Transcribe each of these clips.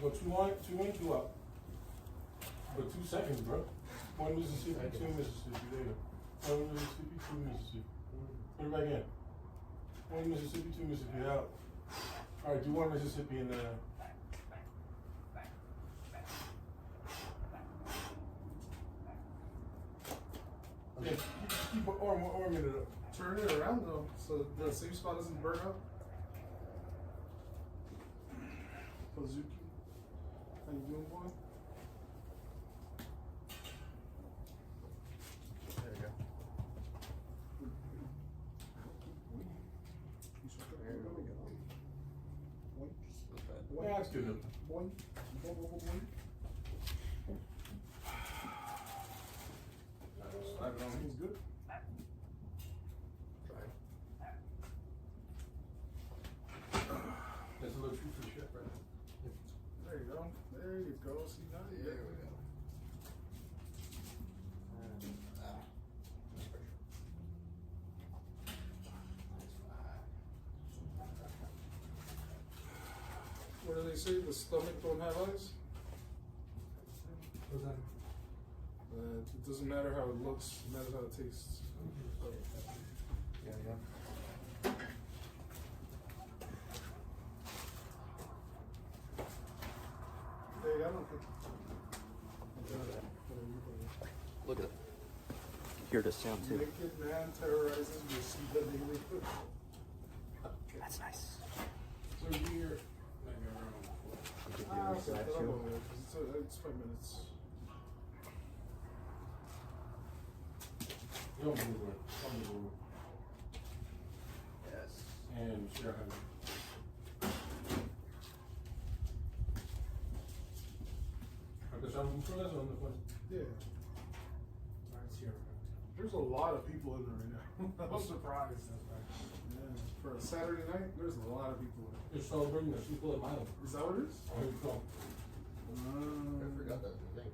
Go 2 in, 2 out. Go 2 seconds, bro. 1 Mississippi, 2 Mississippi. There you go. 1 Mississippi, 2 Mississippi. Put it back in. 1 Mississippi, 2 Mississippi. Out. All right, do 1 Mississippi and okay, keep arming it up. Turn it around though, so the same spot doesn't burn up. Kazuki, how you doing, boy? There you go. Yeah, that's good enough. Boing. Slap it on. Seems good. That's a little true for the chef right now. There you go. There you go. See now? There we go. What do they say? The stomach don't have eyes? What's that? It doesn't matter how it looks, it matters how it tastes. Yeah. Hey, I don't think. Look at it. Hear the sound too. Naked man terrorizes your Sita daily. That's nice. So you're It's 5 minutes. you don't move it. Don't move it. Yes. And share it. Okay, so I'm sure that's on the phone. Yeah. Alright, share it. There's a lot of people in there right now. I was surprised. Yeah. For a Saturday night, there's a lot of people in there. You're celebrating the people in Milo. Is that what it is? I hope so. I forgot that was the thing.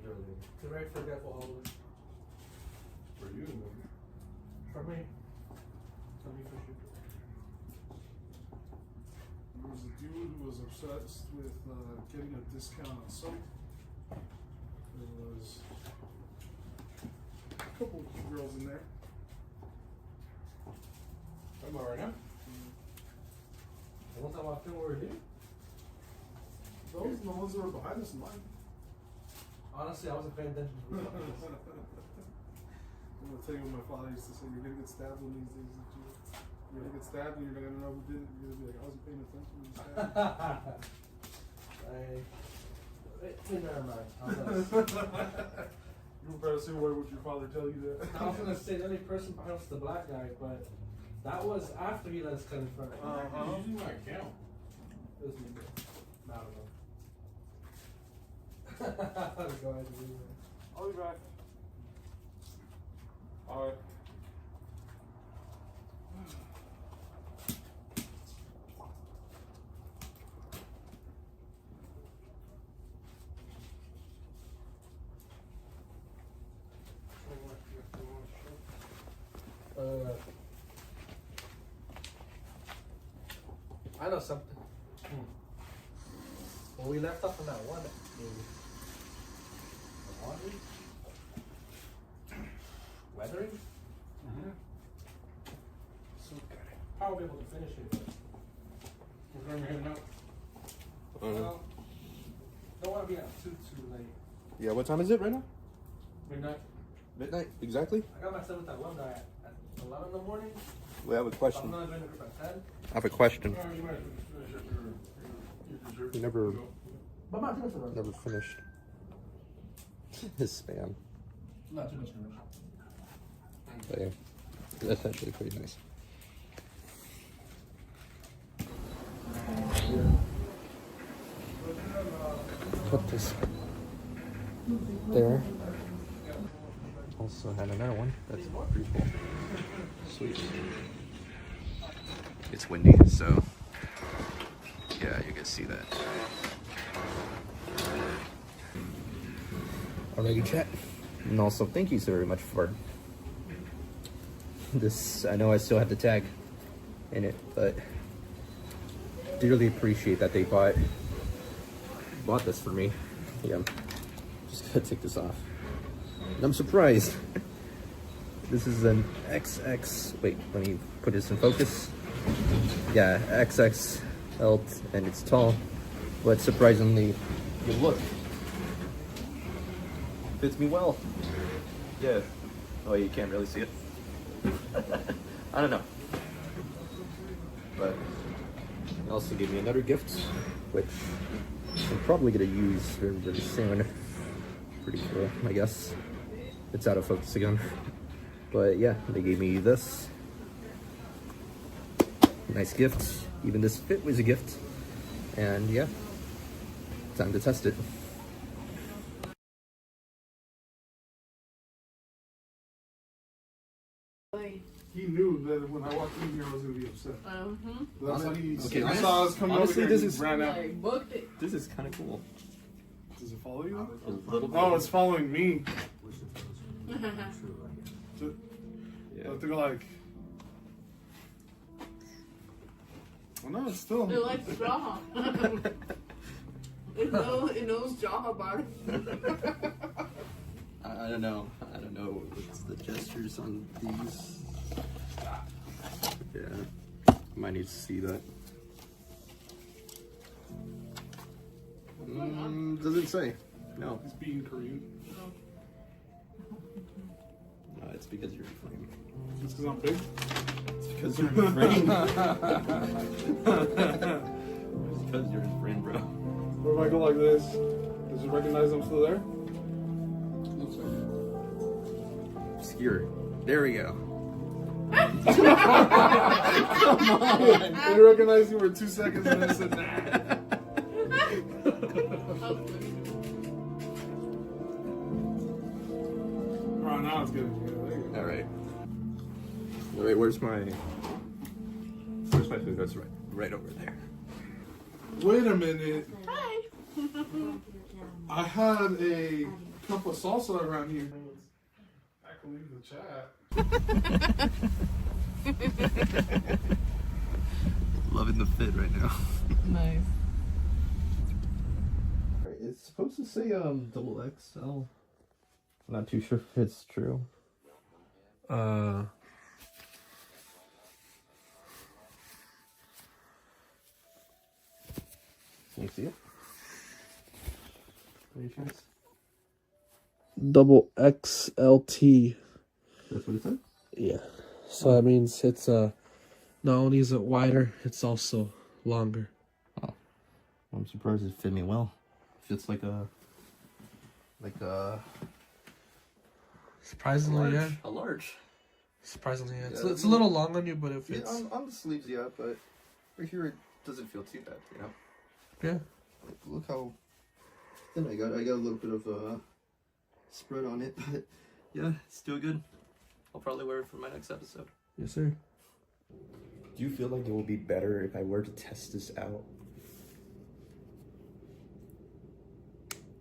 It's a very forgetful holiday. For you, maybe. For me. For me, for sure. There was a dude who was obsessed with getting a discount on soap. There was a couple of cute girls in there. Come on right now. The ones I walked in were here. Those are the ones that were behind us in line. Honestly, I wasn't paying attention to I'm gonna tell you what my father used to say: you're gonna get stabbed one of these days. You're gonna get stabbed, and you're not gonna know who did it. You're gonna be like, I wasn't paying attention. You Never mind. You were better say, why would your father tell you that? I was gonna say the only person behind us was the black guy, but that was after he let us cut in front of him. Using my account. It was me. I don't know. Go ahead and leave it. I'll be back. Alright. I know something. When we left off on that one, laundry, weathering. So I'll be able to finish it. We're going to head now. Well, don't want to be out too late. Yeah, what time is it right now? Midnight. Midnight, exactly? I got myself with that one guy at 11 in the morning. We have a I'm question. gonna join the group at 10. I have a question. You might as well finish up your dessert. You never But not too much of never finished his spam. Not too much of But yeah, it's essentially pretty nice. Put this there. Also had another one. That's pretty cool. Sweet. It's windy, so yeah, you can see that. Alrighty, chat. And also, thank you so very much for this, I know I still have the tag in it, but dearly appreciate that they bought this for me. Yeah, I'm just gonna take this off. And I'm surprised. This is an XX, wait, let me put this in focus. Yeah, XXL, and it's tall, but surprisingly, you look, fits me well. Yeah. Oh, you can't really see it. I don't know. But they also gave me another gift, which I'm probably gonna use very, very soon. Pretty cool, I guess. It's out of focus again. But yeah, they gave me this. Nice gift. Even this fit was a gift. And yeah, time to test it. He knew that when I walked in here, I was gonna be upset. That's how he Okay, saw us coming over honestly, here. this He is- ran out. Like, booked it. This is kind of cool. Does it follow you? A little bit. Oh, it's following me. Yeah. They're like, well, no, it's still. It likes Jaha. It knows Jaha about it. I don't know. I don't know what's the gestures on these. Yeah, might need to see that. Doesn't say. No. He's being Korean. No, it's because you're in frame. It's because I'm big. It's because you're in frame. It's because you're in frame, bro. What if I go like this? Does it recognize I'm still there? Looks like. Obscure. There we go. Come on! It recognized you for 2 seconds and then it said, nah. Alright, now it's good. There you go. Alright. Alright, where's my food? That's right over there. Wait a minute. Hi. I had a cup of salsa around here. I can leave the chat. Loving the fit right now. Nice. It's supposed to say double XL. Not too sure if it's true. Can you see it? Any chance? Double XLT. That's what it said? Yeah. So that means it's not only is it wider, it's also longer. Oh. I'm surprised it fit me well. Fits like a Surprisingly, yeah. a large. Surprisingly, yeah. Yeah, It's a little long on you, but it fits. on the sleeves, yeah, but right here it doesn't feel too bad, you know? Yeah. Look how thin I got. I got a little bit of spread on it, but yeah, it's still good. I'll probably wear it for my next episode. Yes, sir. Do you feel like it will be better if I were to test this out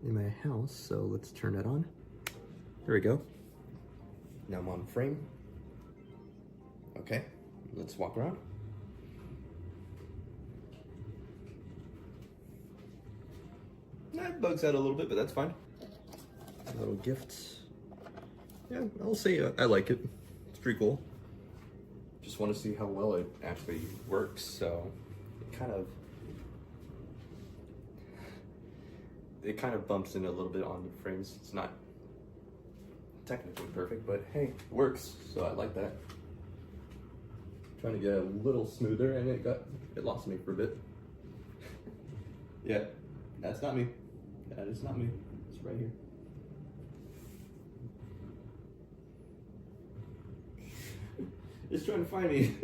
in my house? So let's turn that on. There we go. Now I'm on frame. Okay, let's walk around. That bugs out a little bit, but that's fine. A little gift. Yeah, I'll say I like it. It's pretty cool. Just want to see how well it actually works, so it kind of bumps in a little bit on the frames. It's not technically perfect, but hey, it works, so I like that. Trying to get a little smoother, and it lost me for a bit. Yeah, that's not me. That is not me. It's right here. It's trying to find me.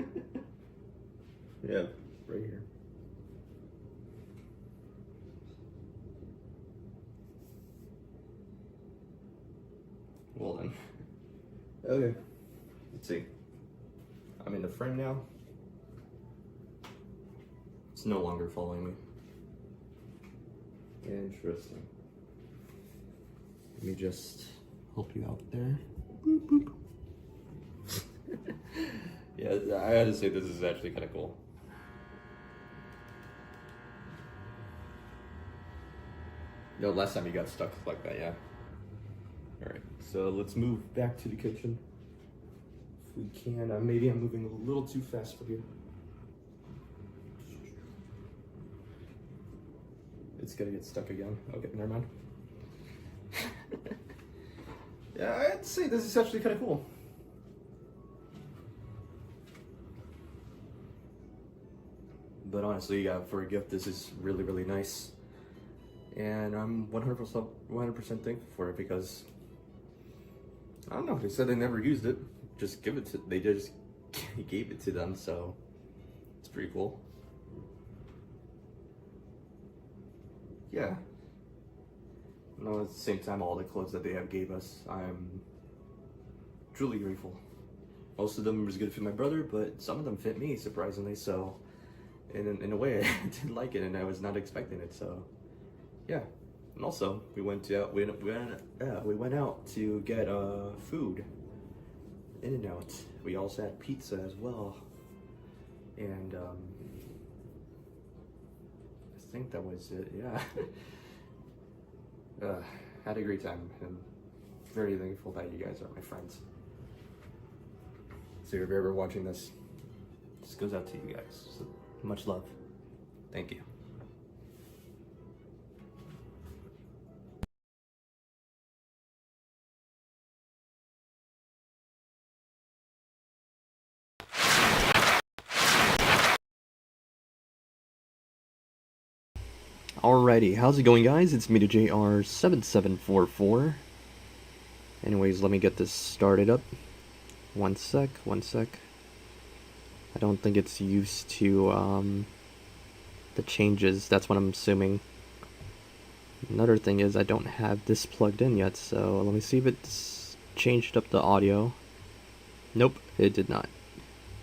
Yeah, right here. Well then. Okay. Let's see. I'm in the frame now. It's no longer following me. Interesting. Let me just help you out there. Boop, boop. Yeah, I had to say this is actually kind of cool. No, last time you got stuck like that, yeah. Alright, so let's move back to the kitchen. If we can, maybe I'm moving a little too fast for you. It's gonna get stuck again. Okay, never mind. Yeah, I'd say this is actually kind of cool. But honestly, for a gift, this is really, really nice. And I'm 100% thankful for it because, I don't know, they said they never used it. They just gave it to them, so it's pretty cool. Yeah. No, at the same time, all the clothes that they have gave us, I'm truly grateful. Most of them was good fit my brother, but some of them fit me, surprisingly, so in a way, I did like it, and I was not expecting it, so yeah. And also, we went out to get food, In-N-Out. We also had pizza as well, and I think that was it. Yeah. Had a great time, and very thankful that you guys are my friends. So if you're ever watching this goes out to you guys. So much love. Thank you. Alrighty, how's it going, guys? It's me to JR7744. Anyways, let me get this started up. One sec. I don't think it's used to the changes, that's what I'm assuming. Another thing is I don't have this plugged in yet, so let me see if it's changed up the audio. Nope, it did not.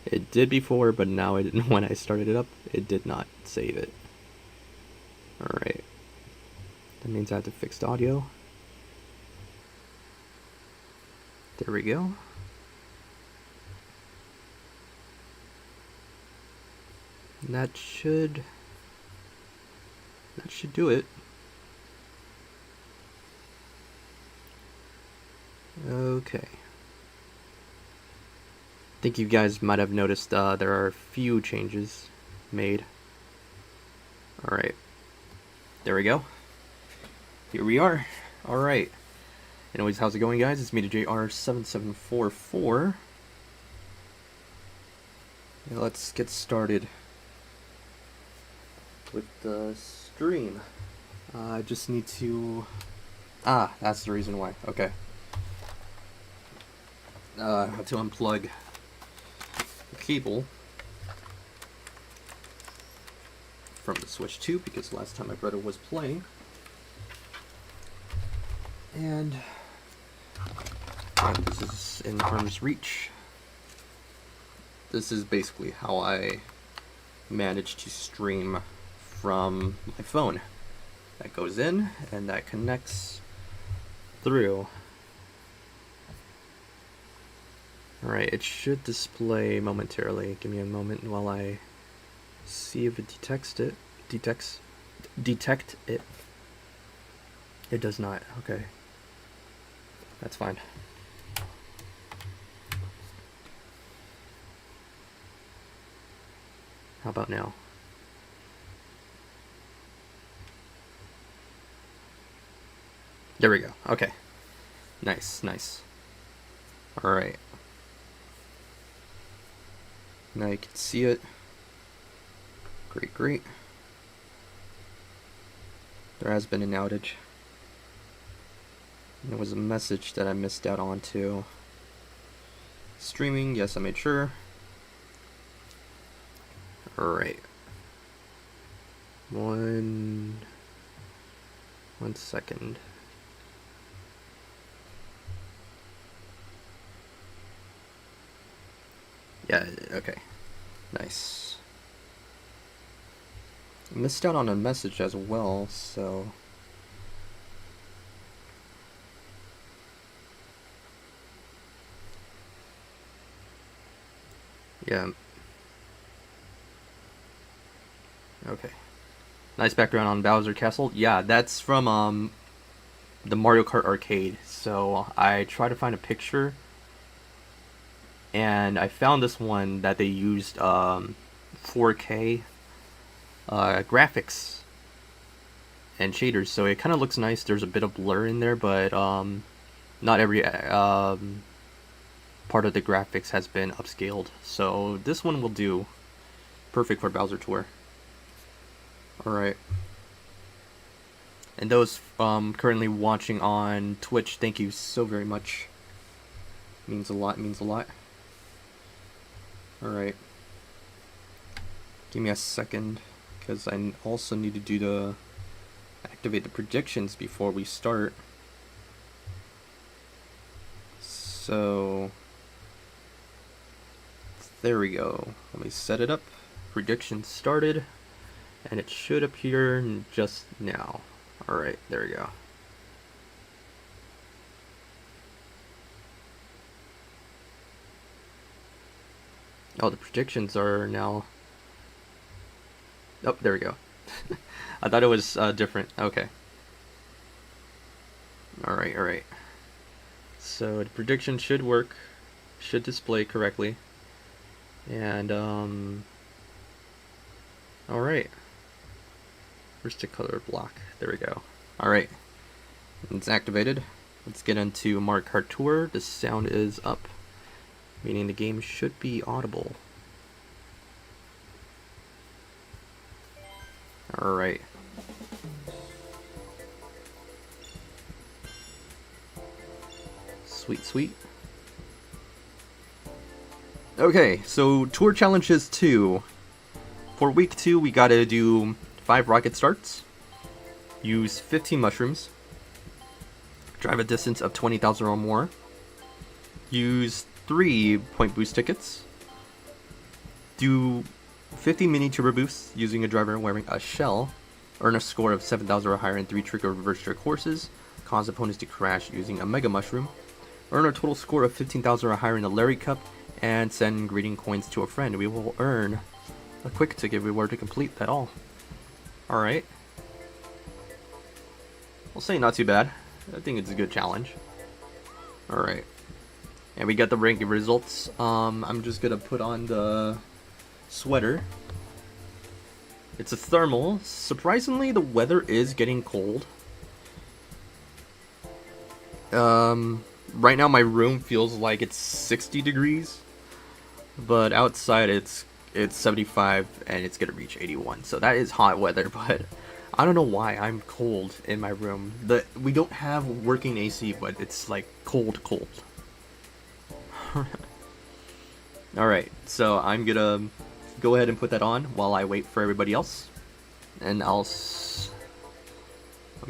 It did before, but now it didn't. When I started it up, it did not save it. Alright. That means I have to fix the audio. There we go. And that should do it. Okay. I think you guys might have noticed there are a few changes made. Alright. There we go. Here we are. Alright. Anyways, how's it going, guys? It's me to JR7744. Now let's get started with the stream. I just need to... that's the reason why. Okay. I have to unplug the cable from the Switch 2 because last time my brother was playing. And this is in arm's reach. This is basically how I manage to stream from my phone. That goes in and that connects through. Alright, it should display momentarily. Give me a moment while I see if it detect it. It does not. Okay. That's fine. How about now? There we go. Okay. Nice. Alright. Now you can see it. Great. There has been an outage. And there was a message that I missed out on too. Streaming, yes, I made sure. Alright. One second. Yeah, okay. Nice. I missed out on a message as well, so... Yeah. Okay. Nice background on Bowser Castle. Yeah, that's from the Mario Kart arcade. So I tried to find a picture, and I found this one that they used 4K graphics and shaders, so it kind of looks nice. There's a bit of blur in there, but not every part of the graphics has been upscaled. So this one will do. Perfect for Bowser Tour. Alright. And those currently watching on Twitch, thank you so very much. Means a lot, means a lot. Alright. Give me a second, because I also need to do the activate the predictions before we start. So there we go. Let me set it up. Predictions started, and it should appear just now. Alright, there we go. Oh, the predictions are now... Oh, there we go. I thought it was different. Okay. Alright. So the prediction should work. Should display correctly. And, alright. Where's the color block? There we go. Alright. It's activated. Let's get into Mario Kart Tour. The sound is up, meaning the game should be audible. Alright. Sweet. Okay, so Tour Challenges 2. For week 2, we gotta do 5 rocket starts, use 15 mushrooms, drive a distance of 20,000 or more, use 3 point boost tickets, do 50 mini turbo boosts using a driver wearing a shell, earn a score of 7,000 or higher in 3 trick or reverse trick courses, cause opponents to crash using a mega mushroom, earn a total score of 15,000 or higher in the Larry Cup, and send greeting coins to a friend. We will earn a quick ticket if we were to complete that all. Alright. I'll say not too bad. I think it's a good challenge. Alright. And we got the ranking results. I'm just gonna put on the sweater. It's a thermal. Surprisingly, the weather is getting cold. Right now my room feels like it's 60 degrees, but outside it's 75 and it's gonna reach 81. So that is hot weather, but I don't know why I'm cold in my room. We don't have working AC, but it's like cold. Alright, so I'm gonna go ahead and put that on while I wait for everybody else, and I'll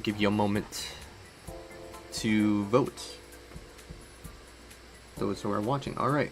give you a moment to vote. Those who are watching. Alright.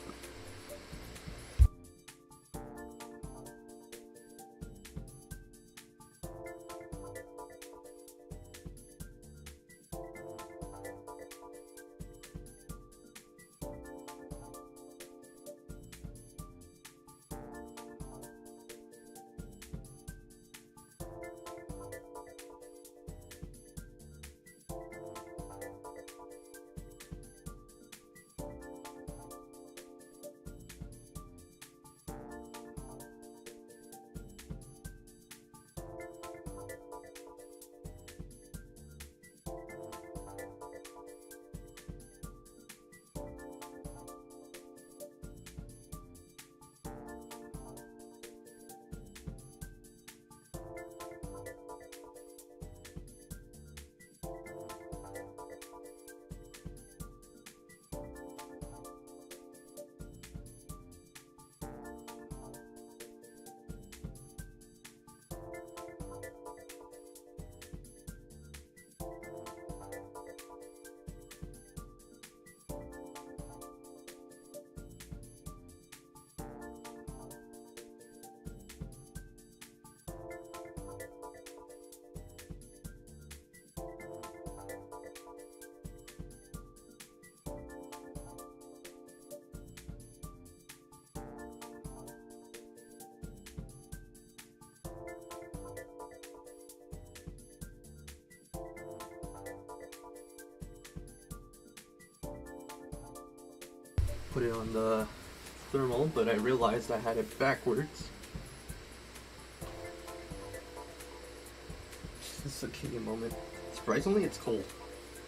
put it on the thermal, but I realized I had it backwards. This is a key moment. Surprisingly, it's cold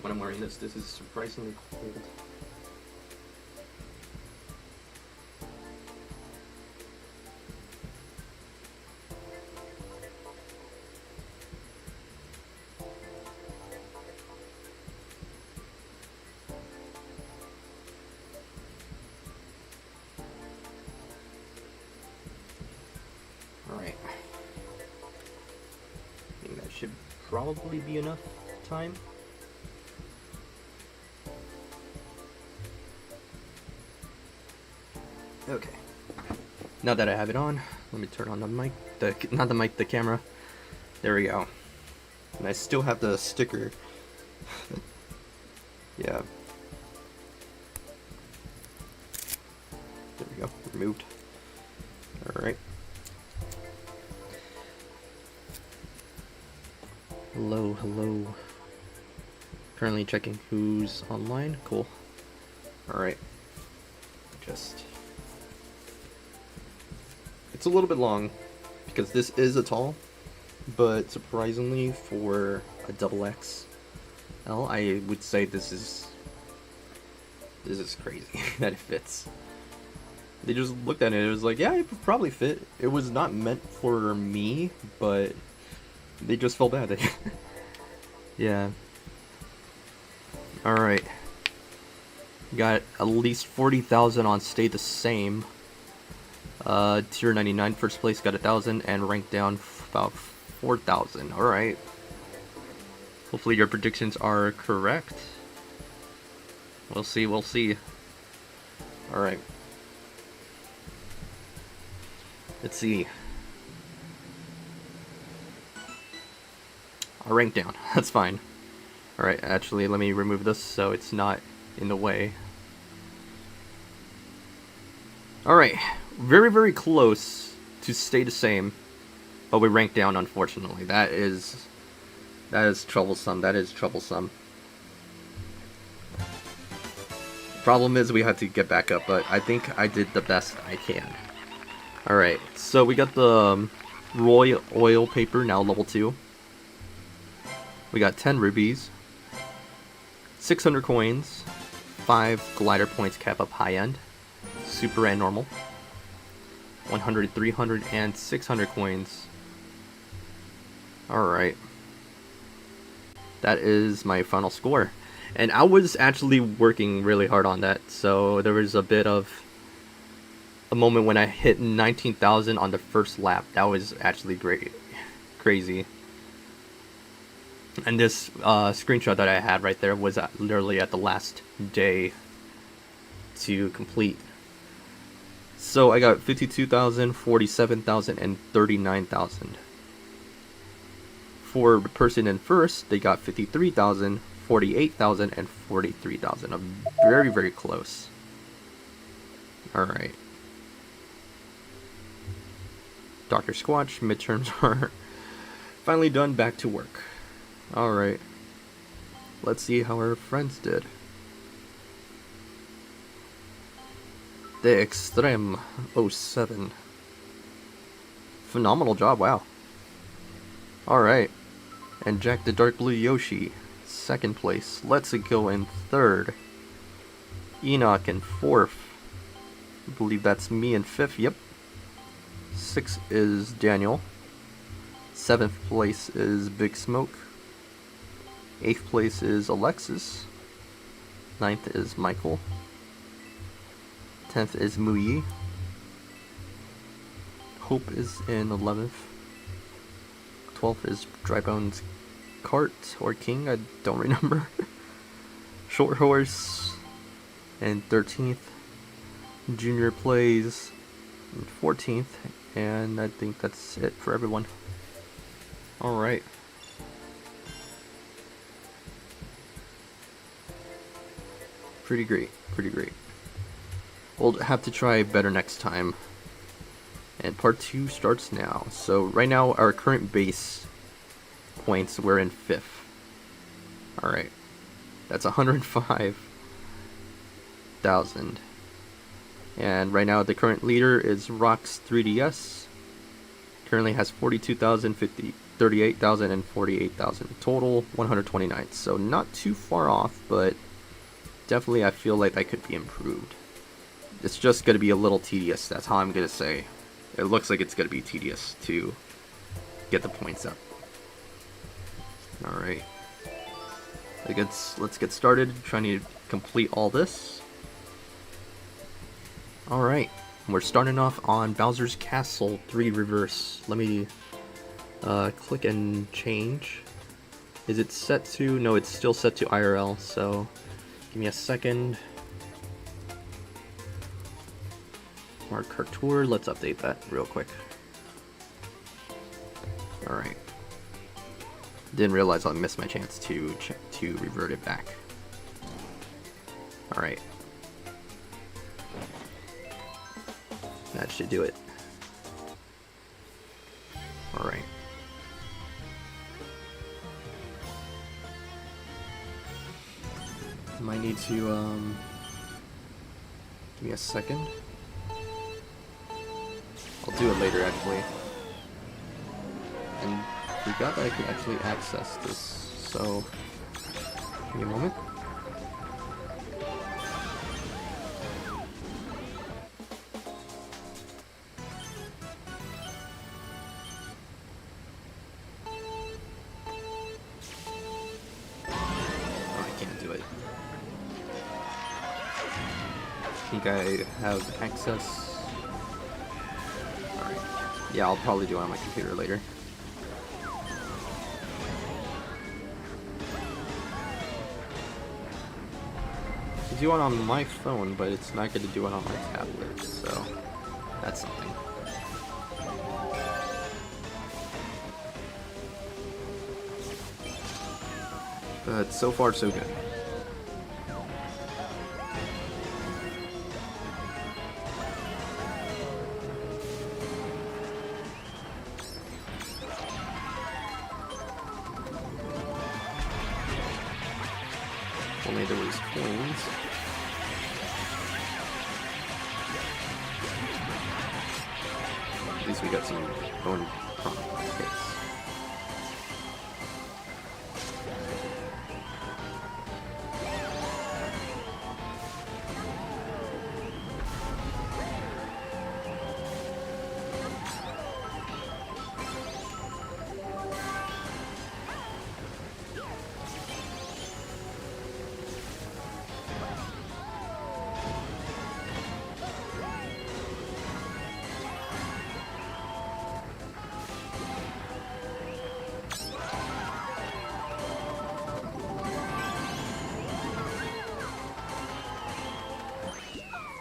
when I'm wearing this. This is surprisingly cold. Alright. I think that should probably be enough time. Okay. Now that I have it on, let me turn on the mic. Not the mic, the camera. There we go. And I still have the sticker. Yeah. There we go. Removed. Alright. Hello, hello. Currently checking who's online. Cool. Alright. It's a little bit long because this is a tall, but surprisingly for a double XL, I would say this is crazy that it fits. They just looked at it, it was like, yeah, it would probably fit. It was not meant for me, but they just felt bad. Yeah. Alright. Got at least 40,000 on Stay the Same. Tier 99, first place got 1,000, and ranked down about 4,000. Alright. Hopefully your predictions are correct. We'll see, we'll see. Alright. Let's see. I ranked down. That's fine. Alright, actually, let me remove this so it's not in the way. Alright. Very, very close to Stay the Same. But we ranked down, unfortunately. That is troublesome. That is troublesome. Problem is we have to get back up, but I think I did the best I can. Alright, so we got the Royal Oil Paper, now level 2. We got 10 rubies, 600 coins, 5 glider points cap up high end, super and normal, 100, 300, and 600 coins. Alright. That is my final score. And I was actually working really hard on that, so there was a bit of a moment when I hit 19,000 on the first lap. That was actually great. Crazy. And this screenshot that I had right there was literally at the last day to complete. So I got 52,000, 47,000, and 39,000. For the person in first, they got 53,000, 48,000, and 43,000. I'm very, very close. Alright. Dr. Squatch, midterms are finally done, back to work. Alright. Let's see how our friends did. The Extreme 07. Phenomenal job, wow. Alright. And Jack the Dark Blue Yoshi, second place. Let's Go in third. Enoch in fourth. I believe that's me in fifth, yep. Sixth is Daniel. Seventh place is Big Smoke. Eighth place is Alexis. Ninth is Michael. 10th is Muyi. Hope is in 11th. 12th is Drybones Kart or King, I don't remember. Short Horse. And 13th. Junior plays 14th. And I think that's it for everyone. Alright. Pretty great, pretty great. We'll have to try better next time. And part 2 starts now. So right now our current base points, we're in 5th. Alright. That's 105,000. And right now the current leader is Rox 3DS. Currently has 42,000, 38,000, and 48,000 total, 129. So not too far off, but definitely I feel like that could be improved. It's just going to be a little tedious, that's how I'm going to say. It looks like it's going to be tedious to get the points up. Alright. Let's get started trying to complete all this. Alright. We're starting off on Bowser's Castle 3 Reverse. Let me click and change. Is it set to? No, it's still set to IRL, so give me a second. Smart Kart Tour, let's update that real quick. Alright. Didn't realize I missed my chance to revert it back. Alright. That should do it. Alright. Might need to, give me a second. I'll do it later, actually. And forgot that I could actually access this, so give me a moment. I think I have access. Alright. Yeah, I'll probably do it on my computer later. I do it on my phone, but it's not going to do it on my tablet, so that's something. But so far, so good. Only there was coins. At least we got some bone hits.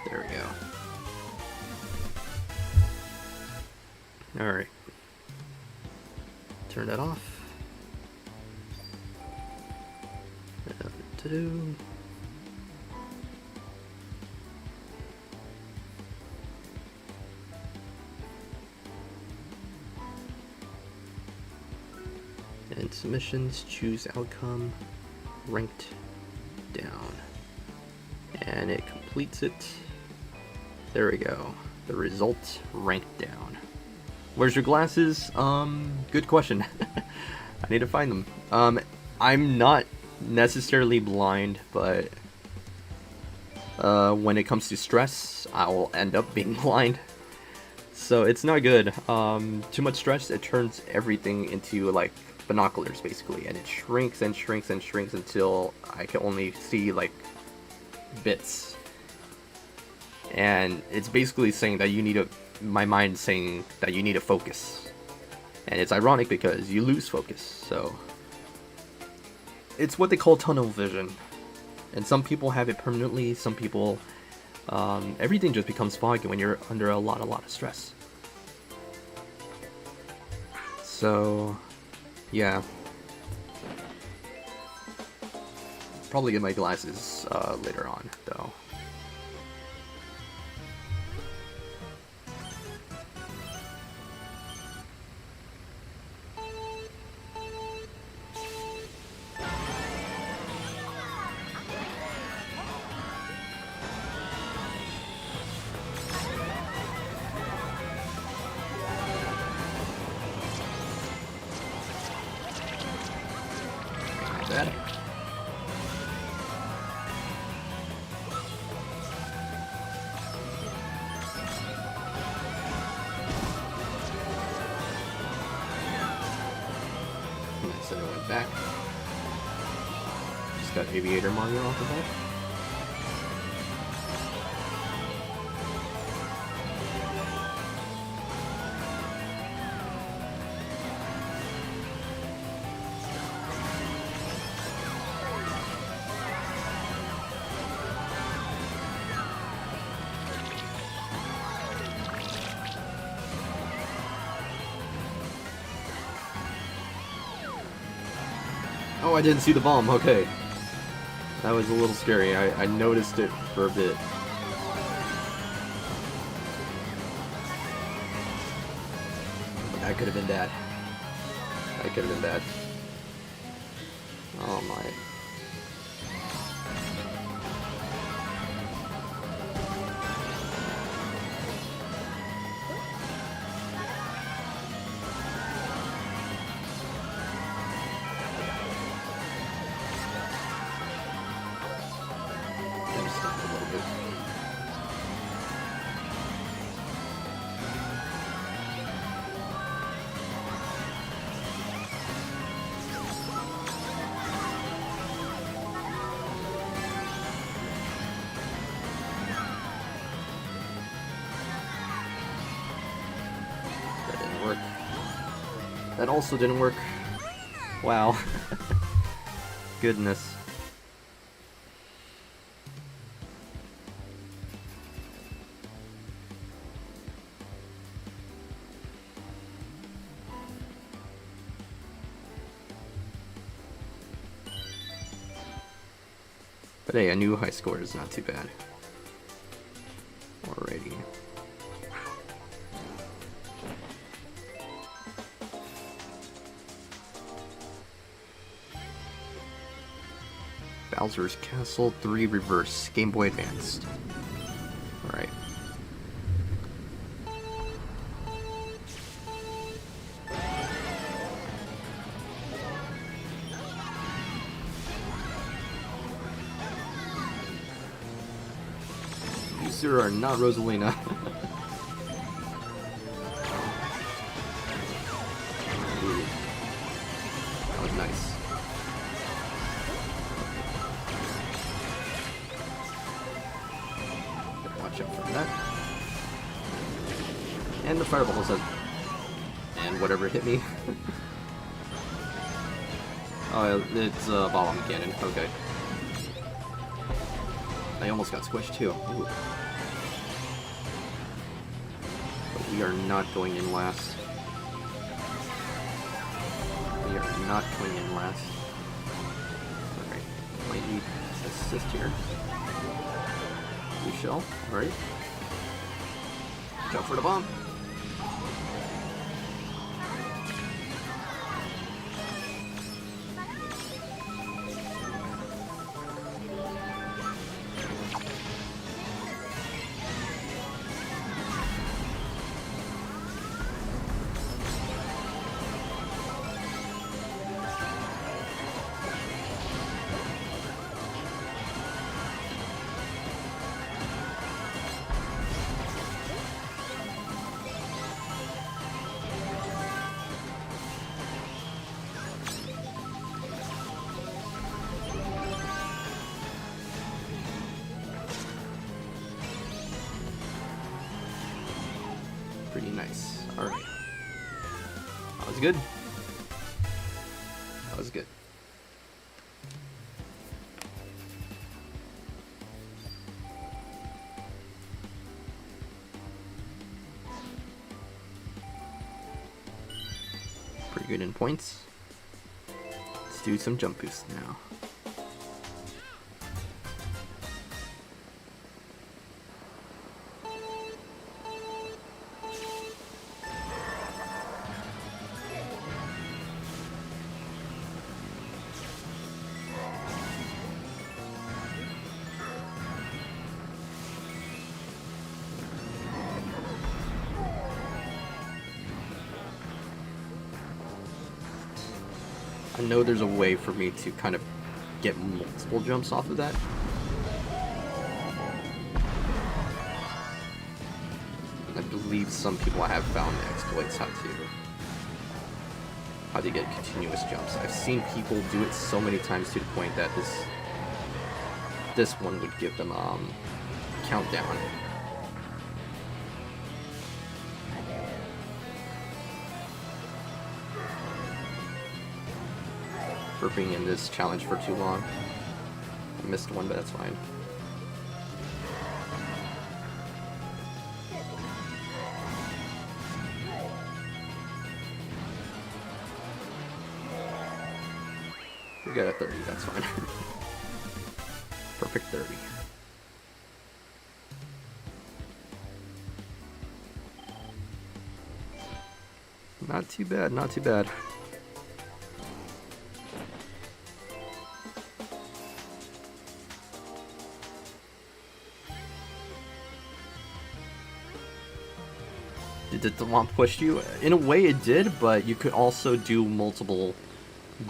There we go. Alright. Turn that off. To-do. And submissions, choose outcome, ranked down. And it completes it. There we go. The result ranked down. Where's your glasses? Good question. I need to find them. I'm not necessarily blind, but when it comes to stress, I will end up being blind. So it's not good. Too much stress, it turns everything into like binoculars basically, and it shrinks and shrinks and shrinks until I can only see like bits. And it's basically saying that you need to, my mind saying that you need to focus. And it's ironic because you lose focus, so it's what they call tunnel vision. And some people have it permanently, some people, everything just becomes foggy when you're under a lot of stress. So, yeah. Probably get my glasses later on, though. bad. Nice, and it went back. Just got Aviator Mario off of that. Oh, I didn't see the bomb. Okay. That was a little scary. I noticed it for a bit. That could have been bad. That could have been bad. Oh my. Just stopped a little bit. That didn't work. That also didn't work. Wow. Goodness. But hey, a new high score is not too bad. Alrighty. Bowser's Castle 3 Reverse, Game Boy Advanced. Alright. You sir are not Rosalina. Ooh. That was nice. Better watch out for that. And the fireballs have... And whatever hit me. Oh, it's a bomb cannon. Okay. I almost got squished too. Ooh. But we are not going in last. We are not going in last. Alright. Might need assist here. We shall. Alright. Jump for the bomb. Pretty nice. Alright. That was good. That was good. Pretty good in points. Let's do some jump boosts now. I know there's a way for me to kind of get multiple jumps off of that. I believe some people have found exploits how to get continuous jumps. I've seen people do it so many times to the point that this one would give them countdown. For being in this challenge for too long. I missed one, but that's fine. We got a 30, that's fine. Perfect 30. Not too bad, not too bad. Did the womp push you? In a way it did, but you could also do multiple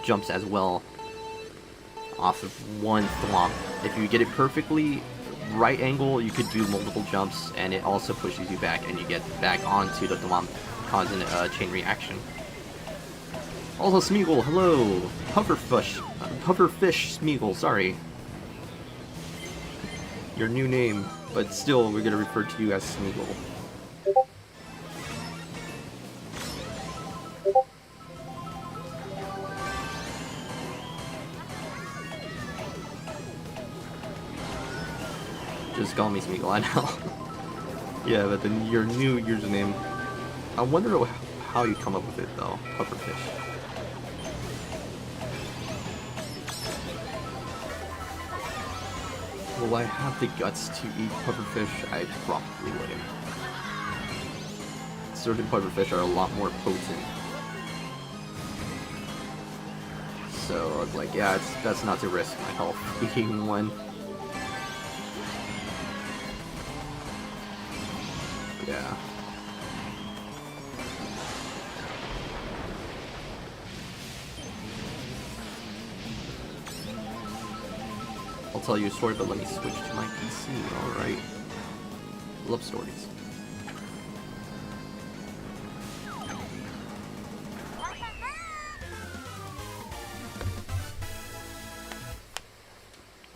jumps as well off of one thwomp. If you get it perfectly right angle, you could do multiple jumps, and it also pushes you back, and you get back onto the thwomp, causing a chain reaction. Also, Smeagol, hello! Pufferfish Smeagol, sorry. Your new name, but still, we're gonna refer to you as Smeagol. Just call me Smeagol, I know. Yeah, but then your new username, I wonder how you come up with it though, Pufferfish. Will I have the guts to eat pufferfish? I probably wouldn't. Certain pufferfish are a lot more potent. So I was like, yeah, it's best not to risk my health eating one. Yeah. I'll tell you a story, but let me switch to my PC. Alright. Love stories.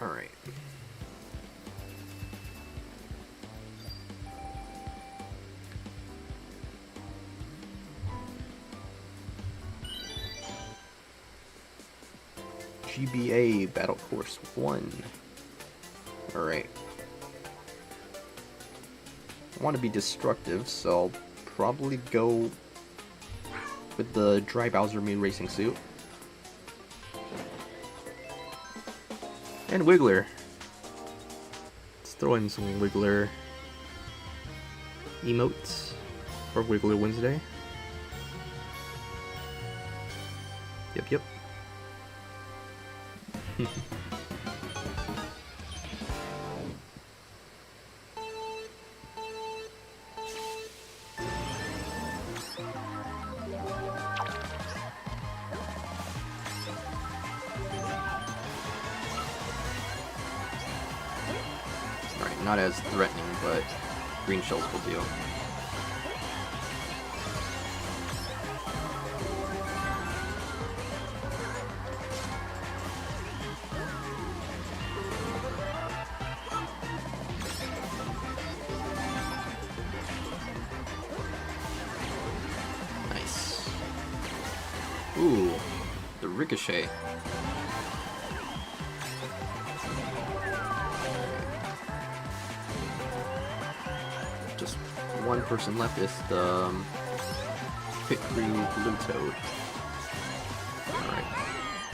Alright. GBA Battle Course 1. Alright. I want to be destructive, so I'll probably go with the Dry Bowser Me racing suit. And Wiggler. Let's throw in some Wiggler emotes for Wiggler Wednesday. Yep. Alright, not as threatening, but green shells will do. Ooh, the ricochet. Just one person left is the Hickory Blue Toad. Alright.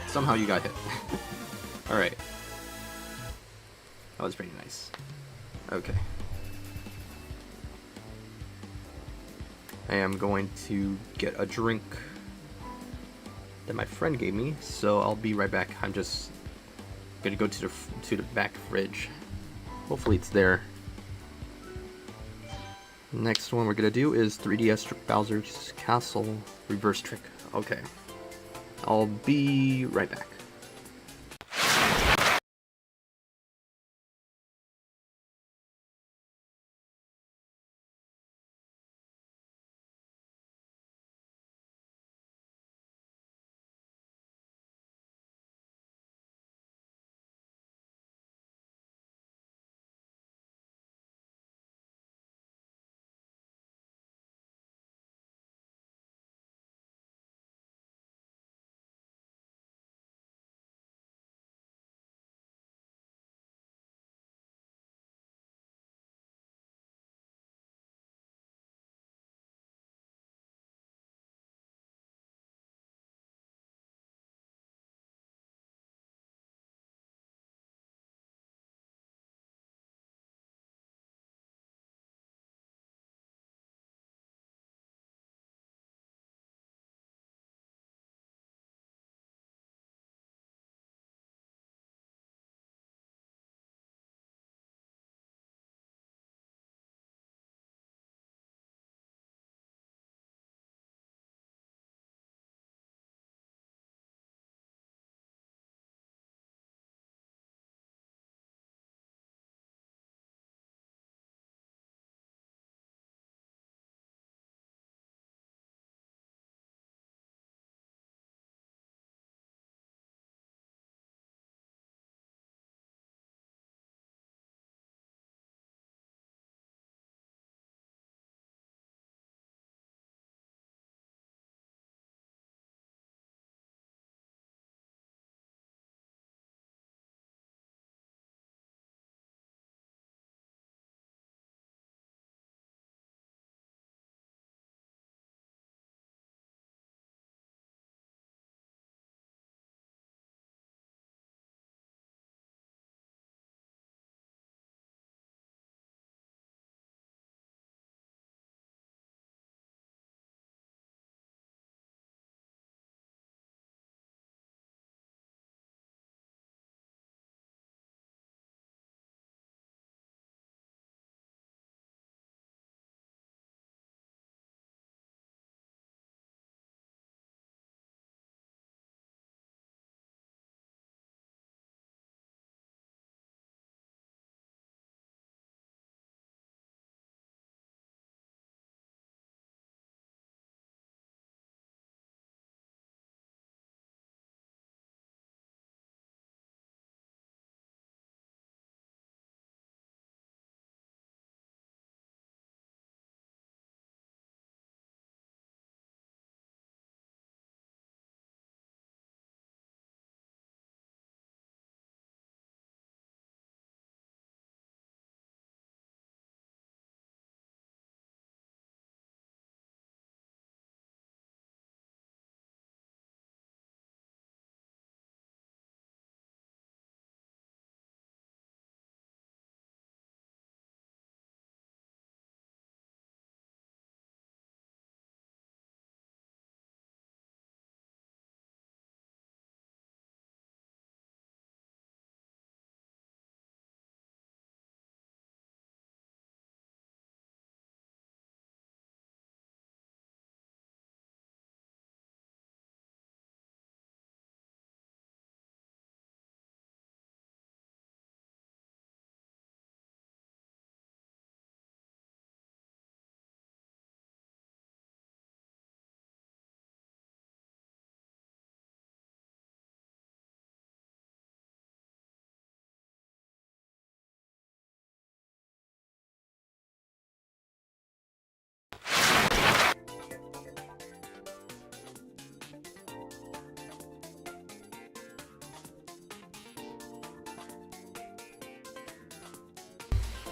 Somehow you got hit. Alright. That was pretty nice. Okay. I am going to get a drink that my friend gave me, so I'll be right back. I'm just gonna go to the back fridge. Hopefully it's there. Next one we're gonna do is 3DS Bowser's Castle reverse trick. Okay. I'll be right back.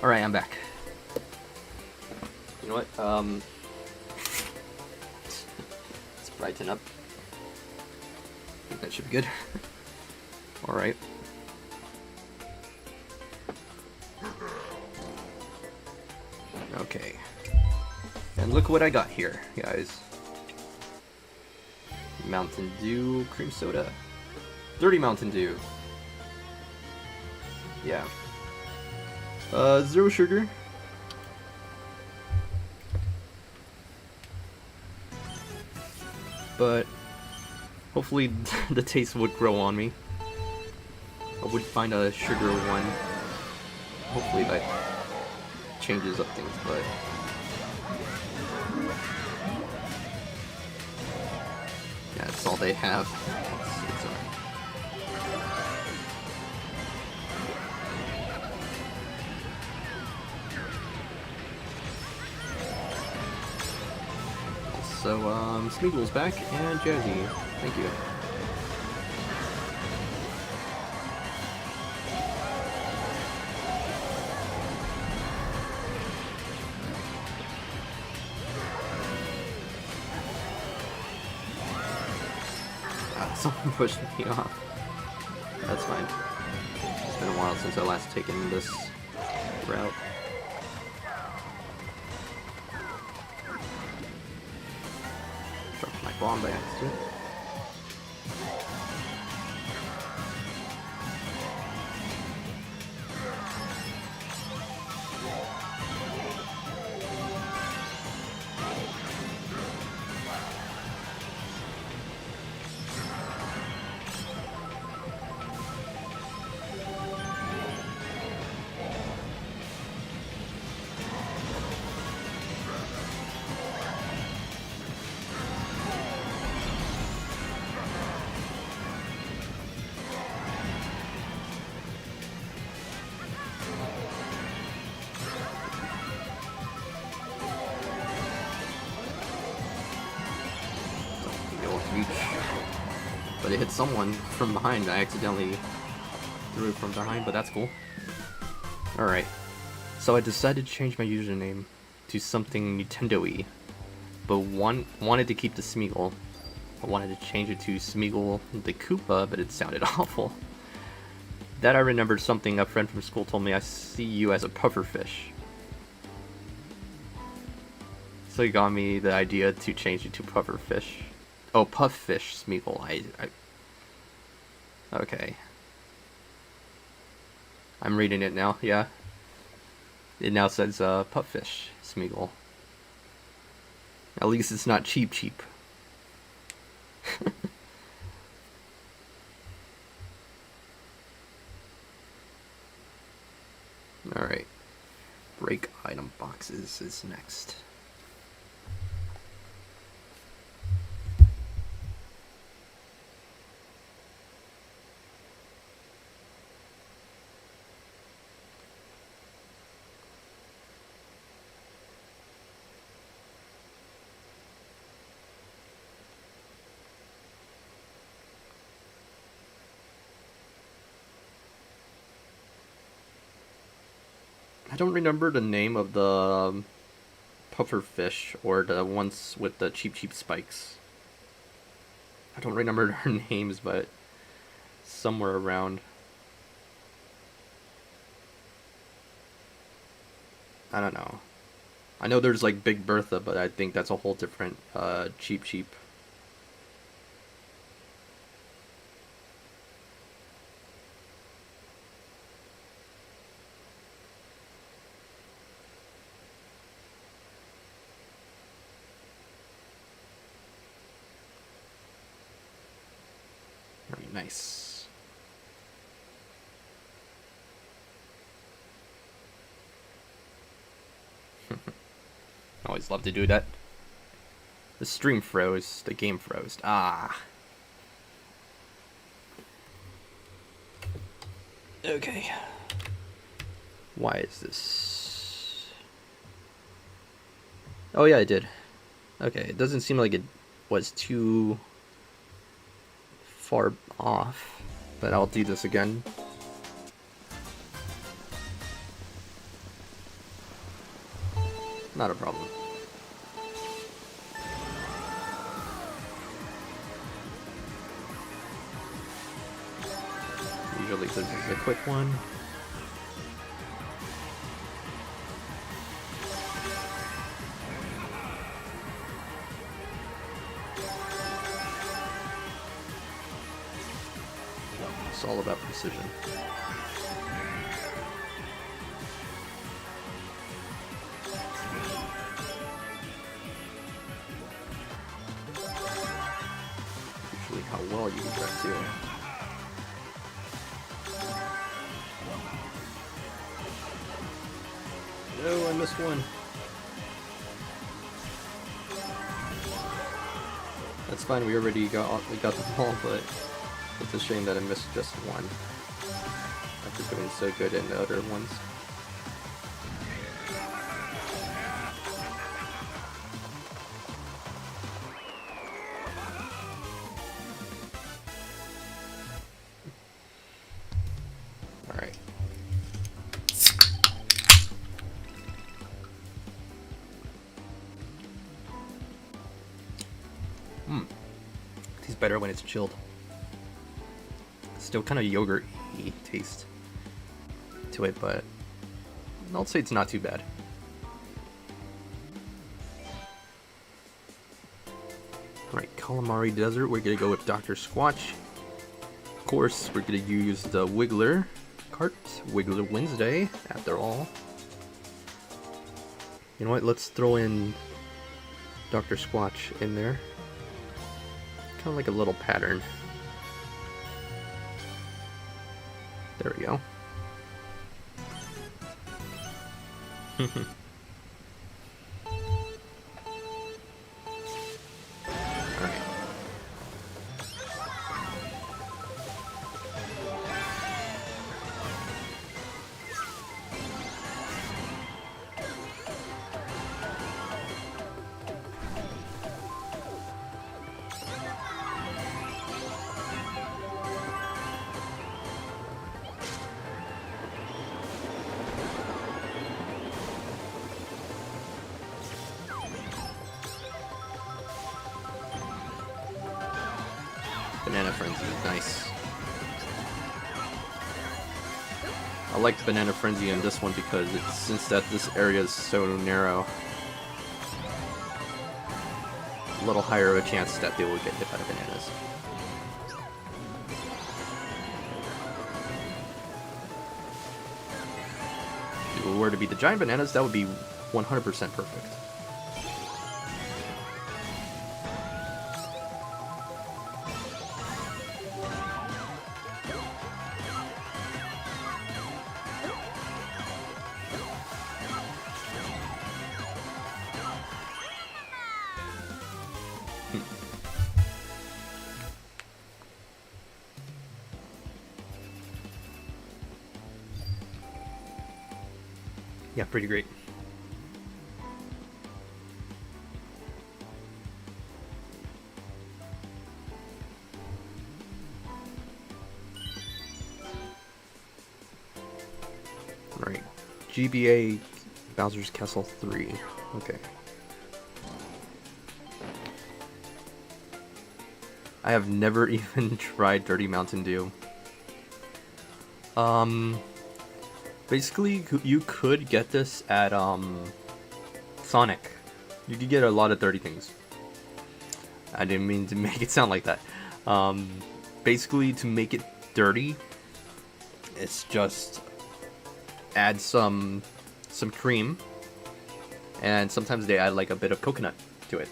Alright, I'm back. You know what? Let's brighten up. I think that should be good. Alright. Okay. And look what I got here, guys. Mountain Dew cream soda. Dirty Mountain Dew. Yeah. Zero sugar. But Hopefully the taste would grow on me. I would find a sugar one. Hopefully that changes up things, but yeah, that's all they have. It's alright. So, Smeagol's back, and Jazzy. Thank you. Someone pushed me off. That's fine. It's been a while since I last taken this route. Dropped my bomb by accident. Reach. But it hit someone from behind. I accidentally threw it from behind, but that's cool. Alright. So I decided to change my username to something Nintendo-y. But wanted to keep the Smeagol. I wanted to change it to Smeagol the Koopa, but it sounded awful. That I remembered something a friend from school told me. I see you as a pufferfish. So he got me the idea to change it to pufferfish. Oh, Pufffish Smeagol. Okay. I'm reading it now, yeah. It now says, Pufffish Smeagol. At least it's not cheap. Alright. Break item boxes is next. I don't remember the name of the pufferfish or the ones with the cheap spikes. I don't remember their names, but somewhere around. I don't know. I know there's like Big Bertha, but I think that's a whole different cheap. Very nice. Always love to do that. The stream froze. The game froze. Ah. Okay. Why is this? Oh yeah, I did. Okay, it doesn't seem like it was too far off, but I'll do this again. Not a problem. Usually this is a quick one. It's all about precision. how well you do that too. No, I missed one. That's fine. We already got the ball, but it's a shame that I missed just one after doing so good in the other ones. Alright. Tastes better when it's chilled. Still kind of yogurt-y taste to it, but I'll say it's not too bad. Alright, Calamari Desert, we're gonna go with Dr. Squatch. Of course, we're gonna use the Wiggler Kart. Wiggler Wednesday, after all. You know what, let's throw in Dr. Squatch in there. Kind of like a little pattern. There we go. Alright. Banana Frenzy, nice. I like the Banana Frenzy in this one because since this area is so narrow, a little higher of a chance that they will get hit by the bananas. If it were to be the giant bananas, that would be 100% perfect. Yeah, pretty great. Right. GBA Bowser's Castle 3. Okay. I have never even tried Dirty Mountain Dew. Basically, you could get this at, Sonic. You could get a lot of dirty things. I didn't mean to make it sound like that. Basically, to make it dirty, it's just add some cream, and sometimes they add like a bit of coconut to it.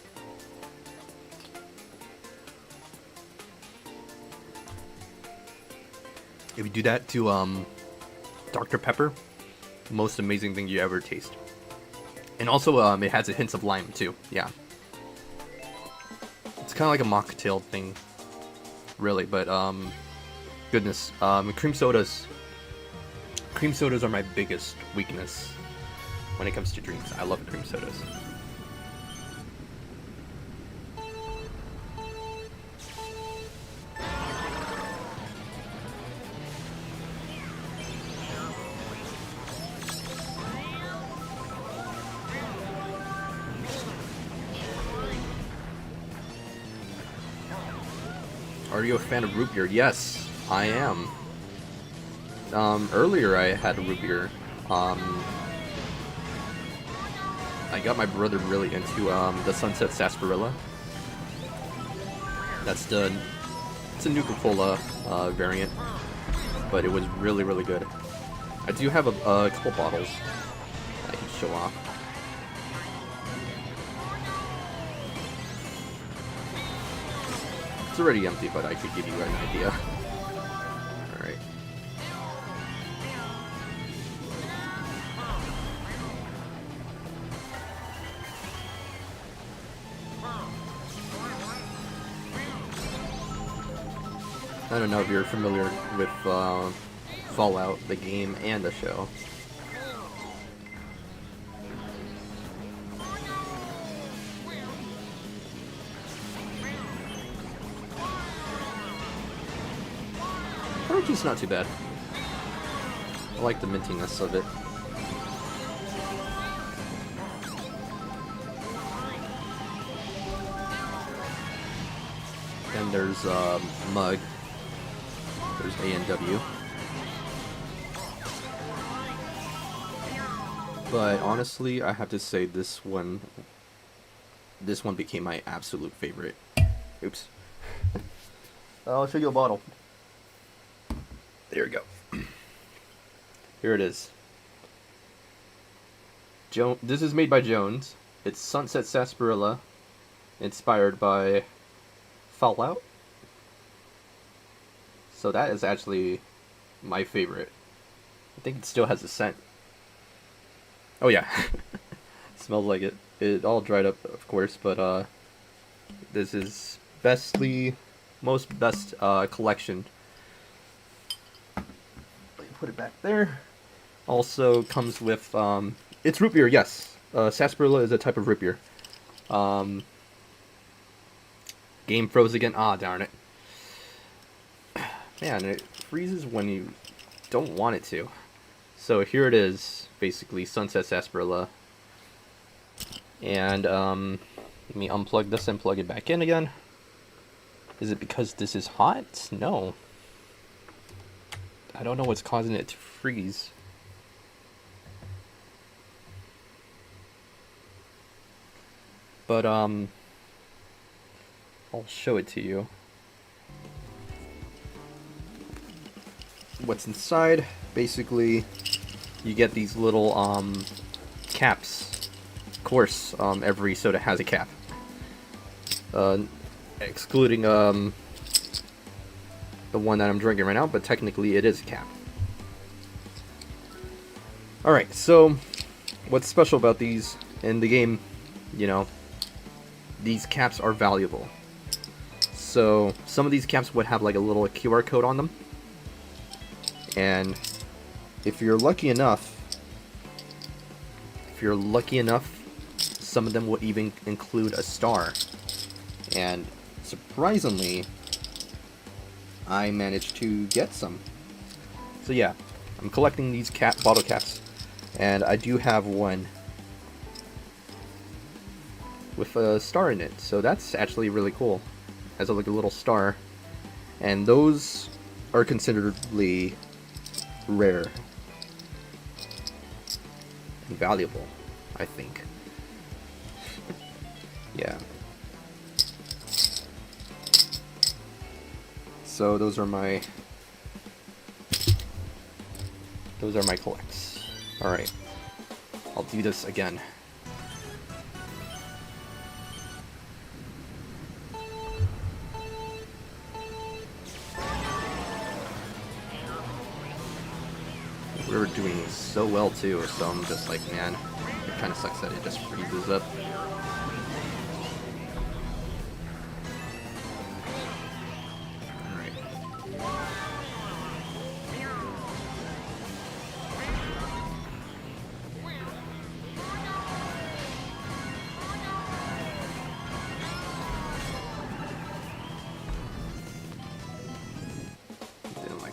If you do that to, Dr. Pepper, most amazing thing you ever taste. And also, it has a hint of lime too. Yeah, it's kind of like a mocktail thing, really. But goodness, cream sodas. Cream sodas are my biggest weakness when it comes to drinks. I love cream sodas. Are you a fan of root beer? Yes, I am. Earlier I had root beer. I got my brother really into the Sunset Sarsaparilla. It's a Nuka-Cola variant, but it was really, really good. I do have a couple bottles I can show off. It's already empty, but I could give you an idea. Alright. I don't know if you're familiar with Fallout, the game and the show. It's not too bad. I like the mintiness of it. Then there's Mug. There's A and W. But honestly, I have to say this one became my absolute favorite. Oops. I'll show you a bottle. There we go. Here it is. This is made by Jones. It's Sunset Sarsaparilla, inspired by Fallout. So that is actually my favorite. I think it still has a scent. Oh yeah. Smells like it. It all dried up, of course, but this is most best collection. Put it back there. Also comes with it's root beer, yes. Sarsaparilla is a type of root beer. Game froze again. Ah, darn it. Man, it freezes when you don't want it to. So here it is, basically Sunset Sarsaparilla. And let me unplug this and plug it back in again. Is it because this is hot? No. I don't know what's causing it to freeze. But I'll show it to you. What's inside? Basically, you get these little caps. Of course, every soda has a cap. Excluding the one that I'm drinking right now, but technically it is a cap. Alright, so what's special about these in the game, you know, these caps are valuable. So some of these caps would have like a little QR code on them. And if you're lucky enough, some of them will even include a star. And surprisingly, I managed to get some. So yeah, I'm collecting these bottle caps, and I do have one with a star in it, so that's actually really cool. Has like a little star, and those are considerably rare and valuable, I think. Yeah. So those are my collects. Alright. I'll do this again. We were doing so well too, so I'm just like, man, it kinda sucks that it just freezes up.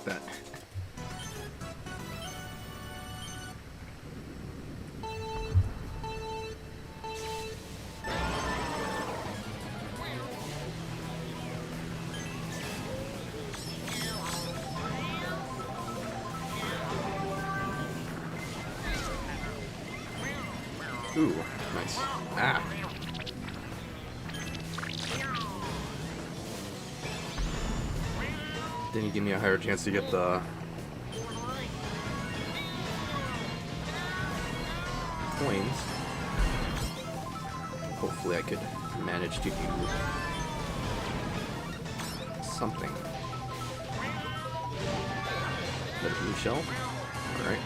That. Ooh, nice. Ah. Didn't give me a higher chance to get the coins. Hopefully I could manage to do something. Another blue shell. Alright.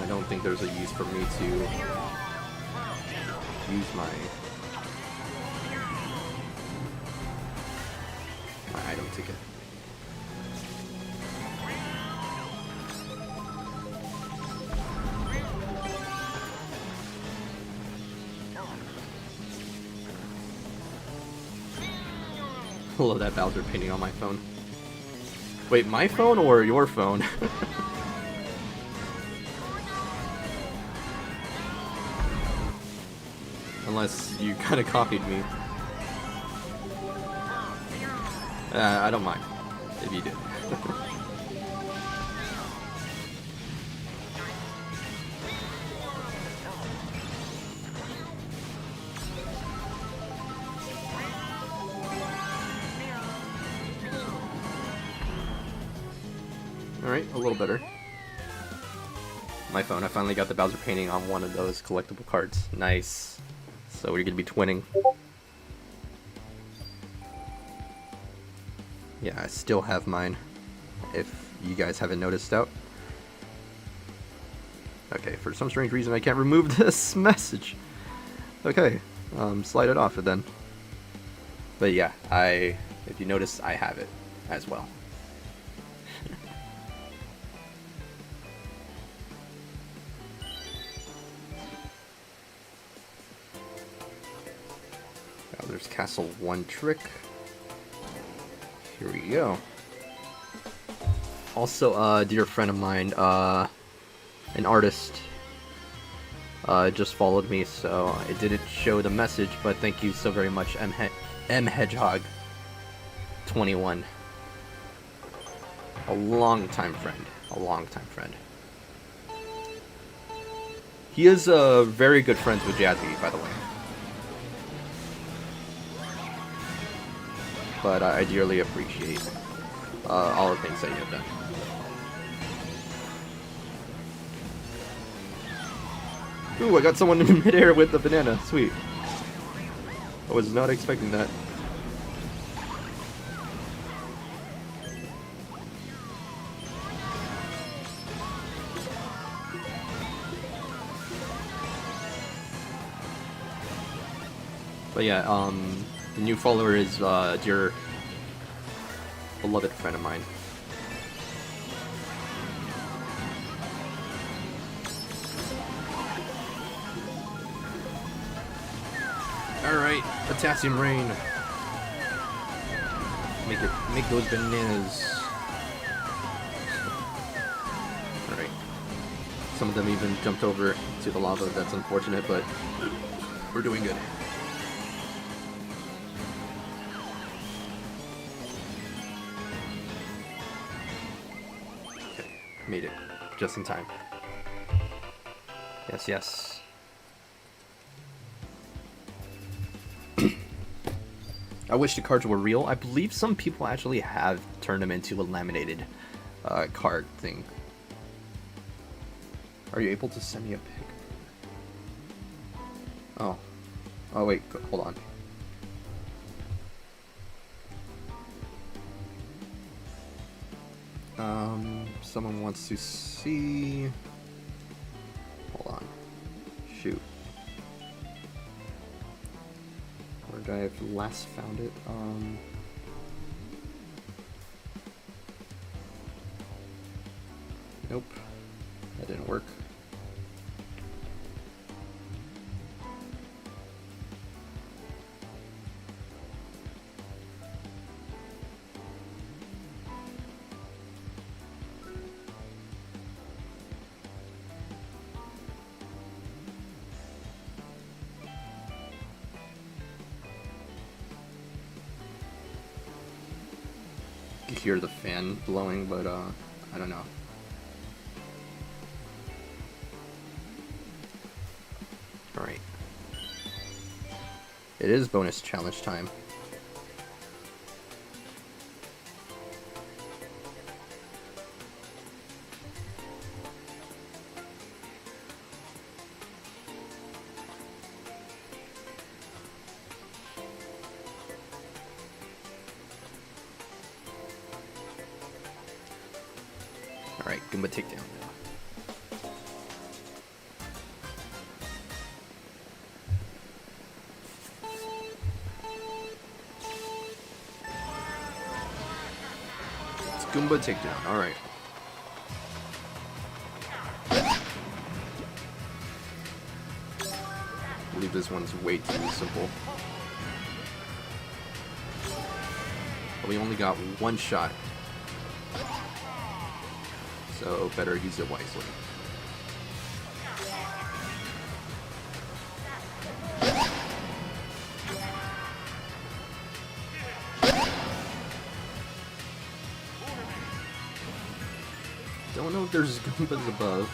I don't think there's a use for me to use my item ticket. I love that Bowser painting on my phone. Wait, my phone or your phone? Unless you kind of copied me. I don't mind if you did. Alright, a little better. My phone, I finally got the Bowser painting on one of those collectible cards. Nice. So we're gonna be twinning. Yeah, I still have mine, if you guys haven't noticed out. Okay, for some strange reason I can't remove this message. Okay, slide it off then. But yeah, if you notice, I have it as well. Now there's Castle 1 trick. Here we go. Also, a dear friend of mine, an artist, just followed me, so it didn't show the message, but thank you so very much, M Hedgehog 21. A long-time friend. A long-time friend. He is very good friends with Jazzy, by the way. But I dearly appreciate all the things that you have done. Ooh, I got someone in midair with the banana. Sweet. I was not expecting that. But yeah, the new follower is dear beloved friend of mine. Alright, potassium rain. Make those bananas. Alright. Some of them even jumped over to the lava. That's unfortunate, but we're doing good. Okay, made it. Just in time. Yes, yes. I wish the cards were real. I believe some people actually have turned them into a laminated card thing. Are you able to send me a pic? Oh. Oh wait, hold on. Someone wants to see... Hold on. Shoot. Where did I have last found it? Nope. That didn't work. You hear the fan blowing, but I don't know. Alright. It is bonus challenge time. Alright, Goomba takedown. It's Goomba takedown, alright. I believe this one's way too simple. But we only got one shot. So better use it wisely. Don't know if there's Goombas above.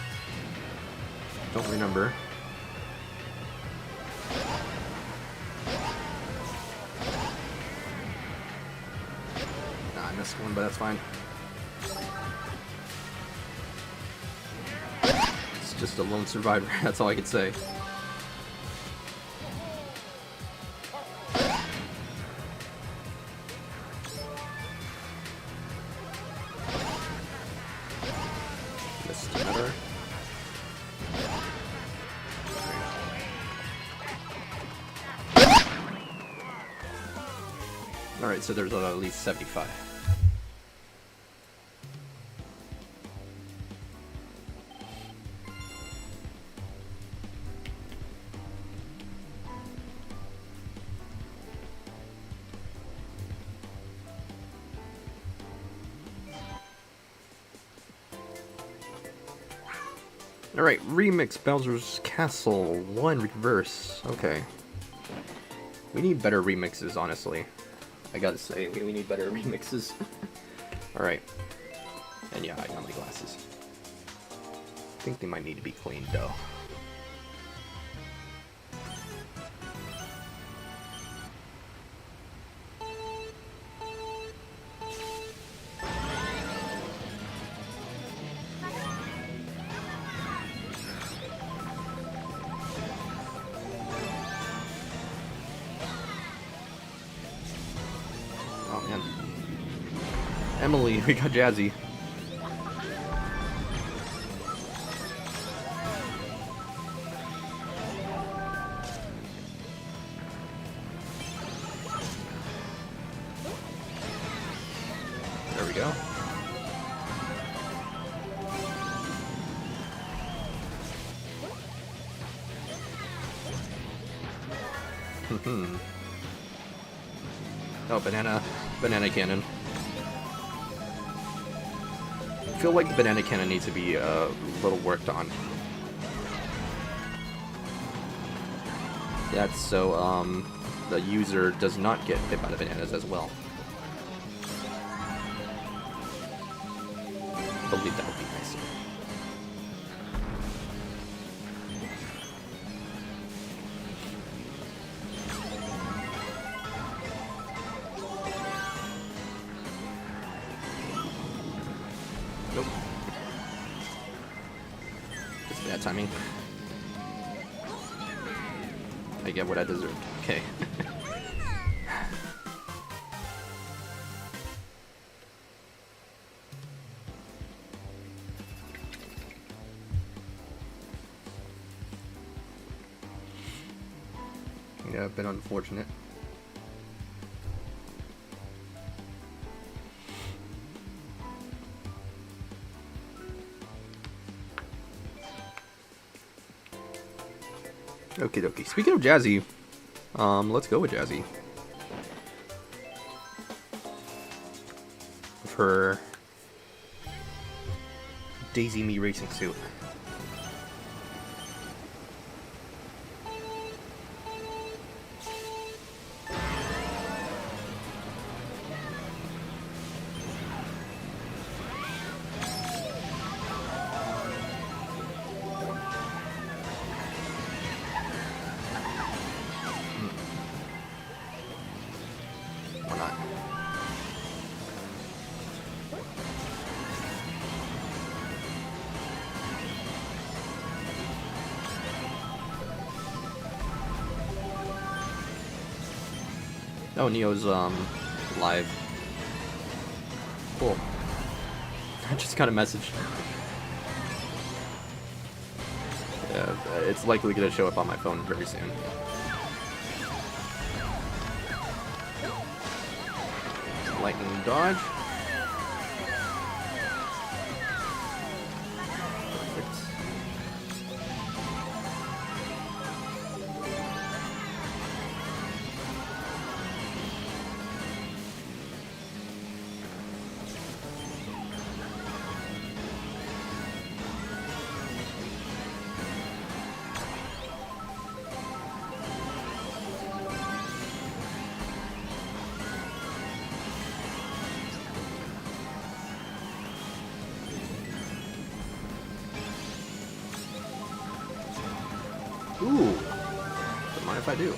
Don't remember. Nah, I missed one, but that's fine. It's just a lone survivor, that's all I can say. Missed another. Alright, so there's at least 75. Alright, remix Bowser's Castle 1 reverse. Okay. We need better remixes, honestly. I gotta say, we need better remixes. Alright. And yeah, I got my glasses. I think they might need to be cleaned, though. Oh man. Emily, we got Jazzy. There we go. Oh, banana cannon. I feel like the banana cannon needs to be a little worked on. That's so the user does not get hit by the bananas as well. I believe that would be nicer. Nope. It's bad timing. I get what I deserved. Okay. Yeah, I've been unfortunate. Okie dokie. Speaking of Jazzy, let's go with Jazzy. With her Daisy Me racing suit. Why not? Oh, Neo's live. Cool. I just got a message. Yeah, it's likely gonna show up on my phone very soon. Lightning dodge. Perfect. Ooh, don't mind if I do.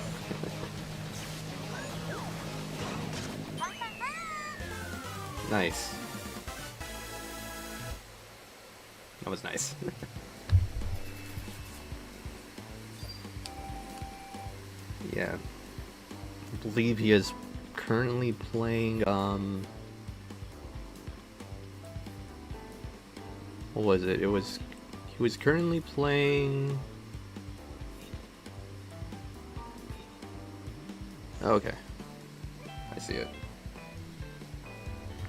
Nice. That was nice. Yeah. I believe he is currently playing, what was it? He was currently playing... Okay. I see it.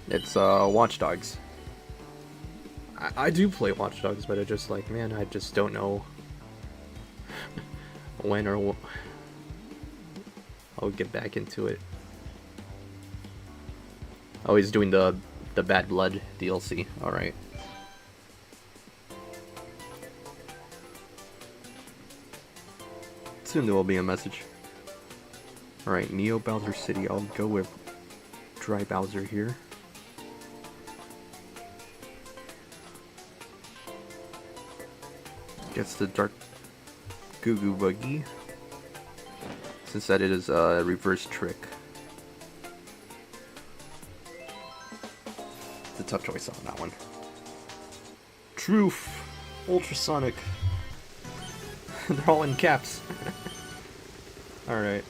It's, Watch Dogs. I do play Watch Dogs, but I just, like, man, I just don't know when or I'll get back into it. Oh, he's doing the Bad Blood DLC. Alright. Soon there will be a message. Alright, Neo Bowser City. I'll go with Dry Bowser here. Gets the Dark Goo Goo Buggy. Since that it is a reverse trick. It's a tough choice on that one. Truth! Ultrasonic. They're all in caps. Alright.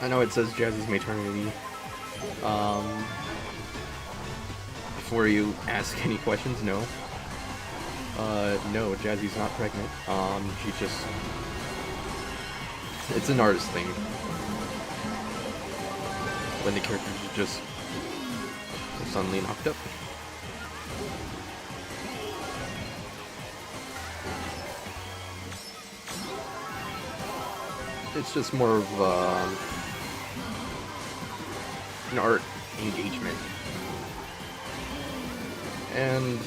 I know it says Jazzy's maternity. Before you ask any questions, no. No, Jazzy's not pregnant. She just... It's an artist thing. When the characters are just suddenly knocked up. It's just more of, an art engagement. And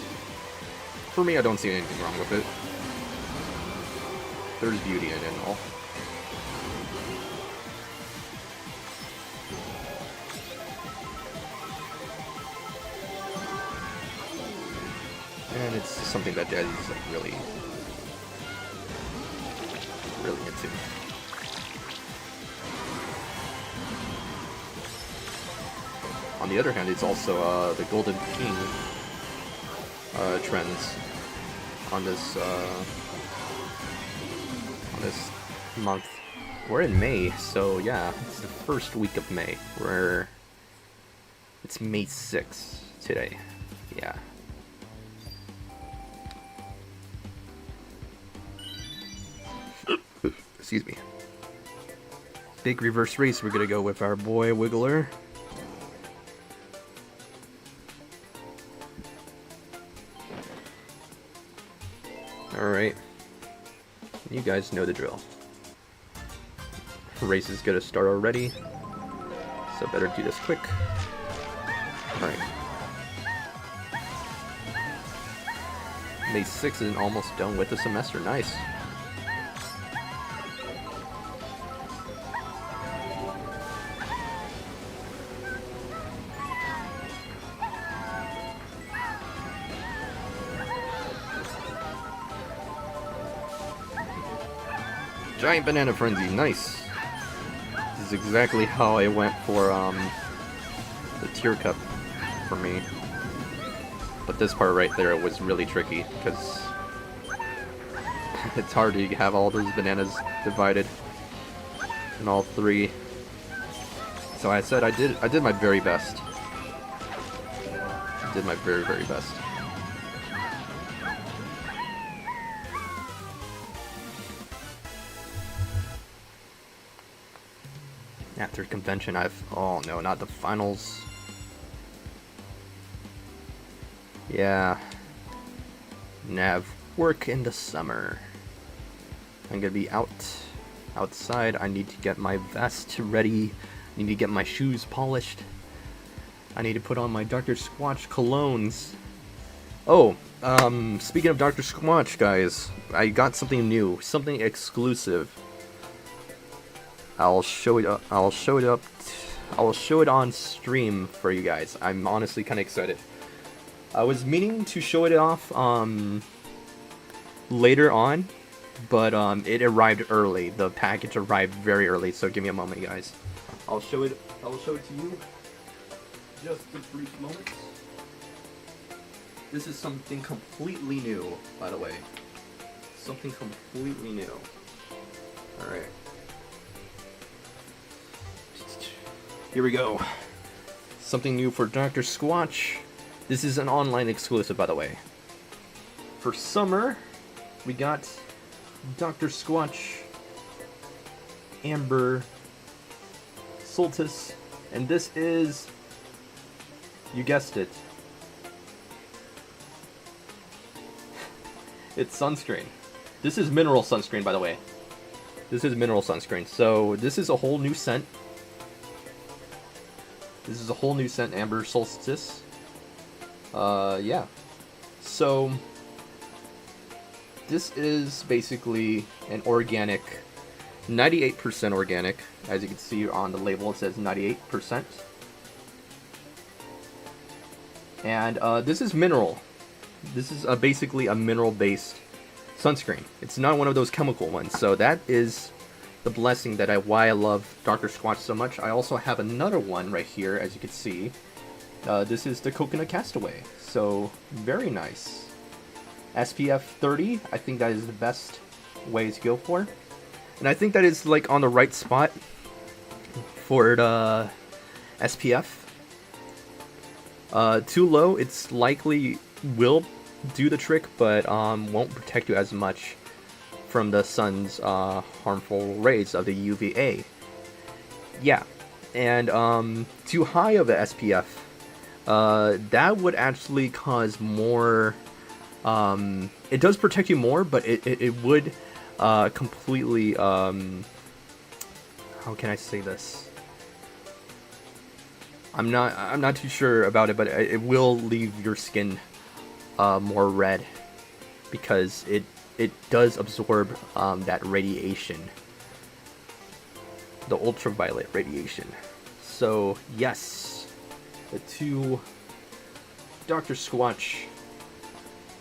for me, I don't see anything wrong with it. There's beauty in it and all. And it's something that Jazzy's like really into. On the other hand, it's also the Golden King trends on this month. We're in May, so yeah, it's the first week of May. It's May 6th today. Yeah. Excuse me. Big reverse race. We're gonna go with our boy Wiggler. Alright, you guys know the drill. Race is gonna start already, so better do this quick. Alright. May 6th is almost done with the semester, nice. Giant banana frenzy, nice. This is exactly how I went for the tier cup for me. But this part right there was really tricky because it's hard to have all those bananas divided in all three. So I said I did my very best. I did my very, very best. After convention, oh no, not the finals. Yeah. Nav work in the summer. I'm gonna be outside. I need to get my vest ready. I need to get my shoes polished. I need to put on my Dr. Squatch colognes. Oh, speaking of Dr. Squatch, guys, I got something new, something exclusive. I'll show it on stream for you guys. I'm honestly kind of excited. I was meaning to show it off later on, but it arrived early. The package arrived very early, so give me a moment, guys. I'll show it to you. Just a brief moment. This is something completely new, by the way. Something completely new. All right. Here we go. Something new for Dr. Squatch. This is an online exclusive, by the way. For summer, we got Dr. Squatch, Amber, Solstice, and this is, you guessed it, it's sunscreen. This is mineral sunscreen, by the way. This is mineral sunscreen. So this is a whole new scent. This is a whole new scent, Amber Solstice. Yeah. So this is basically an organic, 98% organic. As you can see on the label, it says 98%. And this is mineral. This is basically a mineral-based sunscreen. It's not one of those chemical ones. So that is the blessing that why I love Dr. Squatch so much. I also have another one right here, as you can see. This is the Coconut Castaway. So very nice. SPF 30. I think that is the best way to go for. And I think that is like on the right spot for the SPF. Too low, it's likely will do the trick, but won't protect you as much from the sun's harmful rays of the UVA. Yeah, and too high of a SPF, that would actually cause more. It does protect you more, but it would completely. How can I say this? I'm not too sure about it, but it will leave your skin more red because it does absorb that radiation, the ultraviolet radiation. So yes, the two Dr. Squatch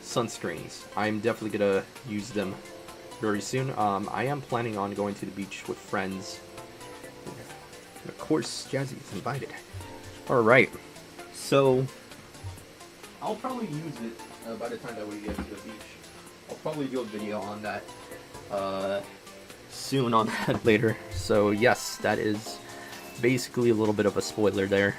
sunscreens. I'm definitely gonna use them very soon. I am planning on going to the beach with friends. And of course, Jazzy is invited. Alright, so I'll probably use it by the time that we get to the beach. I'll probably do a video on that soon on that later. So yes, that is basically a little bit of a spoiler there.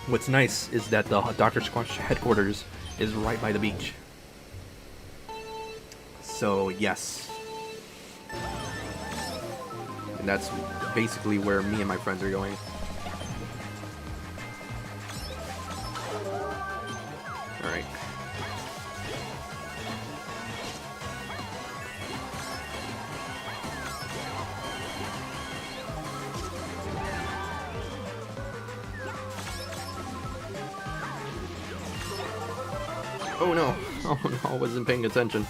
What's nice is that the Dr. Squatch headquarters is right by the beach. So yes. And that's basically where me and my friends are going. Alright. Oh no! Oh no, I wasn't paying attention.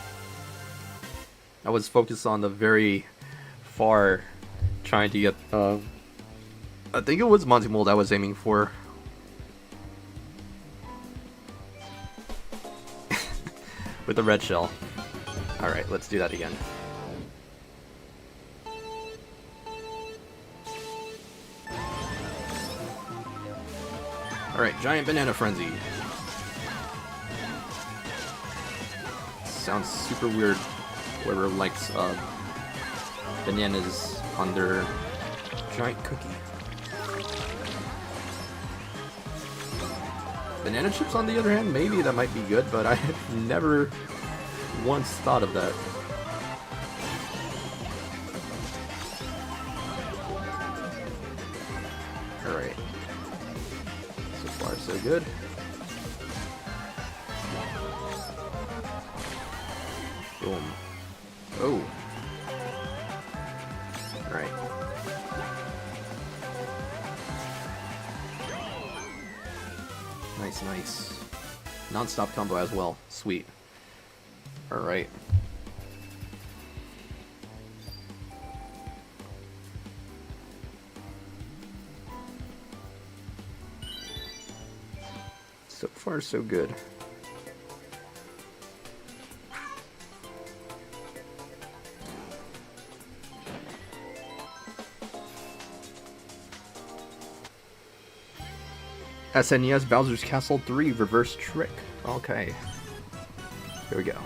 I was focused on the very far, trying to get, I think it was Monty Mold I was aiming for. with the red shell. Alright, let's do that again. Alright, Giant Banana Frenzy. Sounds super weird, whoever likes bananas on their giant cookie. Banana chips, on the other hand, maybe that might be good, but I have never once thought of that. Alright. So far, so good. Boom. Oh. Alright. Nice, nice. Non-stop combo as well. Sweet. Alright. So far, so good. SNES Bowser's Castle 3 Reverse Trick. Okay. Here we go.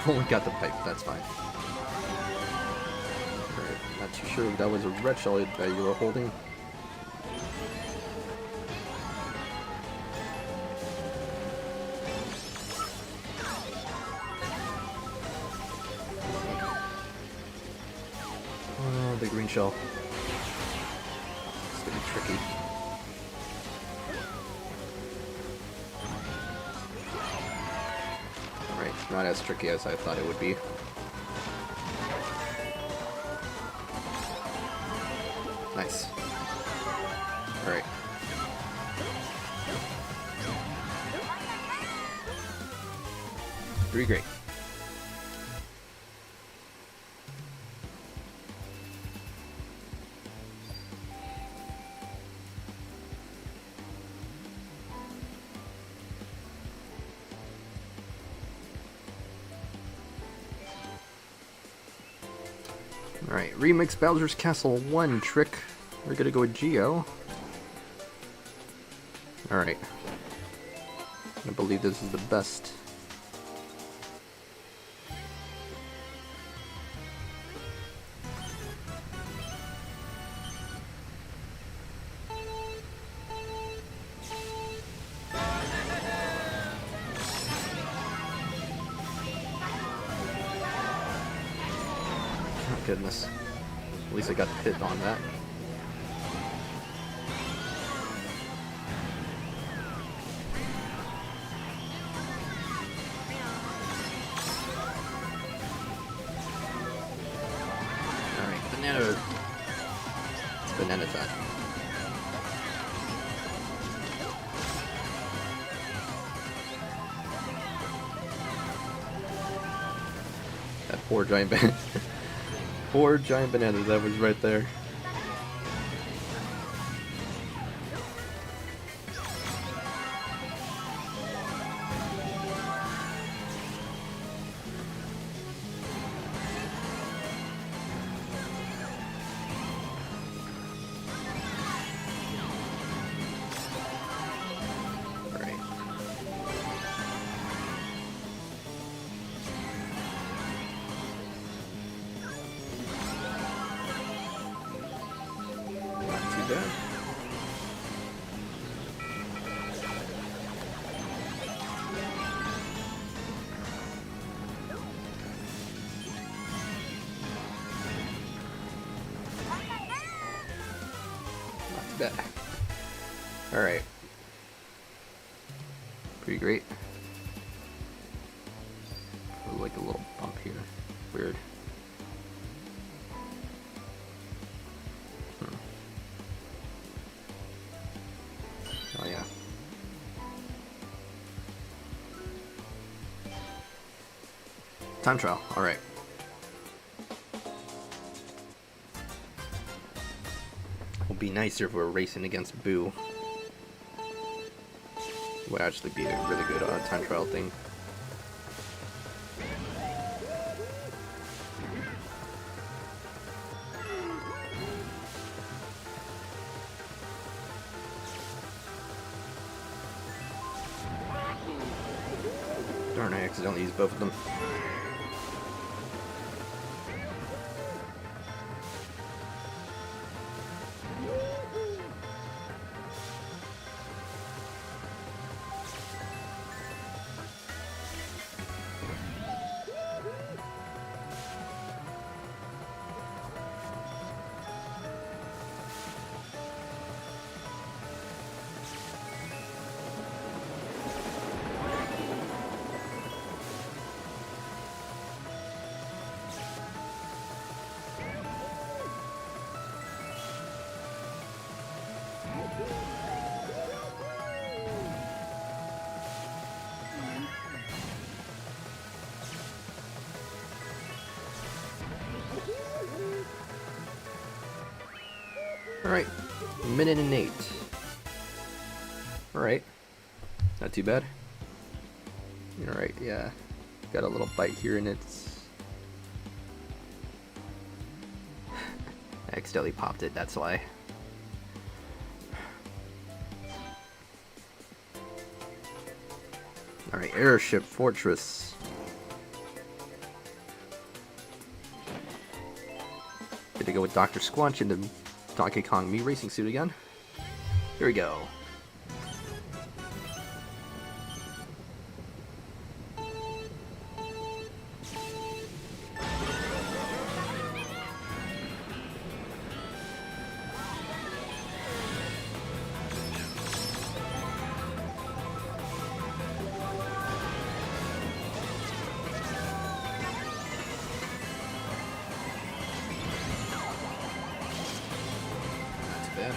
Only got the pipe, that's fine. Alright, not too sure if that was a red shell that you were holding. Oh, the green shell. It's gonna be tricky. Not as tricky as I thought it would be. Nice. Alright. Pretty great. Alright, Remix Bowser's Castle 1 trick. We're gonna go with Geo. Alright. I believe this is the best. Goodness. At least I got hit on that. Alright, banana. It's banana time. That poor giant banana. Poor giant banana that was right there. too bad. Alright. Pretty great. Oh, like a little bump here. Weird. Oh yeah. Time trial, alright. Would be nicer if we were racing against Boo. Would actually be a really good time trial thing. Darn, I accidentally used both of them. Alright, minute and 8. Alright, not too bad. Alright, yeah, got a little bite here and it's... I accidentally popped it, that's why. Alright, Airship Fortress. Good to go with Dr. Squanch in the Donkey Kong Mii racing suit again. Here we go. Yeah.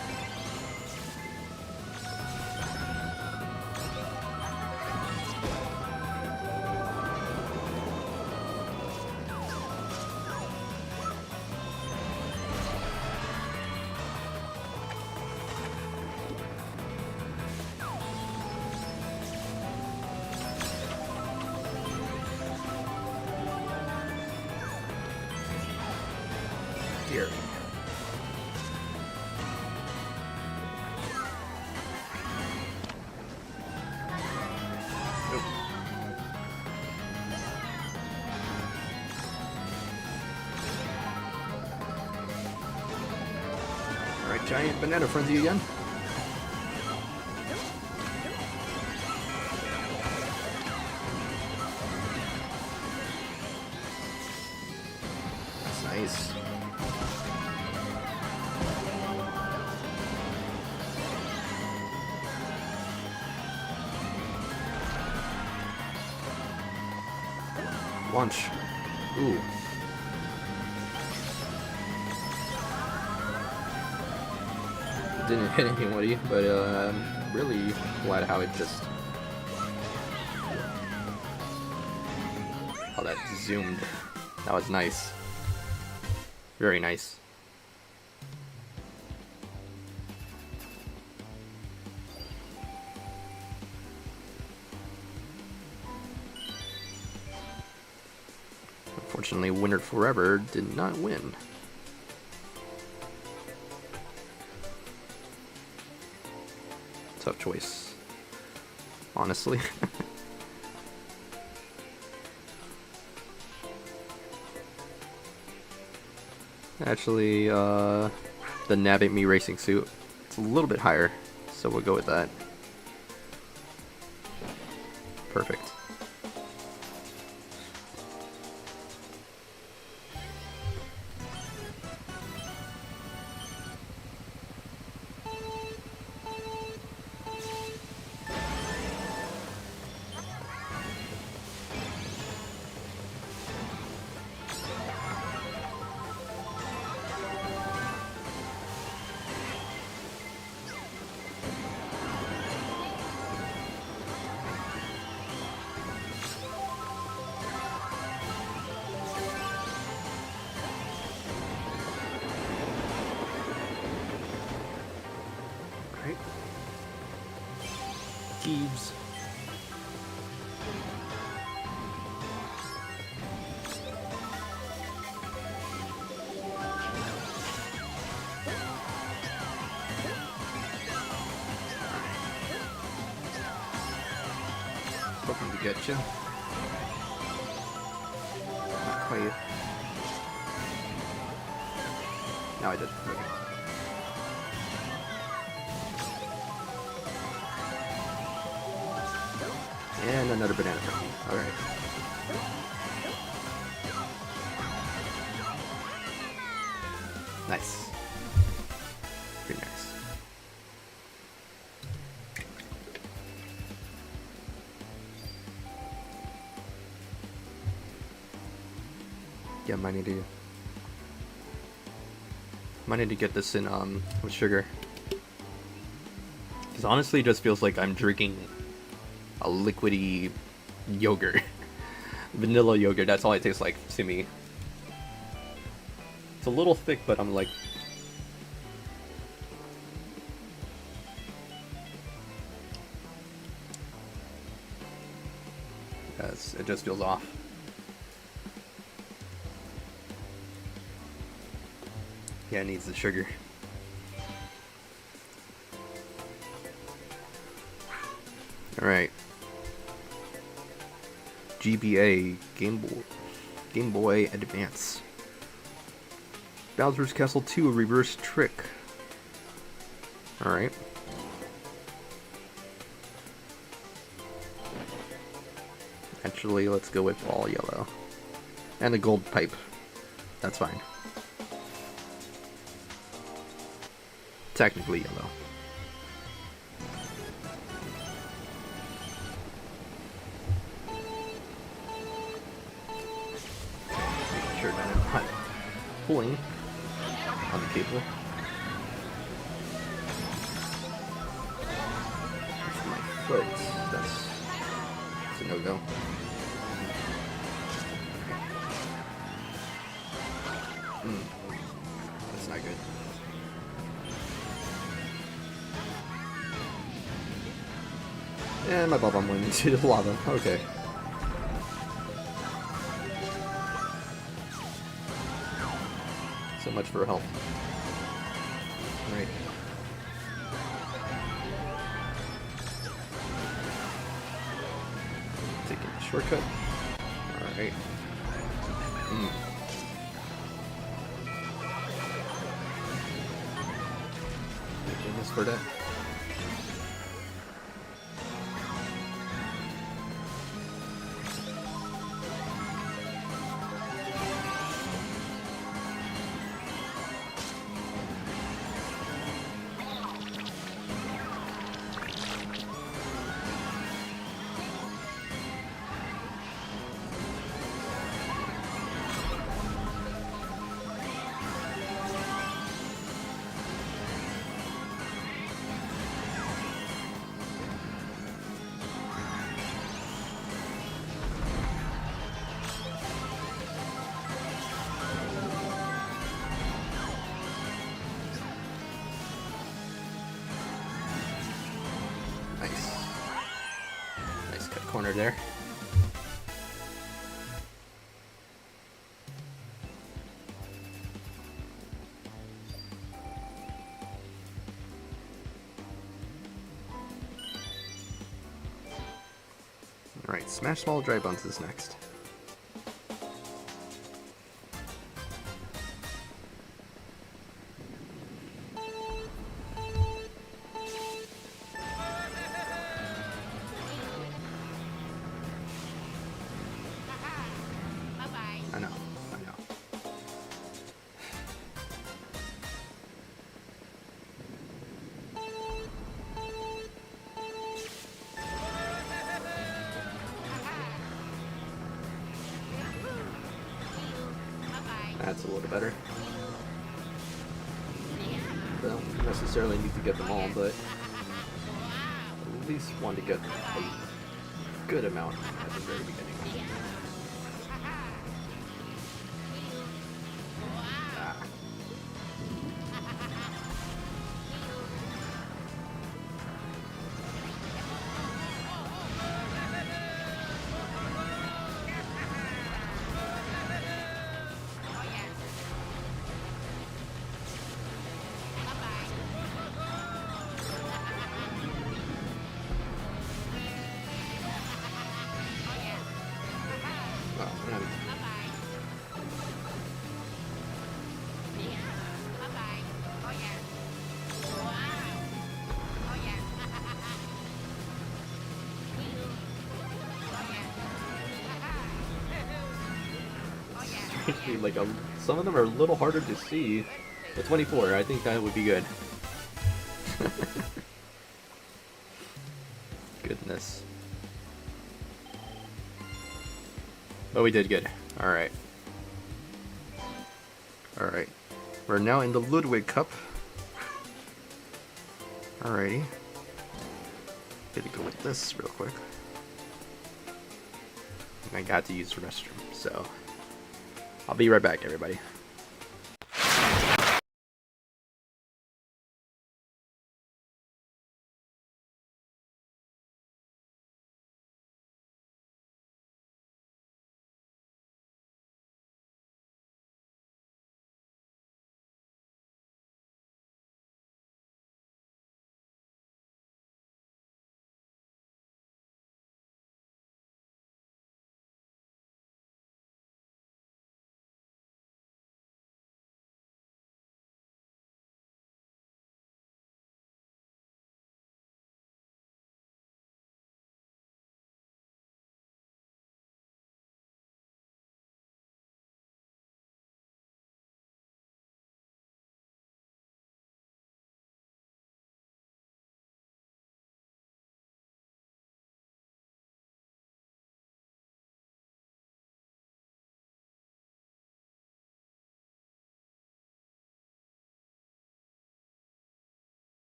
Here. Alright, giant banana frenzy again. That's nice. Launch. Ooh. Didn't hit anybody, but I'm really glad how it just... how that zoomed. That was nice. Very nice. Unfortunately, Winner Forever did not win. Tough choice, honestly. Actually, the Nabbit Mii racing suit, it's a little bit higher, so we'll go with that. Perfect. Peeves. Hoping to get you. Not quite. No, I did. Okay. And another banana from me. Alright. Nice. Pretty nice. Yeah, might need to get this in with sugar. Because honestly, it just feels like I'm drinking a liquidy yogurt. Vanilla yogurt, that's all it tastes like to me. It's a little thick, but I'm like... Yes, it just feels off. Yeah, it needs the sugar. Alright. GBA Game Boy Advance. Bowser's Castle 2, a reverse trick. Alright. Actually, let's go with all yellow. And the gold pipe. That's fine. Technically yellow. Making sure that I'm not pulling on the cable. That's my foot. That's a no-go. That's not good. And my bum went into the lava. Okay. So much for health. Right. Taking a shortcut. Alright. Taking this for that. Nice cut corner there. Alright, Smash Small Dry Buns is next. I know. That's a little better. Don't necessarily need to get them all, but at least want to get a good amount at the very beginning. like some of them are a little harder to see. But 24, I think that would be good. Goodness. But we did good. Alright. Alright. We're now in the Ludwig Cup. Alrighty. Gonna go with this real quick. I got to use the restroom, so I'll be right back, everybody.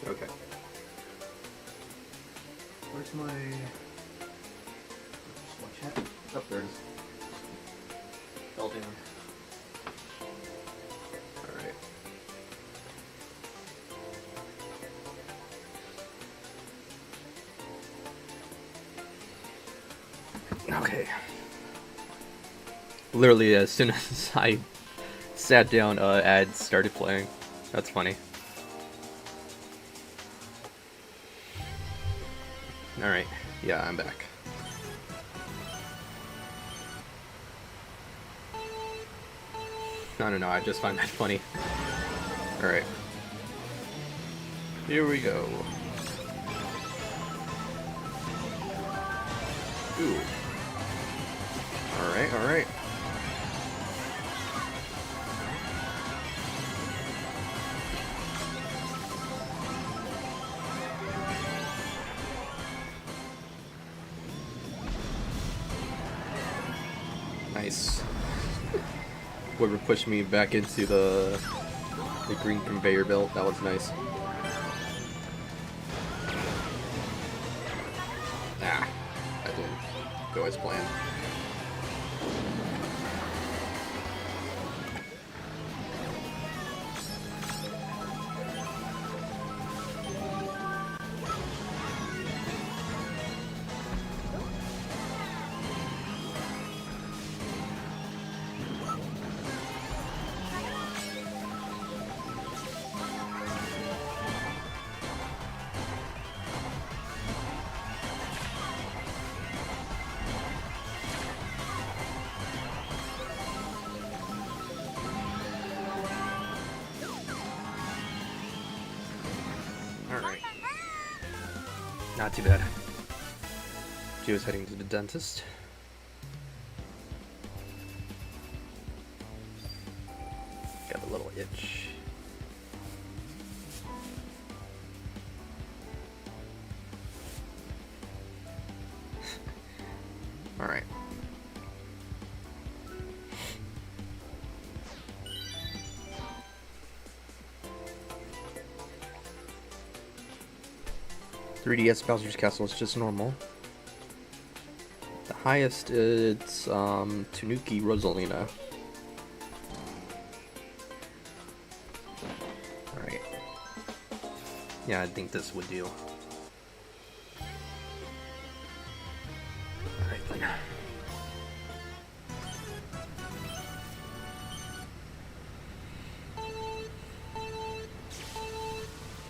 Okay. Where's my watch hat? Up there it is. Fell down. Alright. Okay. Literally, as soon as I sat down, ads started playing. That's funny. Alright, yeah, I'm back. I don't know, I just find that funny. Alright. Here we go. Ooh. Alright, alright. Nice. Whoever pushed me back into the green conveyor belt, that was nice. Ah, that didn't go as planned. Alright. Not too bad. Gio's heading to the dentist. Got a little itch. Alright. .3DS Bowser's Castle is just normal. The highest it's Tanuki Rosalina. Alright. Yeah, I think this would do. Alright then.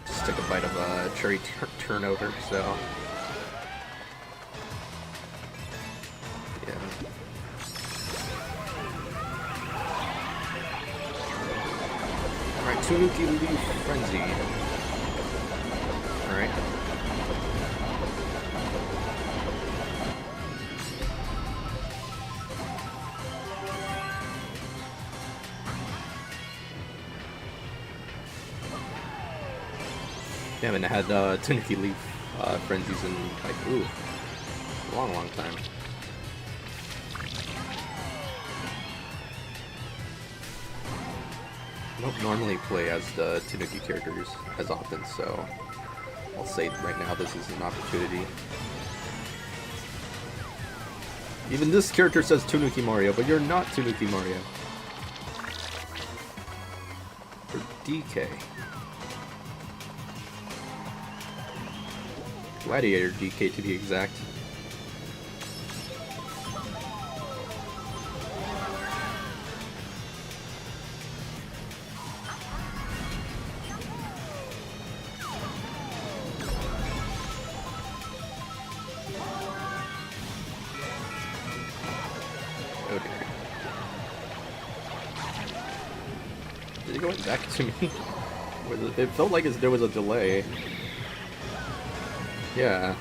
Just took a bite of cherry turnover, so yeah. Alright, Tanuki Leaf Frenzy. Alright. I haven't had Tanuki Leaf Frenzies in like, ooh, a long time. I don't normally play as the Tanuki characters as often, so I'll say right now this is an opportunity. Even this character says Tanuki Mario, but you're not Tanuki Mario. Or DK. Gladiator DK to be exact. Okay. Did it go back to me? It felt like there was a delay. Yeah.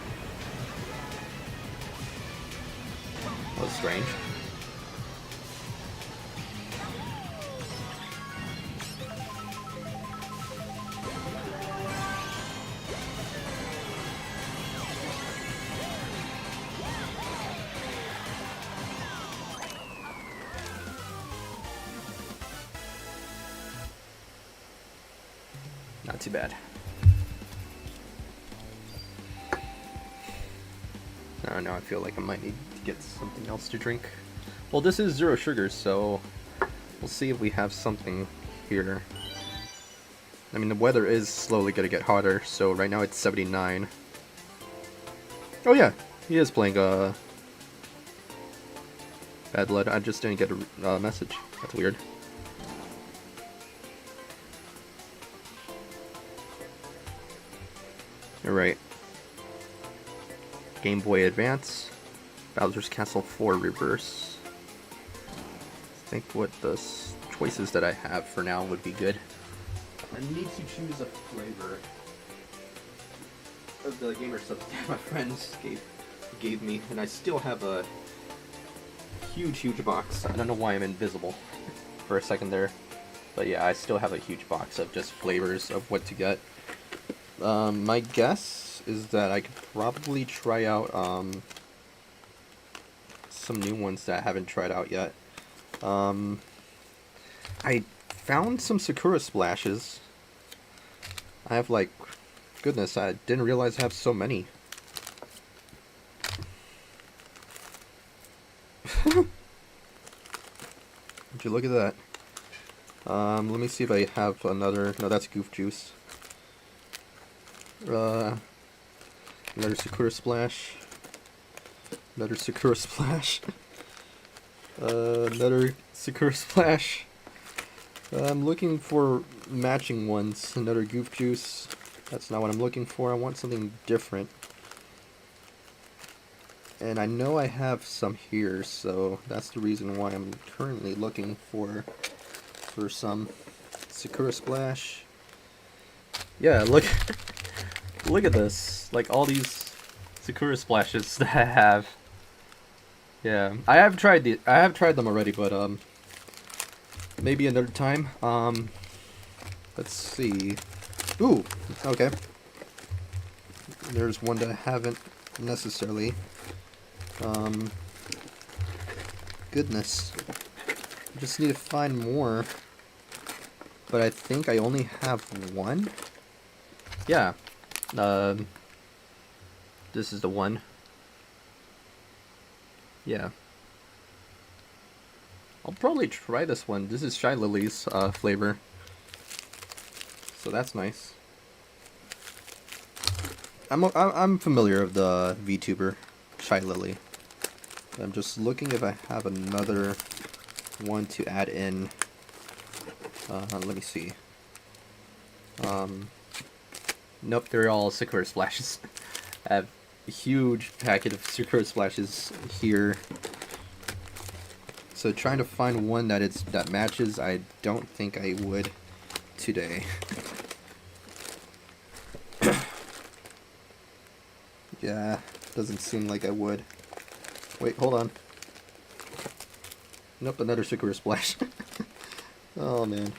That was strange. Not too bad. I don't know, I feel like I might need to get something else to drink. Well, this is 0 sugar, so we'll see if we have something here. I mean, the weather is slowly gonna get hotter, so right now it's 79. Oh yeah, he is playing Bad Blood. I just didn't get a message. That's weird. Alright. Game Boy Advance. Bowser's Castle 4 Reverse. I think what the choices that I have for now would be good. I need to choose a flavor of the gamer subs that my friends gave me, and I still have a huge box. I don't know why I'm invisible for a second there, but yeah, I still have a huge box of just flavors of what to get. My guess is that I could probably try out some new ones that I haven't tried out yet. I found some Sakura splashes. I have like, goodness, I didn't realize I have so many. Would you look at that? Let me see if I have another. No, that's Goof Juice. Another Sakura Splash. Another Sakura Splash. Another Sakura Splash. I'm looking for matching ones. Another Goof Juice. That's not what I'm looking for. I want something different. And I know I have some here, so that's the reason why I'm currently looking for some Sakura Splash. Yeah, look look at this. Like all these Sakura Splashes that I have. Yeah, I have tried them already, but maybe another time. Let's see. Ooh, okay. There's one that I haven't necessarily. Goodness. I just need to find more. But I think I only have one. Yeah. This is the one. Yeah. I'll probably try this one. This is Shy Lily's flavor. So that's nice. I'm familiar with the VTuber Shy Lily. I'm just looking if I have another one to add in. Let me see. Nope, they're all Sakura Splashes. I have a huge packet of Sakura Splashes here. So trying to find one that matches, I don't think I would today. Yeah, doesn't seem like I would. Wait, hold on. Nope, another Sakura Splash. Oh man.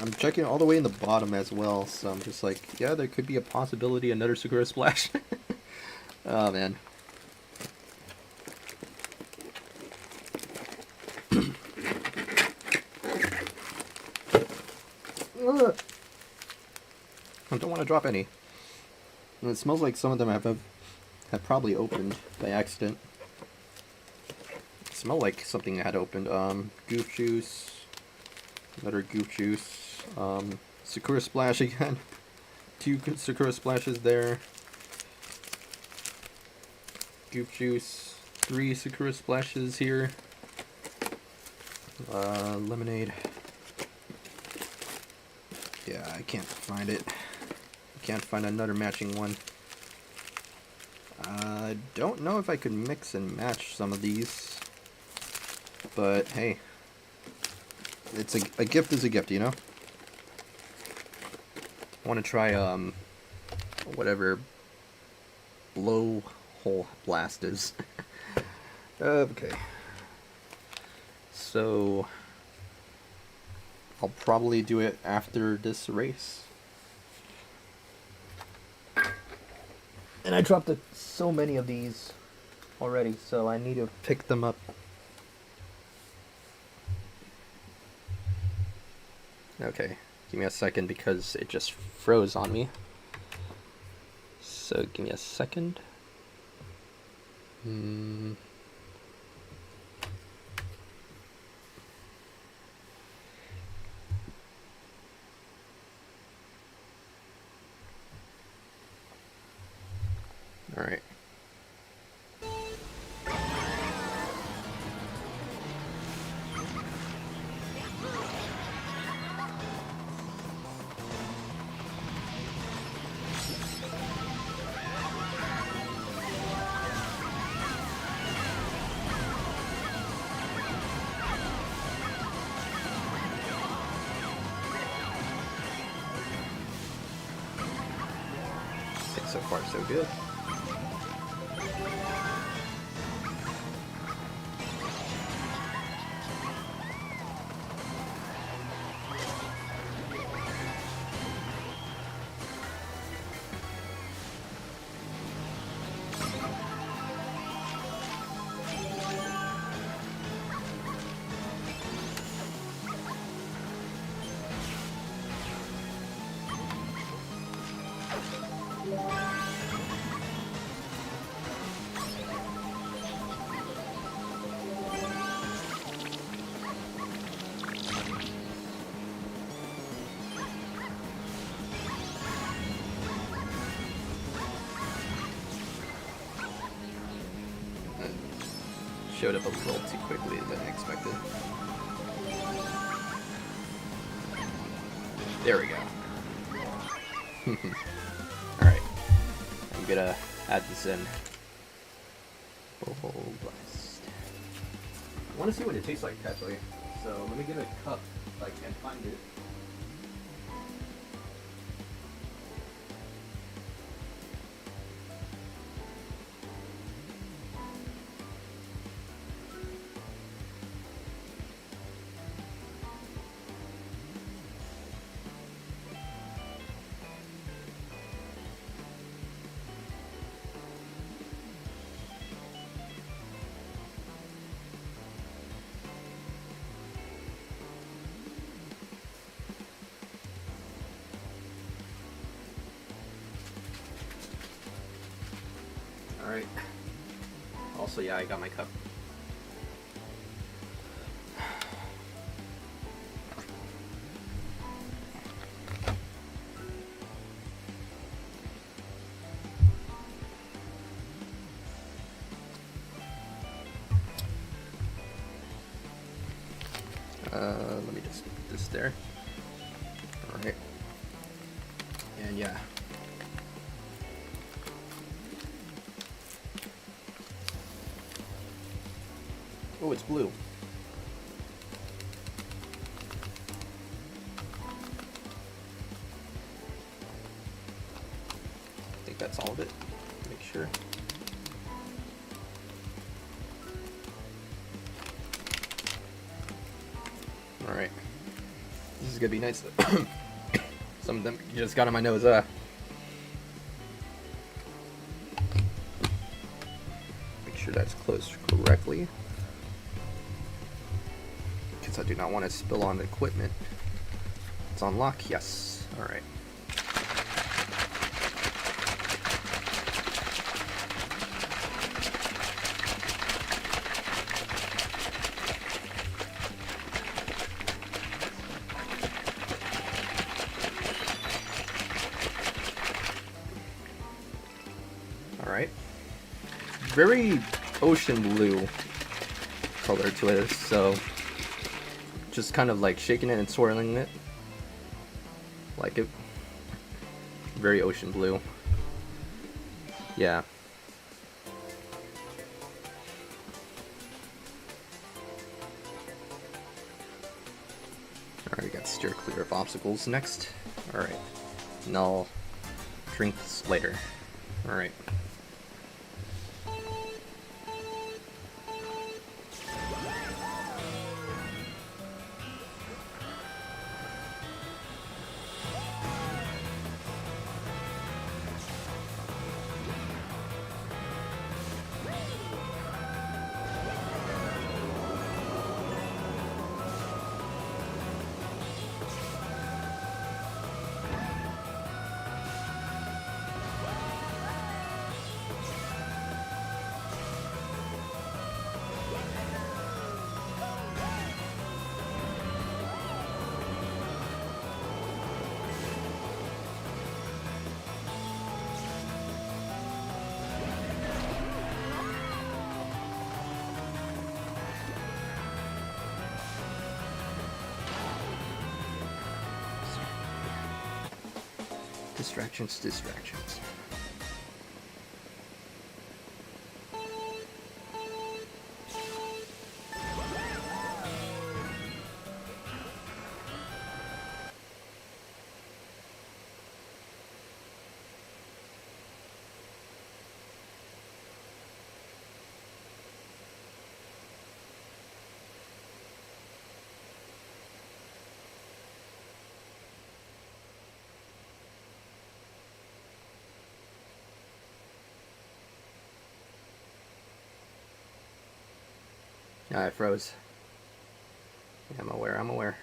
I'm checking all the way in the bottom as well, so I'm just like, yeah, there could be a possibility another Sakura Splash. Oh man. I don't want to drop any. And it smells like some of them have probably opened by accident. Smell like something I had opened. Goof Juice. Another Goof Juice. Sakura Splash again. 2 Sakura Splashes there. Goof Juice. 3 Sakura Splashes here. Lemonade. Yeah, I can't find it. I can't find another matching one. I don't know if I could mix and match some of these. But hey, it's a gift is a gift, you know? I want to try, whatever blowhole blast is. Okay. So, I'll probably do it after this race. And I dropped so many of these already, so I need to pick them up. Okay, give me a second because it just froze on me. So give me a second. Hmm. All right. I think so far so good. Showed up a little too quickly than I expected. There we go. Alright. I'm gonna add this in. Oh, blast. I want to see what it tastes like, actually. So let me get a cup if I can find it. Alright. Also, yeah, I got my cup. Let me just put this there. Alright. And yeah. Oh, it's blue. I think that's all of it. Make sure. Alright. This is gonna be nice. Some of them just got on my nose. Make sure that's closed correctly. I do not want to spill on the equipment. It's on lock, yes. Alright. Alright. Very ocean blue color to it, so just kind of like shaking it and swirling it. Like it. Very ocean blue. Yeah. Alright, we got steer clear of obstacles next. Alright. And I'll drink this later. Alright. Distractions, distractions. I froze. Yeah, I'm aware, I'm aware.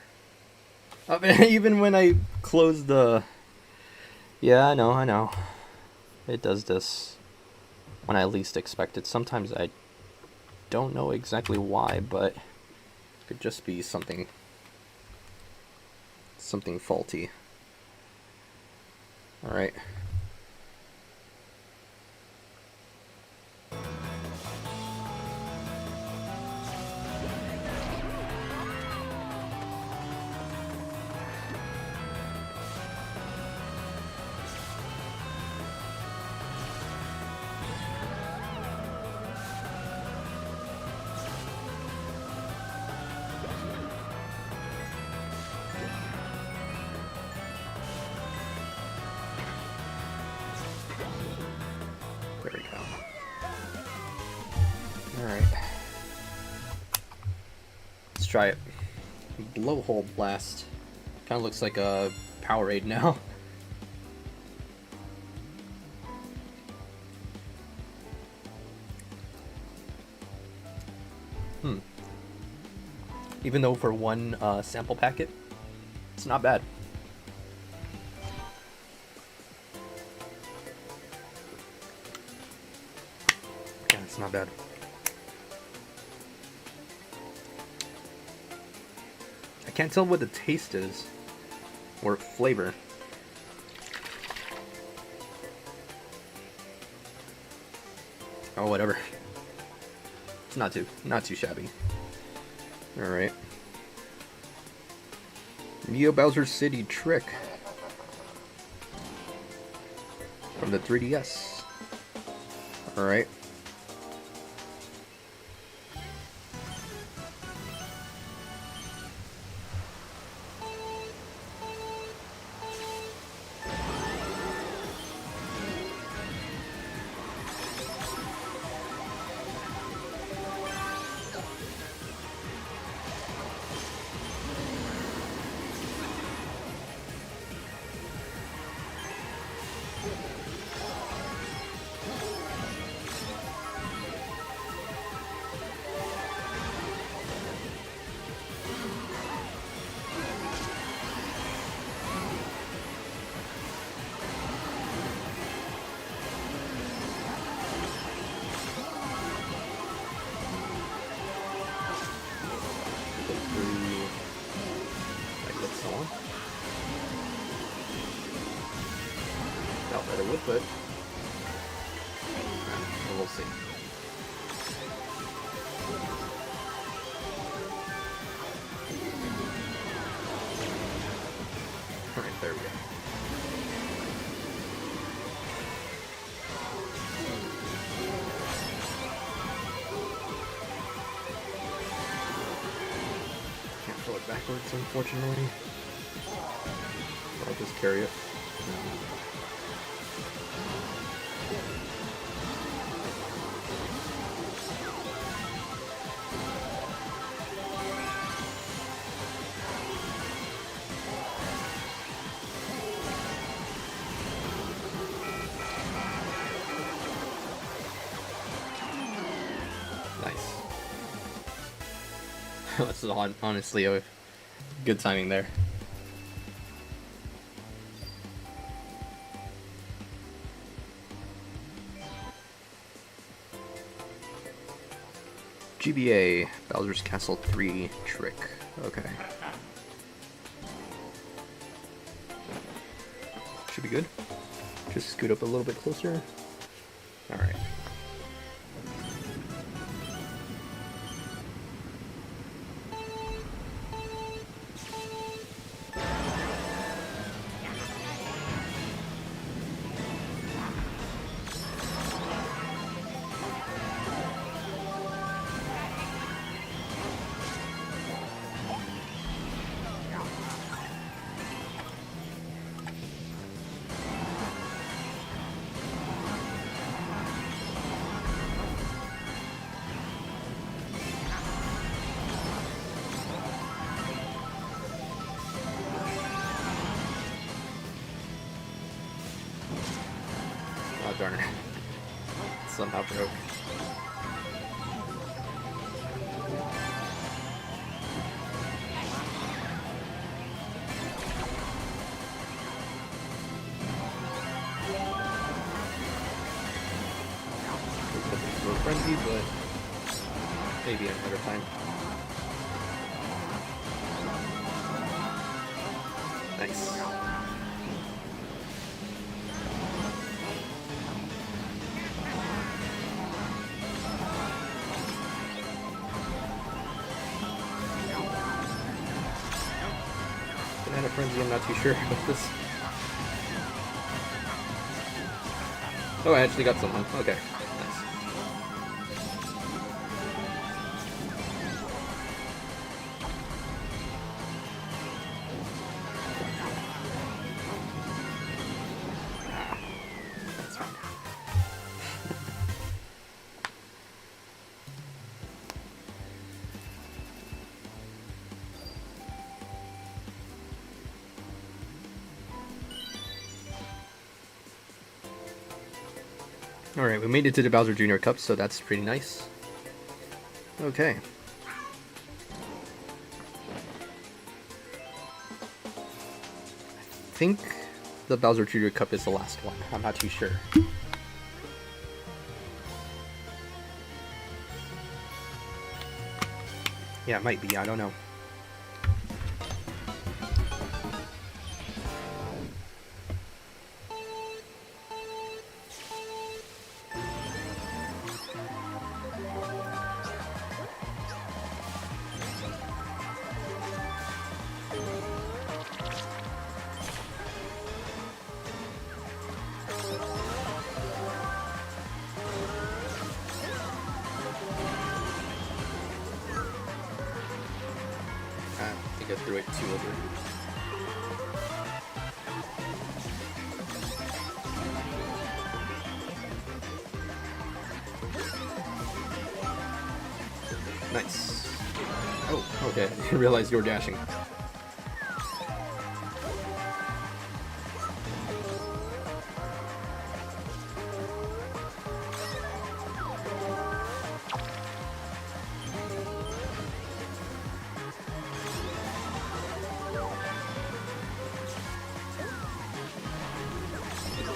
Oh, even when I close the... Yeah, I know. It does this when I least expect it. Sometimes I don't know exactly why, but it could just be something faulty. Alright. There we go. Alright. Let's try it. Blowhole blast. Kind of looks like a Powerade now. Even though for one sample packet, it's not bad. Yeah, it's not bad. I can't tell what the taste is or flavor. Oh, whatever. It's not too shabby. All right. Neo Bowser City Trick from the 3DS. All right. Doubt that it would, but we'll see. Alright, there we go. Can't throw it backwards, unfortunately. I'll just carry it. Nice. This is honestly a good timing there. GBA, Bowser's Castle 3 Trick. Okay. Should be good. Just scoot up a little bit closer. Alright. darn it. Somehow broke. Throw frenzy, but maybe another time. Nice. Banana Frenzy, I'm not too sure about this. Oh, I actually got someone. Okay, nice. Ah, that's fine. Alright, we made it to the Bowser Jr. Cup, so that's pretty nice. Okay. I think the Bowser Jr. Cup is the last one. I'm not too sure. Yeah, it might be. I don't know. I think I threw it too over. Nice. Oh, okay. I didn't realize you were dashing.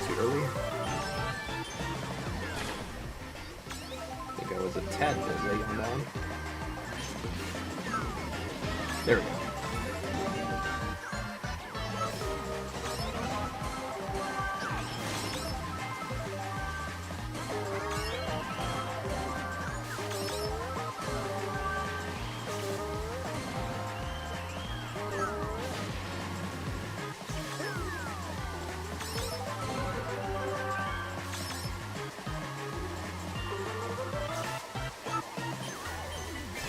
Too early. I think I was a tad bit late on that one. There we go.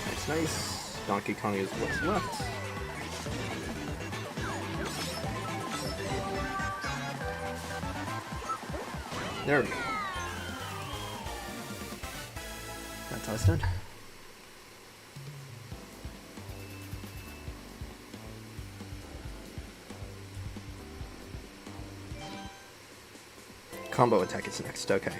Nice, nice. Donkey Kong is what's left. There we go. That's how it's done. Combo attack is next, okay.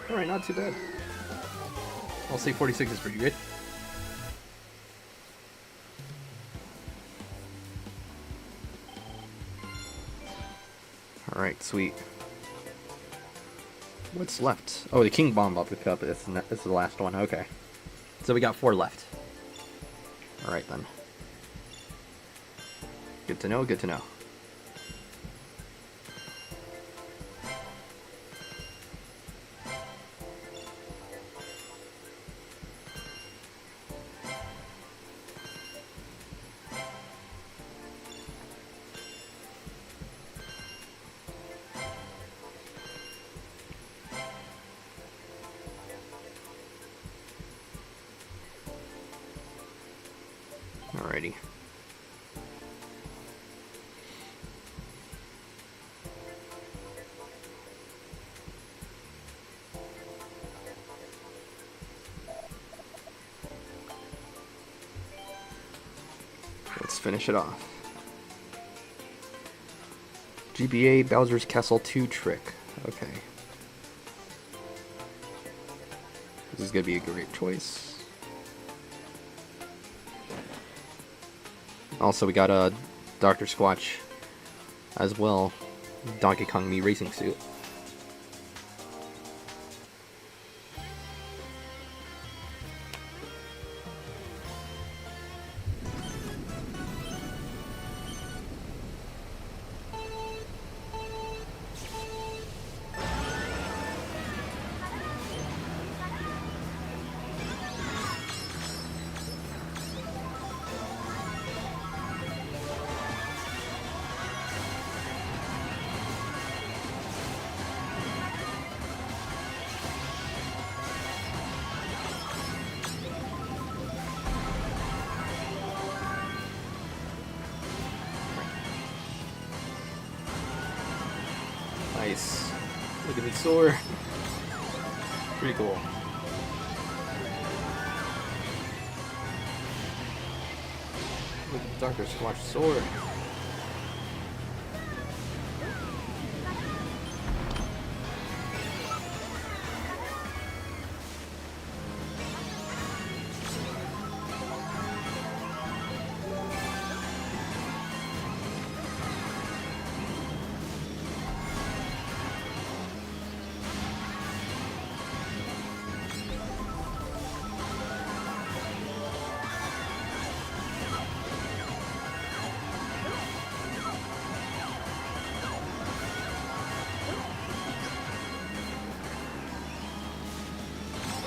Alright, not too bad. I'll say 46 is pretty good. Alright, sweet. What's left? Oh, the King Bomb up the cup. This is the last one. Okay. So we got 4 left. Alright then. Good to know, good to know. Alrighty. Let's finish it off. GBA Bowser's Castle 2 trick. Okay. This is gonna be a great choice. Also, we got a Dr. Squatch as well. Donkey Kong Me racing suit. Nice. Look at it soar. Pretty cool. Look at Dr. Squatch soar.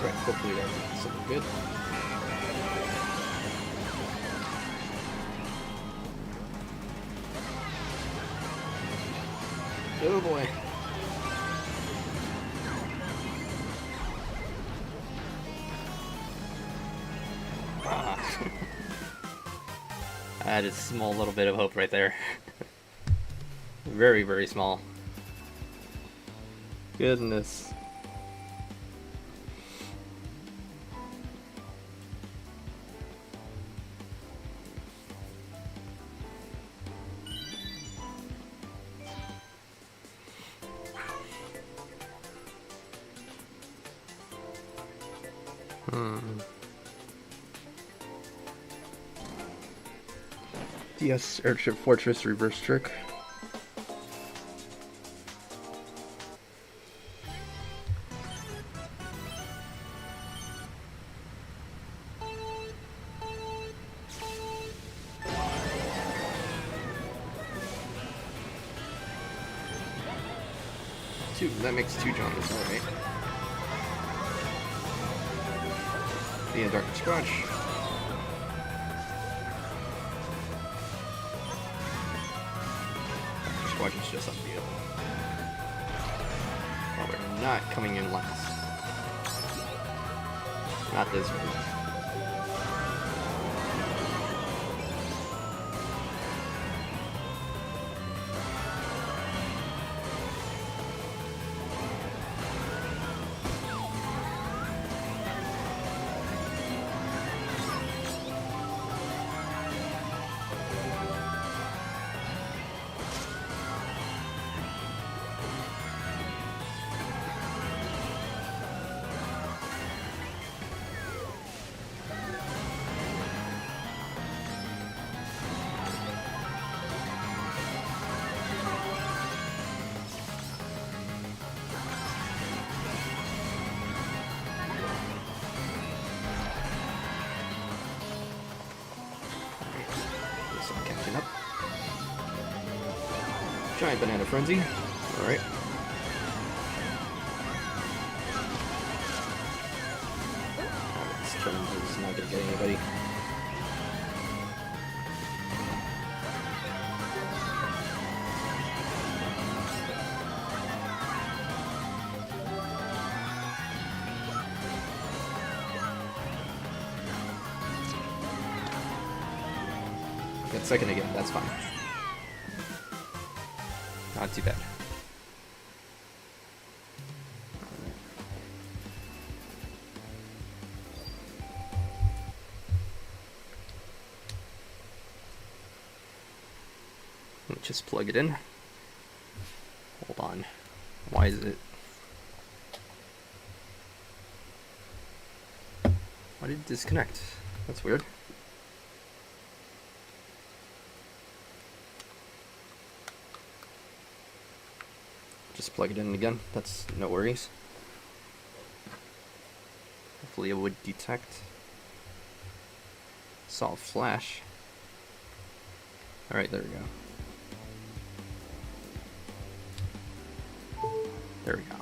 Right, hopefully that's something good. Oh boy. Ah. That is a small little bit of hope right there. Very, very small. Goodness. DS Airship Fortress reverse trick. Two, that makes two jumps, alright. The Dr. Squatch. Squatch is just unbeatable. But we're not coming in last. Not this one. Catching up. Giant Banana Frenzy. Alright. This turn is not going to get anybody. Got second again, that's fine. Not too bad. Let me just plug it in. Hold on. Why is it? Why did it disconnect? That's weird. Just plug it in again. That's no worries. Hopefully it would detect. Saw a flash. Alright, there we go. There we go.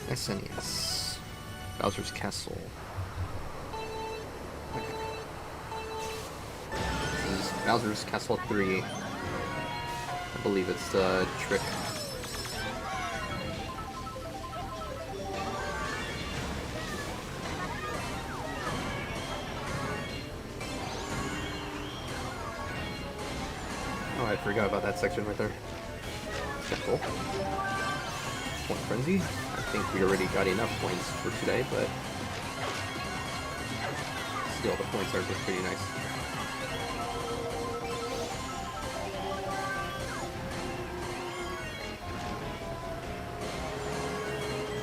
SNES. Bowser's Castle. Okay. This is Bowser's Castle 3. I believe it's the trick. Oh, I forgot about that section right there. That's cool. Point frenzy. I think we already got enough points for today, but still the points are just pretty nice.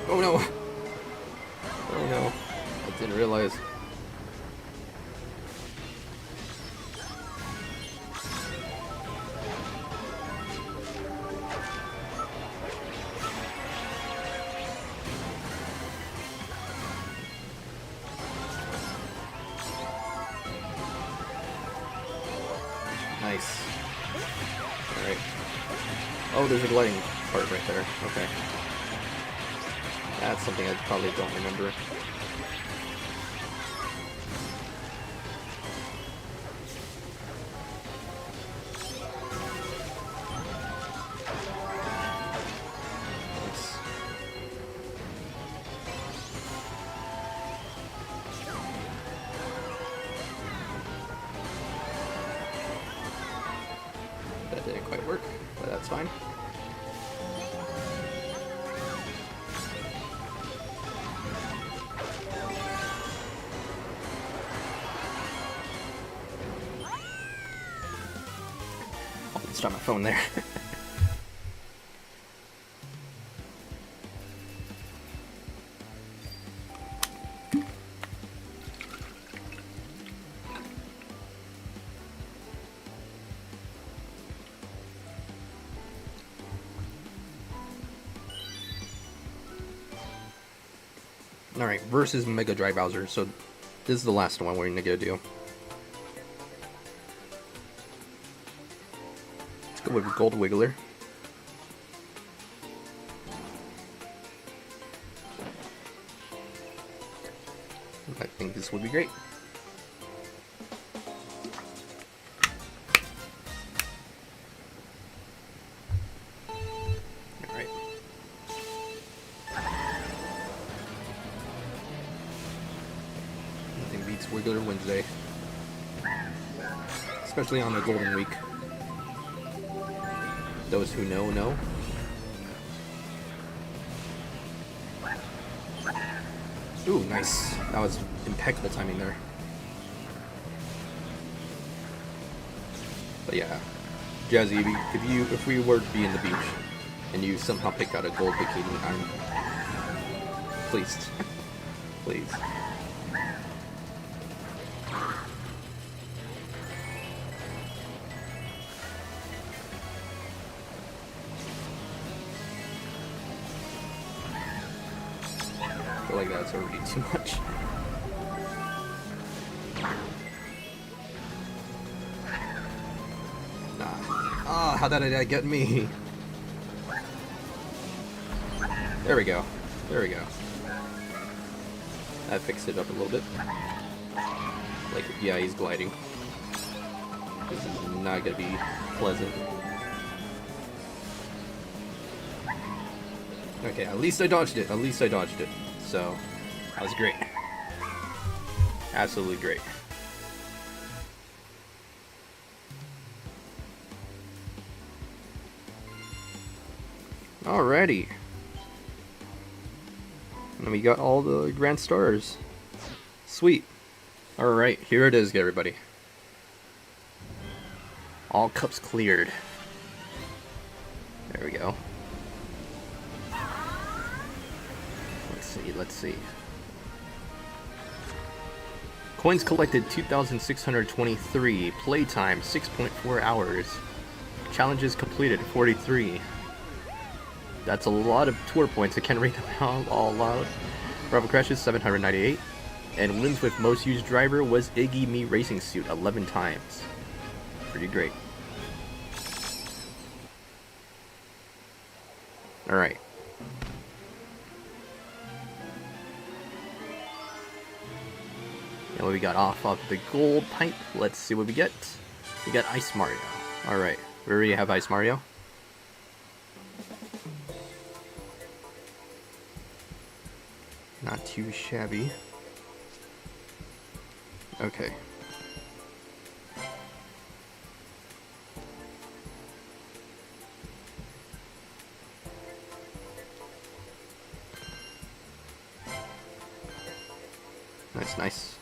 Oh no! Oh no. I didn't realize. Nice. Alright. Oh, there's a gliding part right there. Okay. That's something I probably don't remember. Nice. That didn't quite work, but that's fine. Oh, let's try my phone there. Alright, versus Mega Drive Bowser. So this is the last one we're gonna do. Let's go with Gold Wiggler. I think this would be great. Alright. Nothing beats Wiggler Wednesday. Especially on the Golden Week. Those who know, know. Ooh, nice. That was impeccable timing there. But yeah, Jazzy, if we were to be in the beach and you somehow pick out a gold bikini, please, please. I feel like that's already too much. Ah, how did that get me? There we go. There we go. That fixed it up a little bit. Like, yeah, he's gliding. This is not gonna be pleasant. Okay, at least I dodged it. At least I dodged it. So, that was great. Absolutely great. Alrighty. And we got all the grand stars. Sweet. Alright, here it is, everybody. All cups cleared. There we go. Let's see. Coins collected 2,623. Playtime 6.4 hours. Challenges completed 43. That's a lot of tour points. I can't read them all out. Rival crashes 798. And wins with most used driver was Iggy Me Racing Suit 11 times. Pretty great. Alright. And what we got off of the gold pipe. Let's see what we get. We got Ice Mario. Alright. We already have Ice Mario. Not too shabby. Okay. Nice.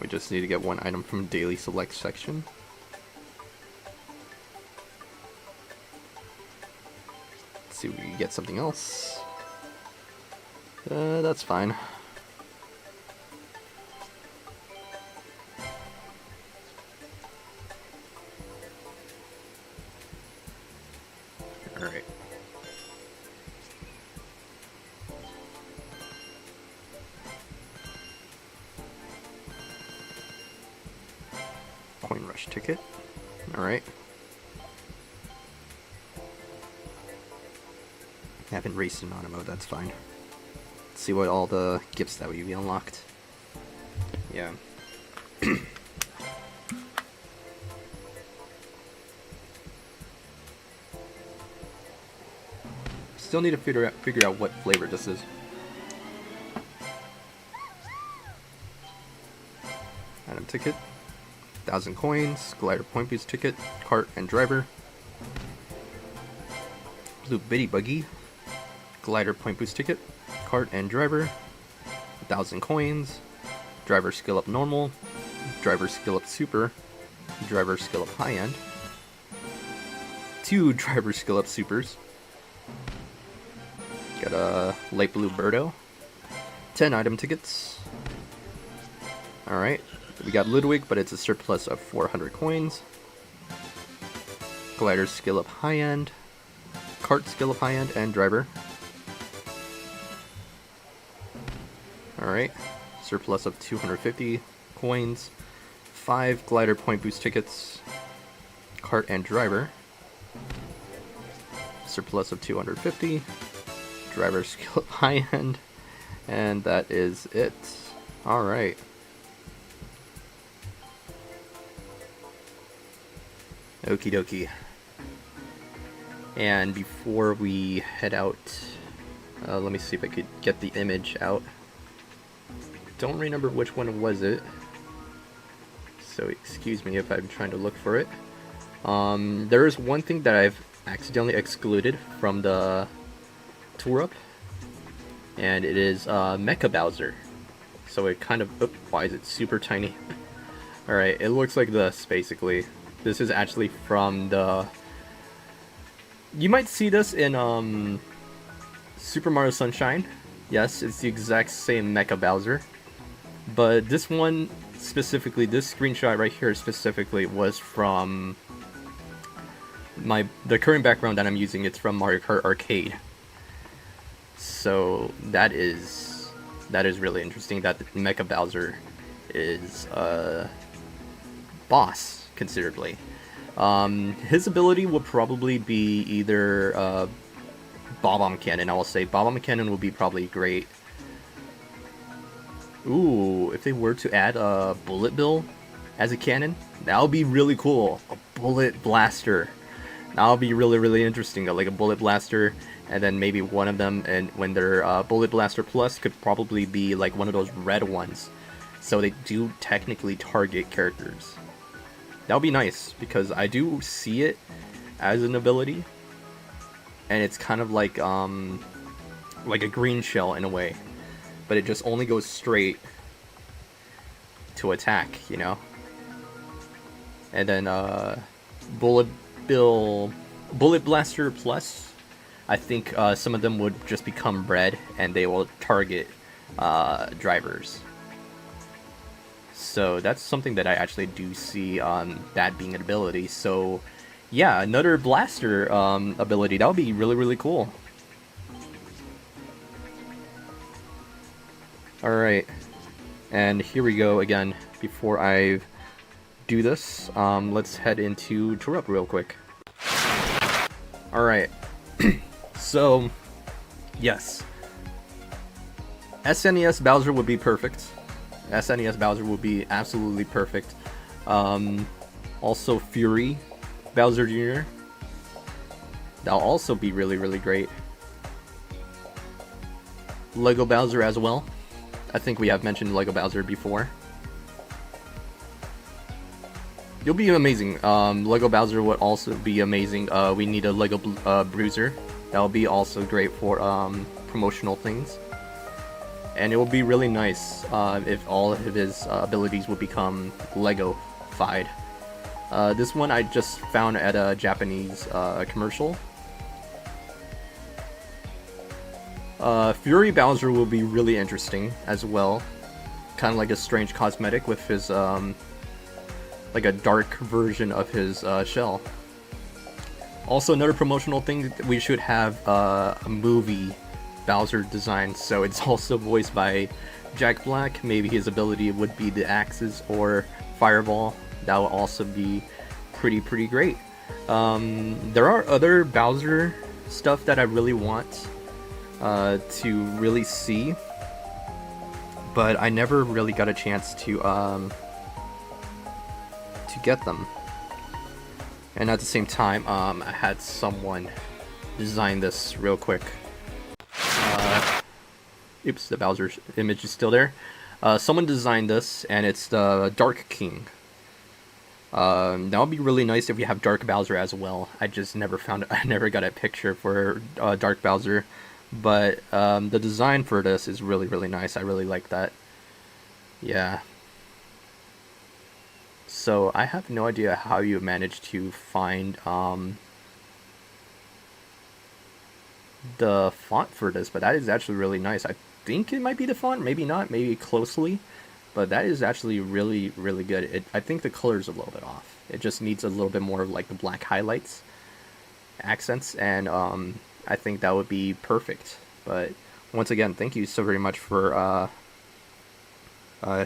We just need to get one item from Daily Select section. Let's see if we can get something else. That's fine. Alright. Coin rush ticket. Alright. Haven't raced in auto mode, that's fine. Let's see what all the gifts that we unlocked. Yeah. Still need to figure out what flavor this is. Item ticket. 1,000 coins, glider point boost ticket, cart and driver. Blue bitty buggy, glider point boost ticket, cart and driver. 1,000 coins, driver skill up normal, driver skill up super, driver skill up high end. 2 driver skill up supers. Got a light blue Birdo. 10 item tickets. Alright. We got Ludwig, but it's a surplus of 400 coins. Glider skill up high end. Cart skill up high end and driver. Alright. Surplus of 250 coins. 5 glider point boost tickets. Cart and driver. Surplus of 250. Driver skill up high end. And that is it. Alright. Okie dokie. And before we head out, let me see if I could get the image out. Don't remember which one was it, so excuse me if I'm trying to look for it. There is one thing that I've accidentally excluded from the tour up, and it is Mecha Bowser. So it kind of, why is it super tiny? Alright, it looks like this basically. This is actually from the... You might see this in Super Mario Sunshine. Yes, it's the exact same Mecha Bowser. But this one specifically, this screenshot right here specifically was from the current background that I'm using. It's from Mario Kart Arcade. So that is really interesting that Mecha Bowser is a boss. Considerably. His ability would probably be either Bob-omb Cannon. I will say Bob-omb Cannon would be probably great. Ooh, if they were to add a Bullet Bill as a cannon, that would be really cool. A bullet blaster. That would be really, really interesting. Like a bullet blaster, and then maybe one of them, and when they're bullet blaster plus, could probably be like one of those red ones. So they do technically target characters. That would be nice, because I do see it as an ability, and it's kind of like a green shell in a way, but it just only goes straight to attack, you know. And then bullet blaster plus, I think some of them would just become red, and they will target drivers. So that's something that I actually do see that being an ability. So yeah, another blaster ability, that would be really, really cool. Alright, and here we go again. Before I do this, let's head into Tour-Up real quick. Alright, so yes, SNES Bowser would be perfect. SNES Bowser would be absolutely perfect. Also Fury Bowser Jr. That'll also be really, really great. Lego Bowser as well. I think we have mentioned Lego Bowser before. You'll be amazing. Lego Bowser would also be amazing. We need a Lego Bruiser. That'll be also great for promotional things. And it will be really nice if all of his abilities would become Lego-fied. This one I just found at a Japanese commercial. Fury Bowser will be really interesting as well. Kind of like a strange cosmetic with his, like a dark version of his shell. Also, another promotional thing, we should have a movie Bowser design, so it's also voiced by Jack Black. Maybe his ability would be the axes or fireball. That will also be pretty great. There are other Bowser stuff that I really want to really see, but I never really got a chance to get them. And at the same time, I had someone design this real quick. Oops, the Bowser image is still there. Someone designed this, and it's the Dark King. That would be really nice if we have Dark Bowser as well. I just never found it. I never got a picture for Dark Bowser, but the design for this is really, really nice. I really like that. Yeah. So I have no idea how you managed to find the font for this, but that is actually really nice. I think it might be the font, maybe not, maybe closely, but that is actually really, really good. I think the color is a little bit off. It just needs a little bit more of like the black highlights, accents, and I think that would be perfect. But once again, thank you so very much for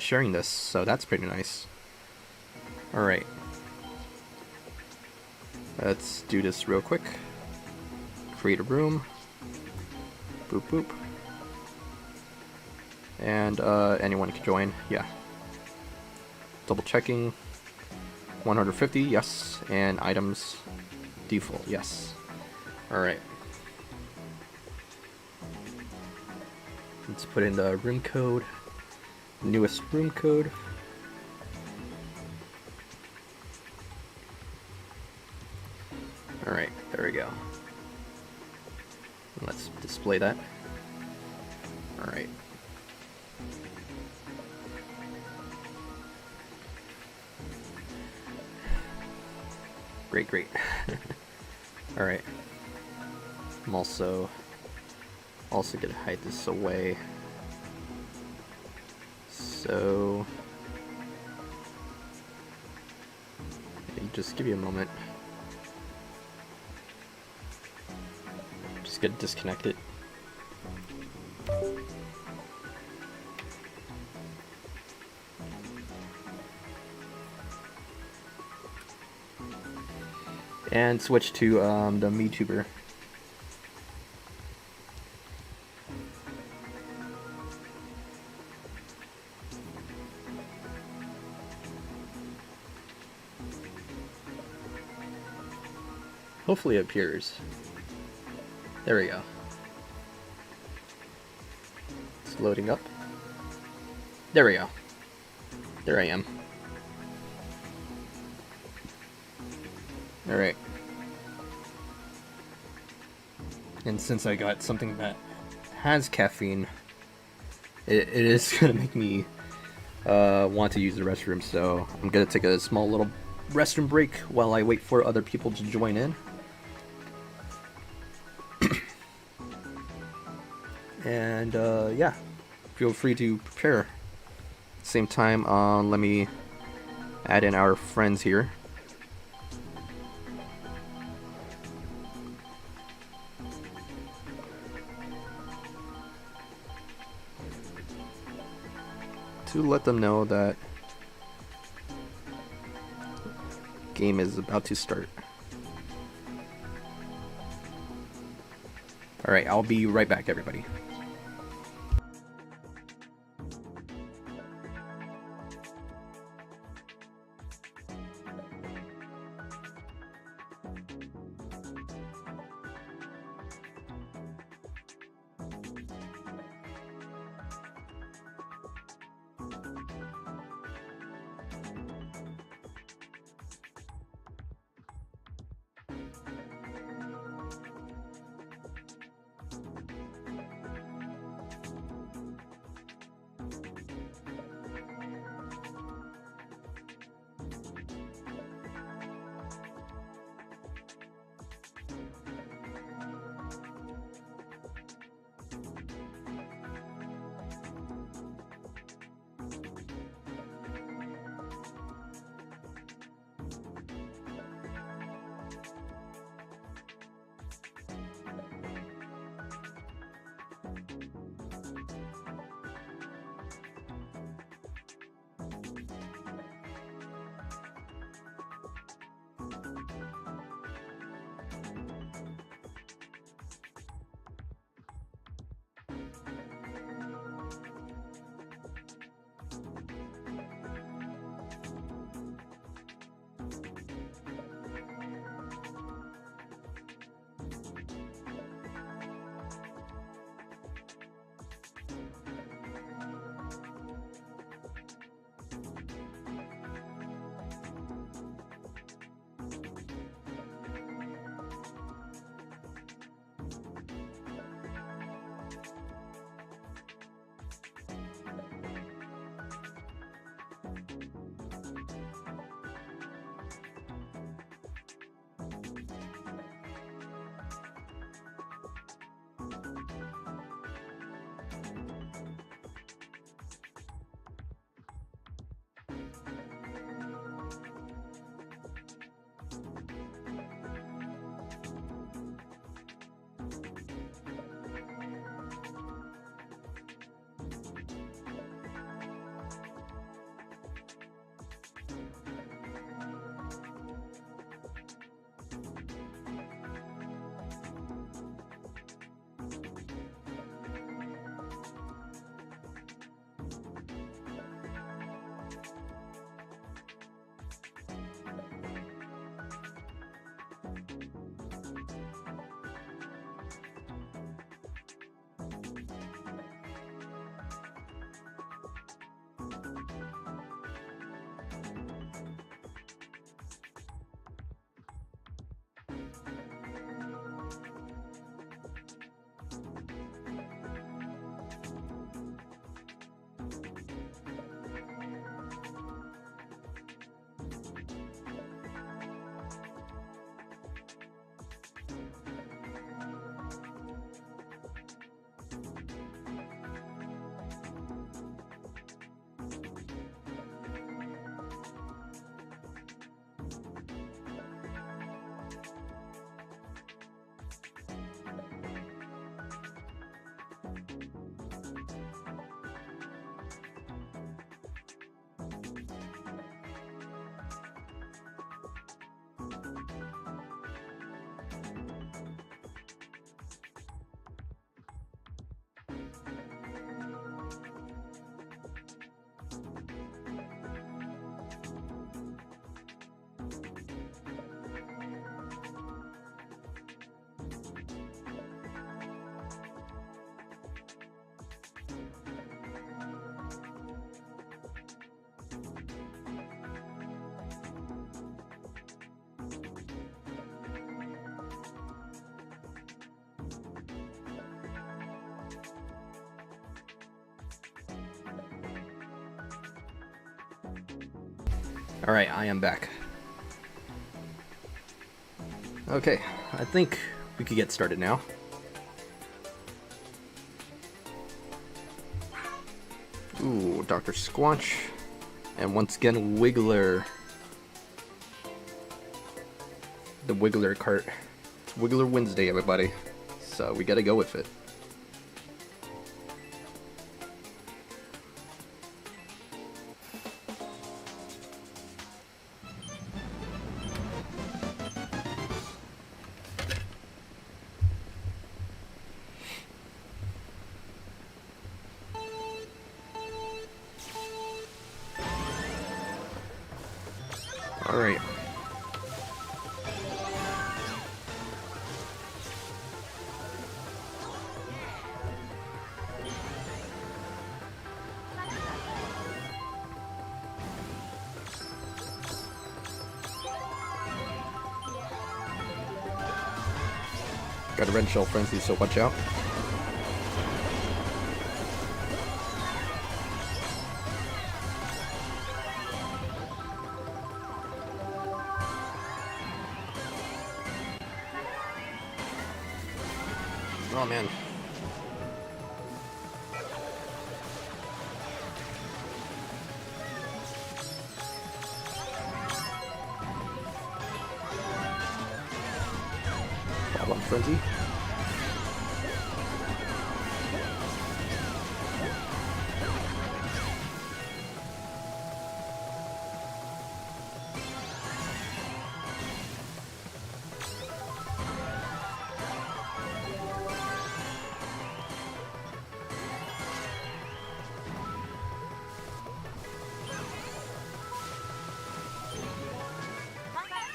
sharing this. So that's pretty nice. Alright, let's do this real quick. Create a room. Boop boop. And anyone can join, yeah. Double checking. 150, yes. And items default, yes. Alright. Let's put in the room code. Newest room code. Alright, there we go. Let's display that. Alright. Great. Alright. I'm also gonna hide this away. So just give you a moment. Just gonna disconnect it. And switch to the MeTuber. Hopefully it appears. There we go. It's loading up. There we go. There I am. Alright. And since I got something that has caffeine, it is going to make me want to use the restroom, so I'm going to take a small little restroom break while I wait for other people to join in. And yeah, feel free to prepare. Same time, let me add in our friends here. To let them know that game is about to start. Alright, I'll be right back, everybody. Alright, I am back. Okay, I think we could get started now. Ooh, Dr. Squanch. And once again, Wiggler. The Wiggler cart. It's Wiggler Wednesday, everybody. So we gotta go with it. Alright. Got a red shell frenzy, so watch out. Oh man. Problem frenzy.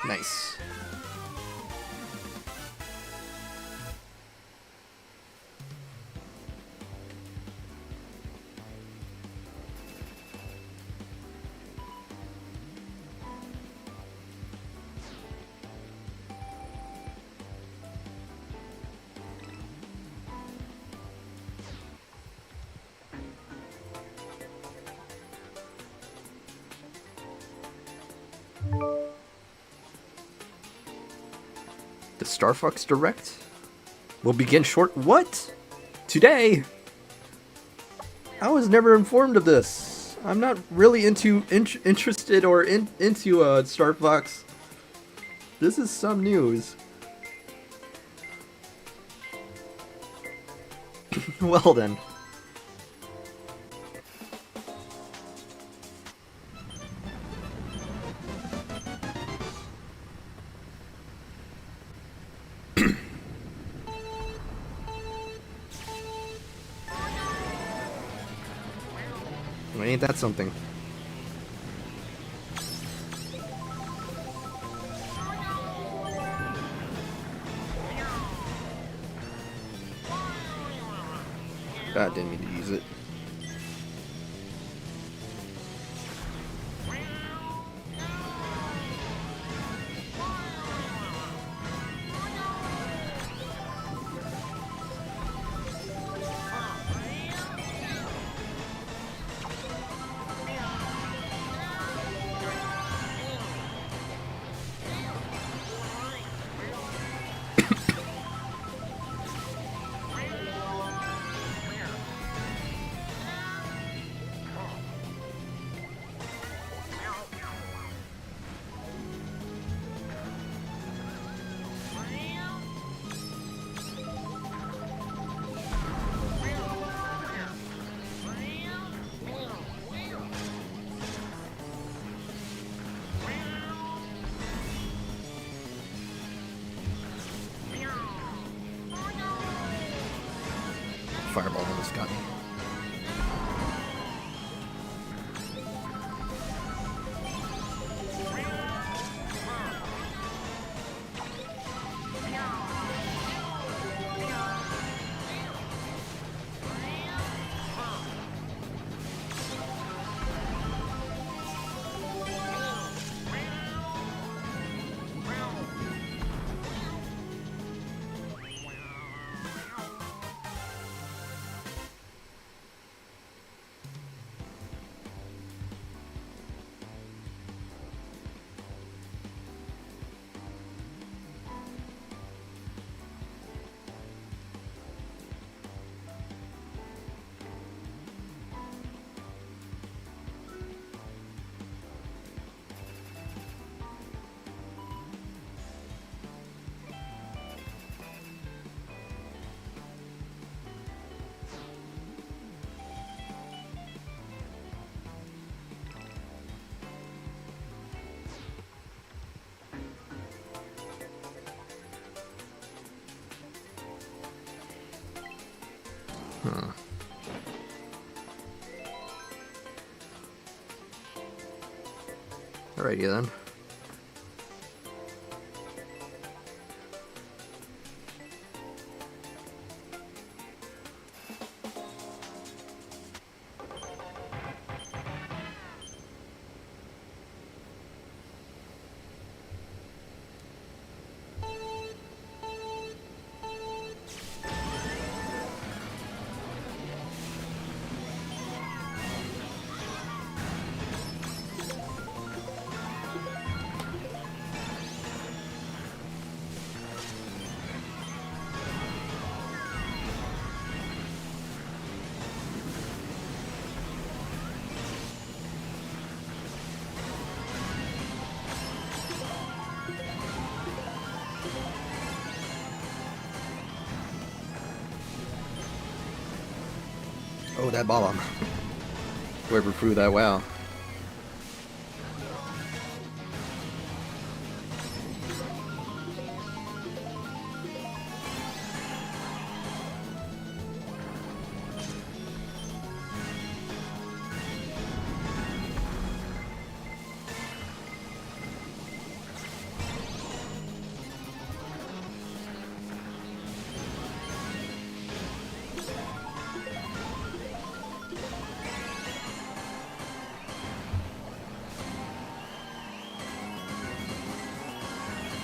Nice. The Star Fox Direct will begin short. What? Today? I was never informed of this. I'm not really interested or into Star Fox. This is some news. Well then. Ain't that something? I didn't mean to use it. Fireball almost got me. Huh. Alrighty then. Oh, that bomb. Whoever threw that, wow.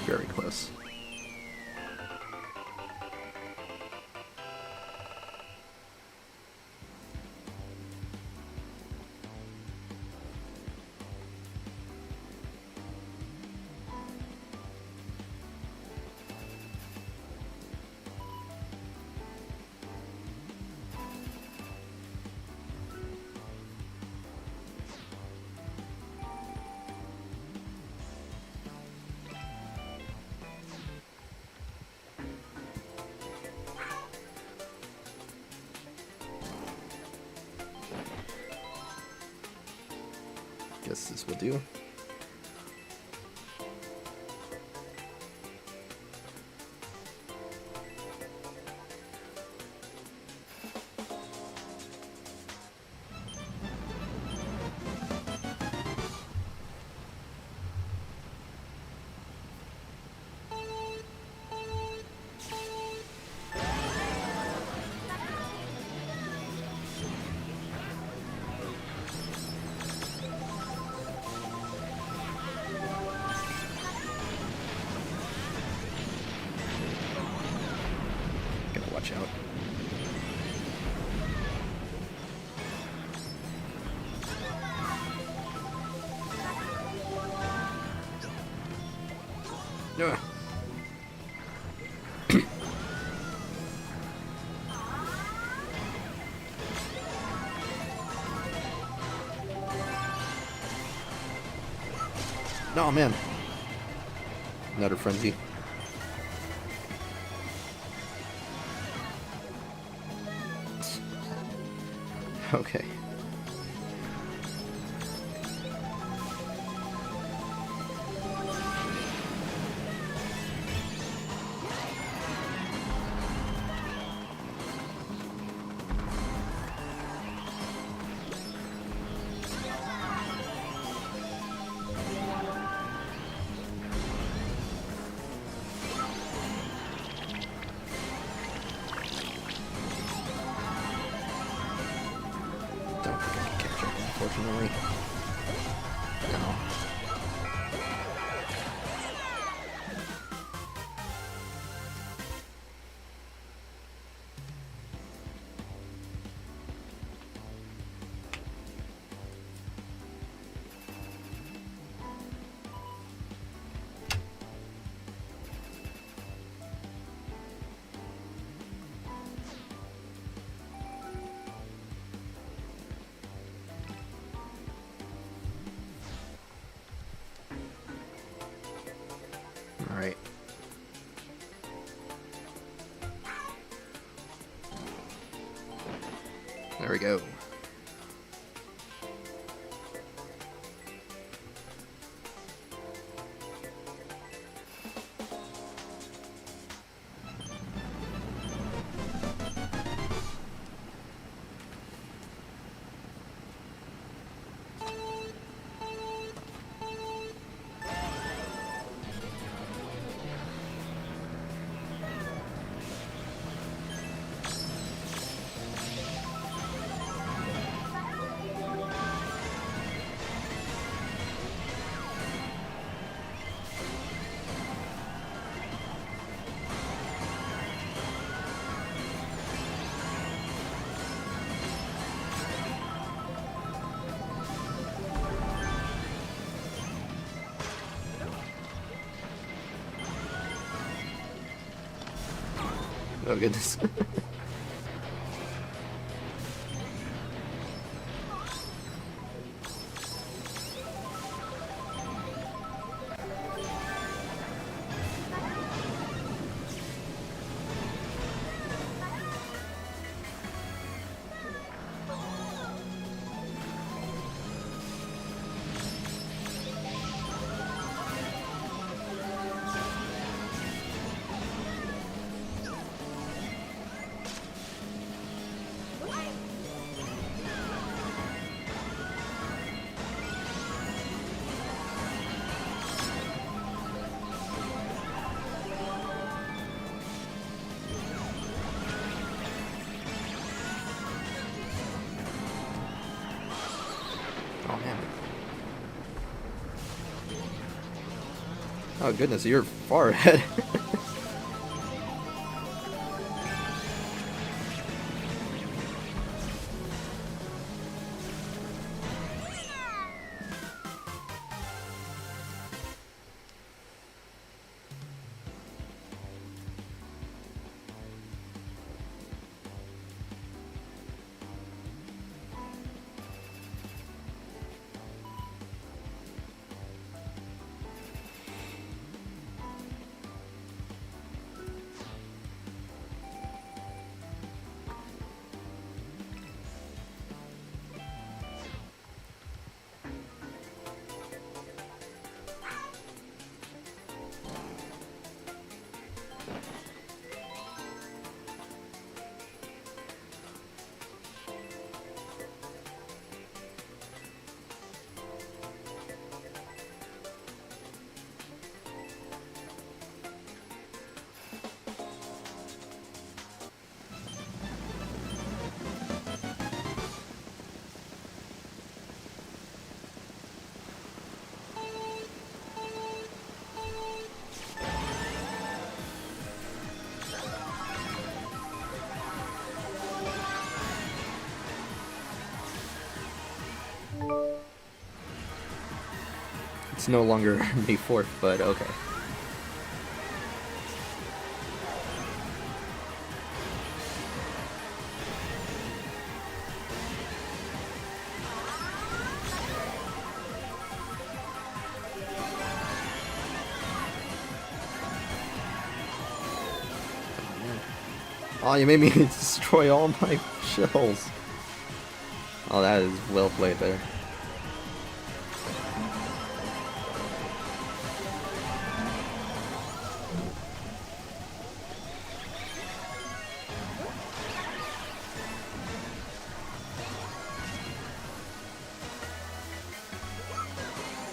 Very close. Guess this will do. Gotta watch out. Yeah. No, man. Another frenzy. Okay. Don't think I can catch up, unfortunately. No. All right. There we go. Oh goodness. Oh man. Oh goodness, you're far ahead. It's no longer May 4th, but okay. Oh, you made me destroy all my shells. Oh, that is well played there.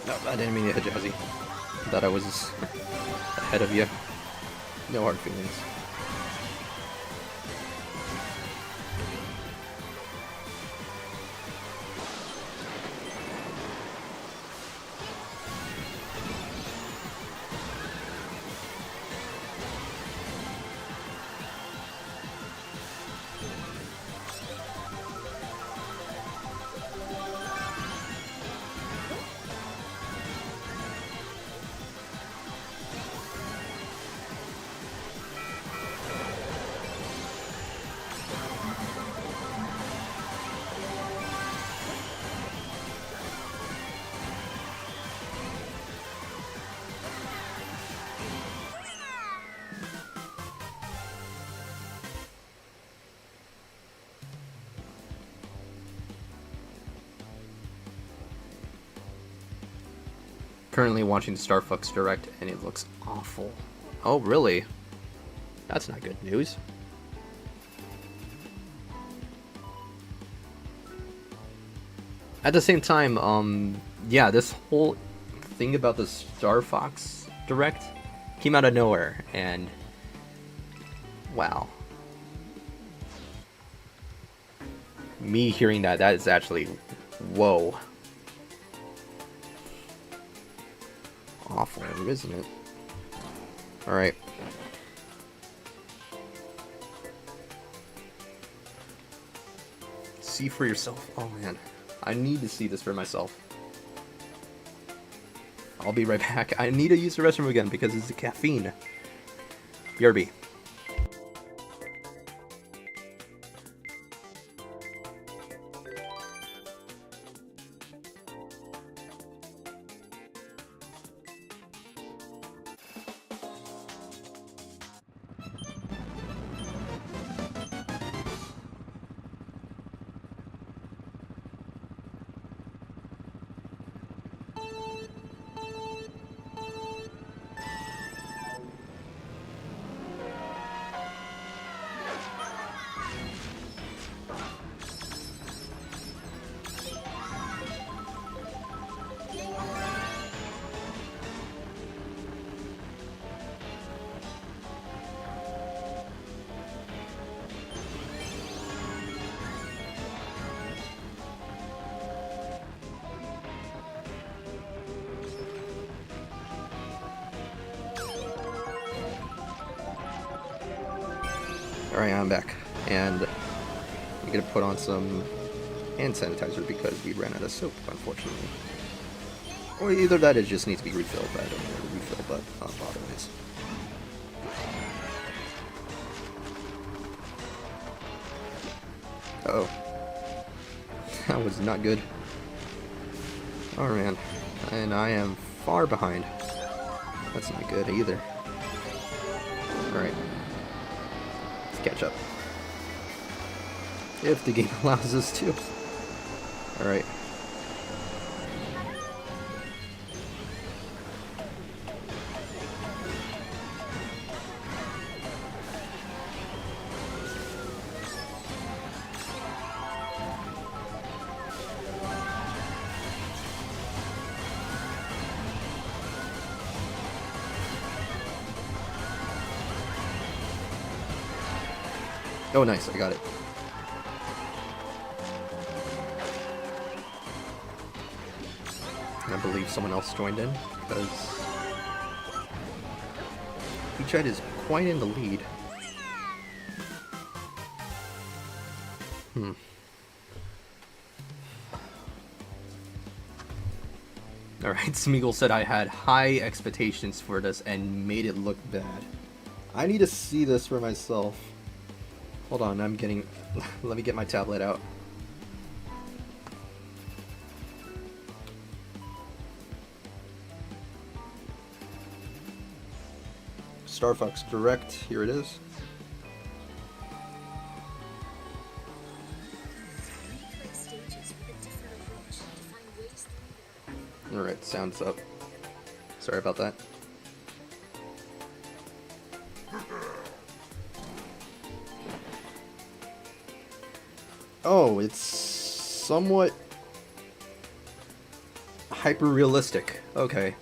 No, I didn't mean to hit Jazzy. Thought I was ahead of you. No hard feelings. Currently watching Star Fox Direct, and it looks awful. Oh, really? That's not good news. At the same time, yeah, this whole thing about the Star Fox Direct came out of nowhere, and wow. Me hearing that is actually, whoa. Awful, isn't it? Alright. See for yourself. Oh man. I need to see this for myself. I'll be right back. I need to use the restroom again because it's the caffeine. BRB. Alright, I'm back. And I'm gonna put on some hand sanitizer because we ran out of soap, unfortunately. Or either that, it just needs to be refilled. I don't know where to refill, but bottom is. Uh-oh. That was not good. Oh man. And I am far behind. That's not good either. Alright. Let's catch up. If the game allows us to. Alright. Oh, nice, I got it. I believe someone else joined in, because Peachite is quite in the lead. Alright, Smeagol said I had high expectations for this and made it look bad. I need to see this for myself. Hold on, I'm getting... Let me get my tablet out. Star Fox Direct, here it is. Alright, sound's up. Sorry about that. Oh, it's somewhat hyper-realistic. Okay.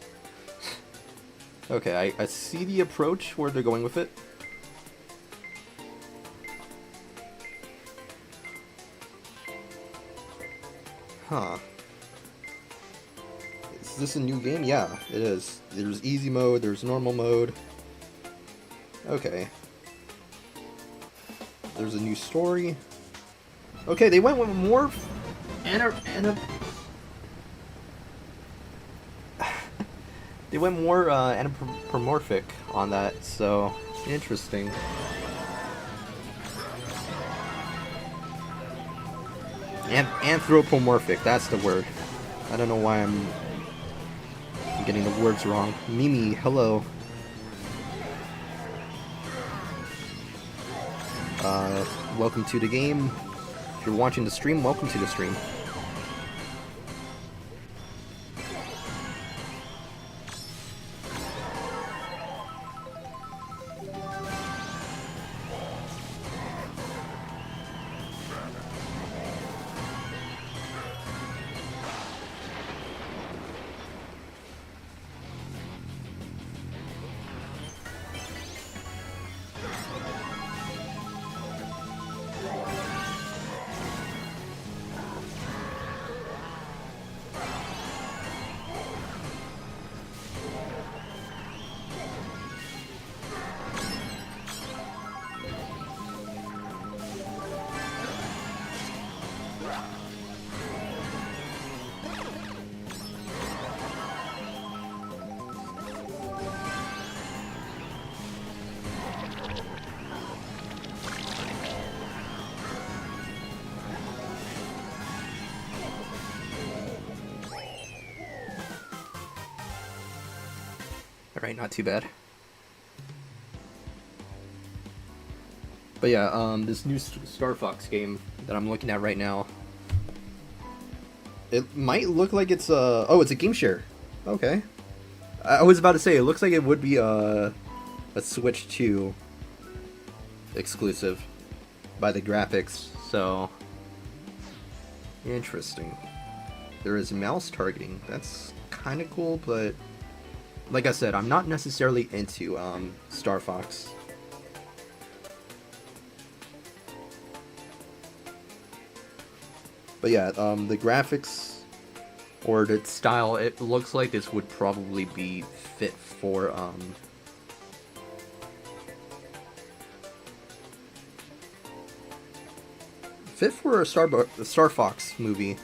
Okay, I see the approach where they're going with it. Huh. Is this a new game? Yeah, it is. There's easy mode, there's normal mode. Okay. There's a new story. Okay, they went with more they went more anthropomorphic on that, so interesting. Anthropomorphic, that's the word. I don't know why I'm getting the words wrong. Mimi, hello. Welcome to the game. If you're watching the stream, welcome to the stream. Alright, not too bad. But yeah, this new Star Fox game that I'm looking at right now, it might look like it's oh, it's a game share. Okay. I was about to say, it looks like it would be a Switch 2 exclusive by the graphics, so interesting. There is mouse targeting. That's kind of cool, but like I said, I'm not necessarily into Star Fox. But yeah, the graphics or the style, it looks like this would probably be fit for fit for a Star Fox movie.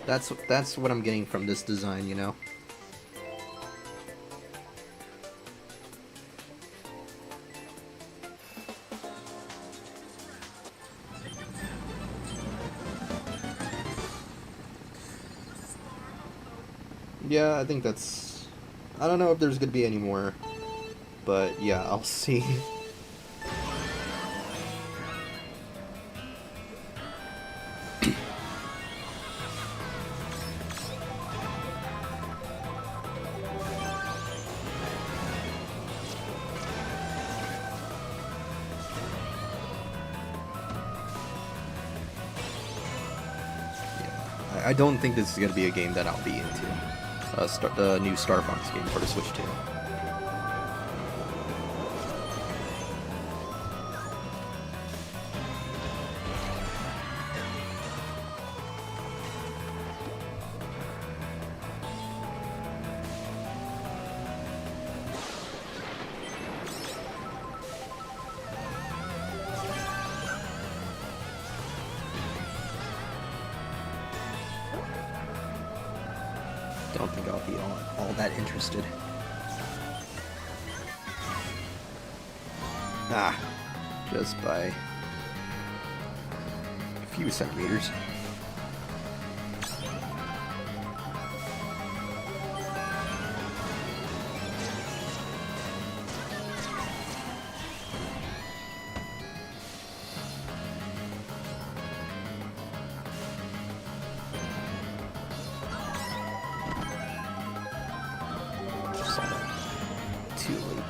That's what I'm getting from this design, you know. Yeah, I think that's... I don't know if there's gonna be any more, but yeah, I'll see. I don't think this is gonna be a game that I'll be into. The new Star Fox game for the Switch 2. Don't think I'll be all that interested. Ah, just by a few centimeters. Too late.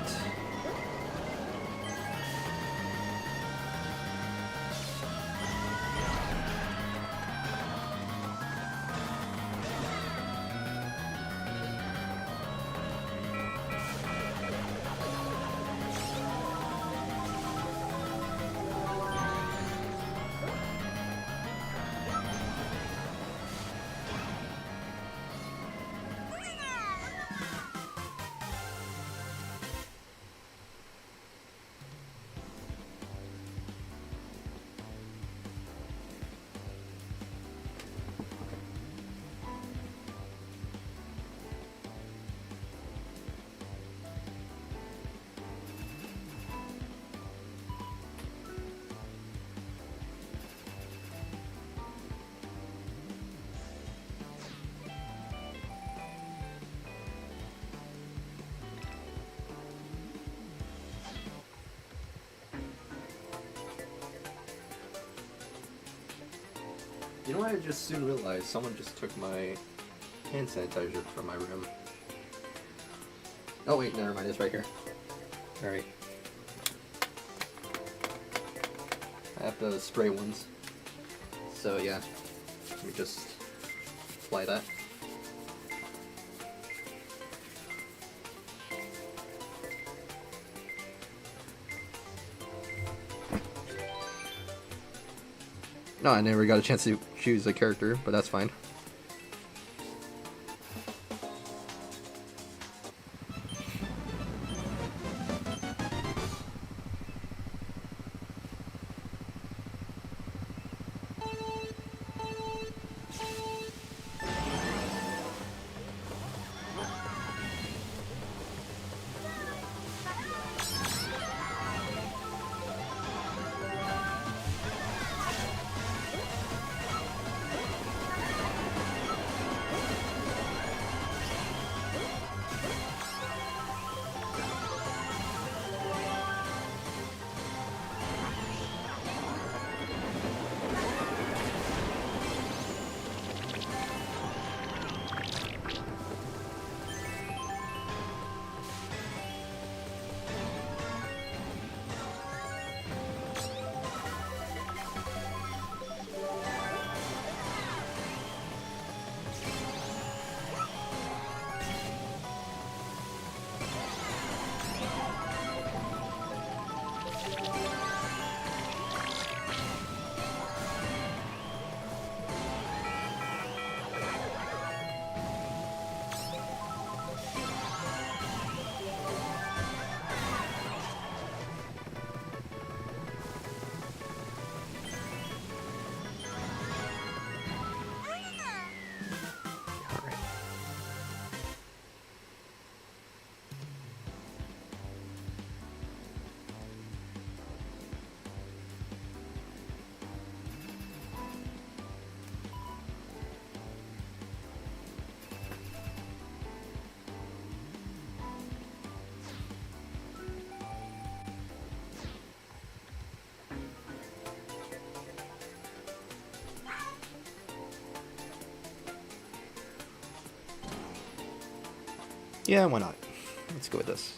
You know what I just soon realized? Someone just took my hand sanitizer from my room. Oh wait, never mind, it's right here. Alright. I have the spray ones. So yeah, let me just apply that. No, I never got a chance to choose a character, but that's fine. Yeah, why not? Let's go with this.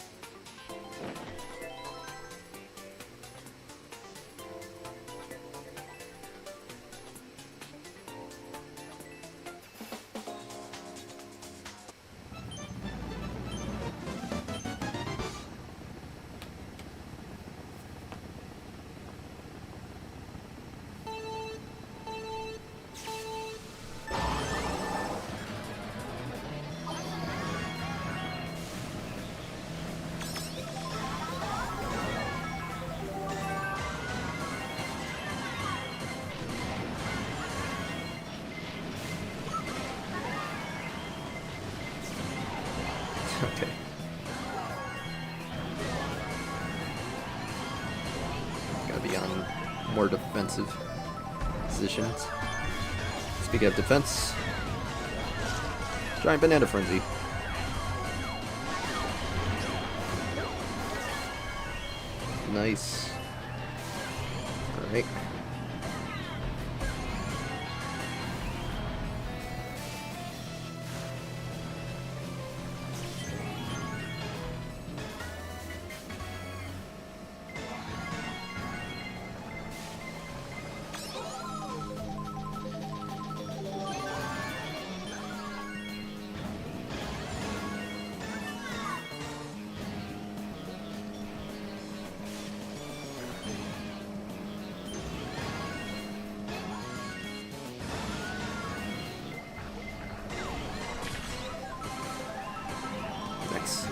Okay. Gotta be on more defensive positions. Speaking of defense, giant banana frenzy. Nice. Alright. Nice.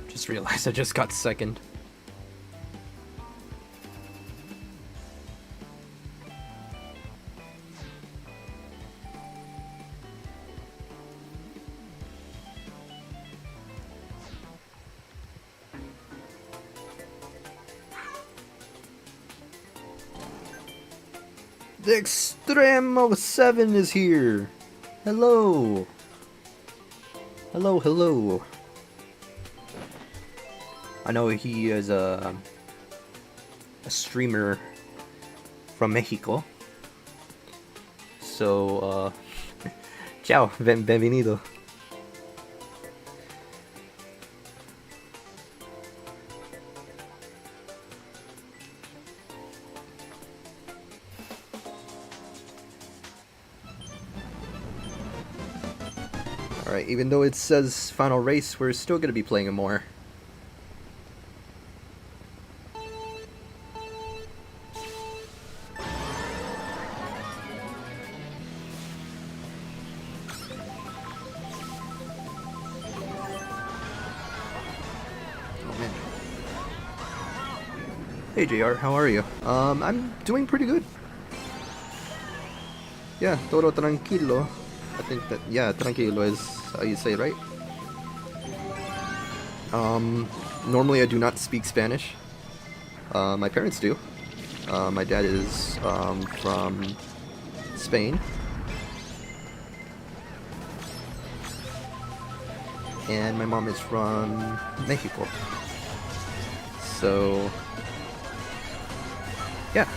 Just realized I just got second. The Extremo 7 is here. Hello. Hello, hello. I know he is a streamer from Mexico. So, ciao, benvenido. Alright, even though it says final race, we're still gonna be playing it more. Hey JR, how are you? I'm doing pretty good. Yeah, todo tranquilo. I think that, yeah, tranquilo is how you say it, right? Normally I do not speak Spanish. My parents do. My dad is from Spain. And my mom is from Mexico. So, yeah.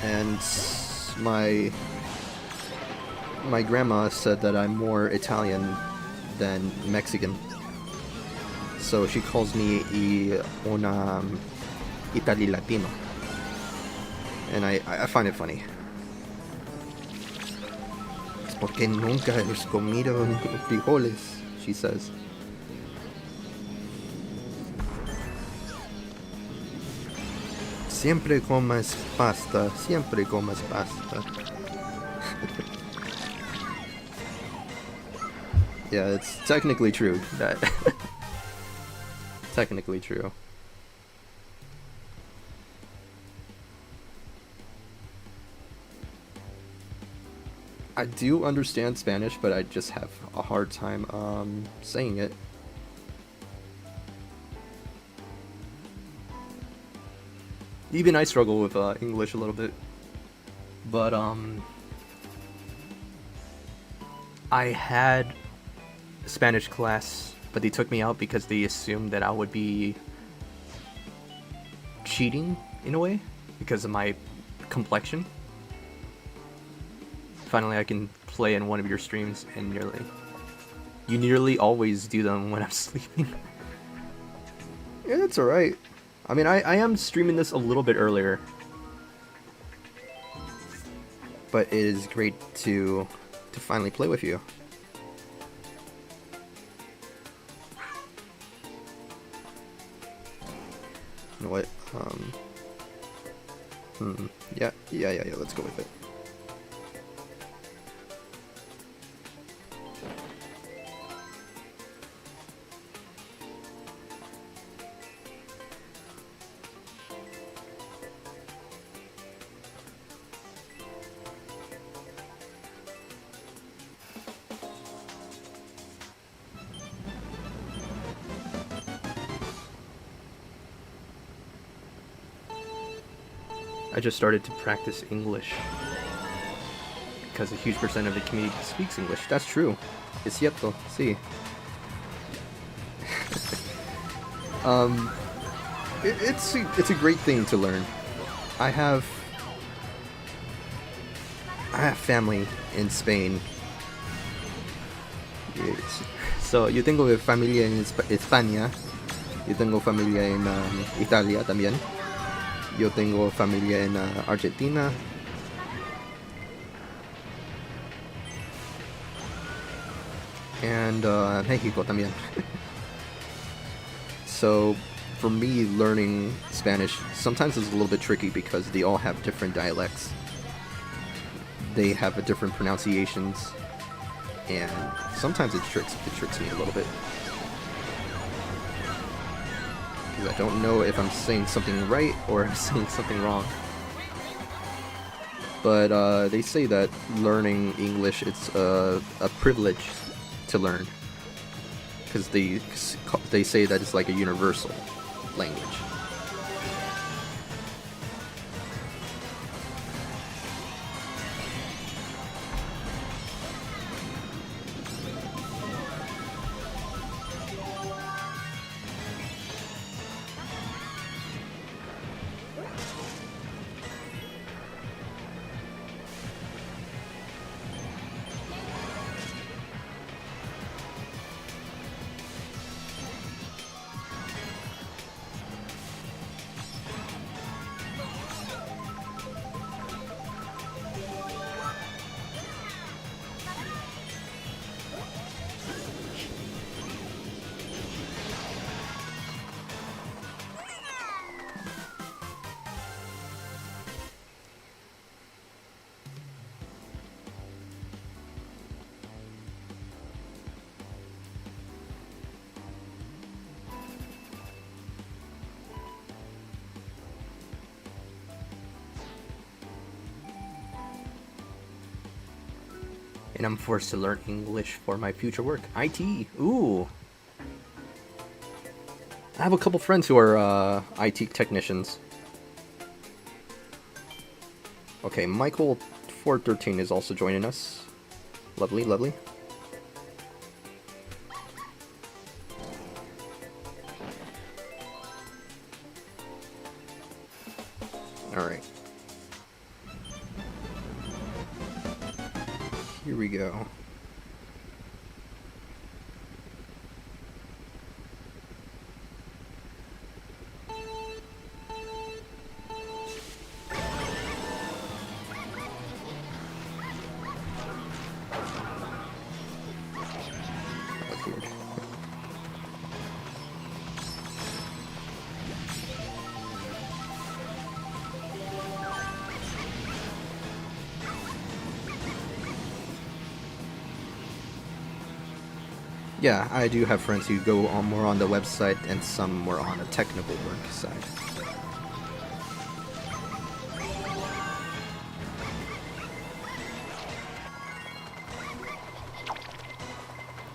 And my grandma said that I'm more Italian than Mexican. So she calls me una Itali Latino. And I find it funny. Es porque nunca has comido frijoles, she says. Siempre comas pasta, siempre comas pasta. Yeah, it's technically true. That technically true. I do understand Spanish, but I just have a hard time saying it. Even I struggle with English a little bit, but I had a Spanish class, but they took me out because they assumed that I would be cheating in a way because of my complexion. Finally, I can play in one of your streams, and you nearly always do them when I'm sleeping. Yeah, it's alright. I mean, I am streaming this a little bit earlier, but it is great to finally play with you. You know what? Yeah. Let's go with it. I just started to practice English because a huge percent of the community speaks English. That's true. Es cierto, sí. It's a great thing to learn. I have family in Spain. So yo tengo familia en España. Yo tengo familia en Italia también. Yo tengo familia en Argentina. And Mexico también. So for me, learning Spanish sometimes is a little bit tricky because they all have different dialects. They have a different pronunciations, and sometimes it tricks me a little bit. I don't know if I'm saying something right or I'm saying something wrong. But they say that learning English, it's a privilege to learn. Because they say that it's like a universal language. And I'm forced to learn English for my future work. IT! Ooh! I have a couple friends who are IT technicians. Okay, Michael413 is also joining us. Lovely, lovely. Alright. Here we go. That's weird. Yeah, I do have friends who go on more on the website and some more on the technical work side.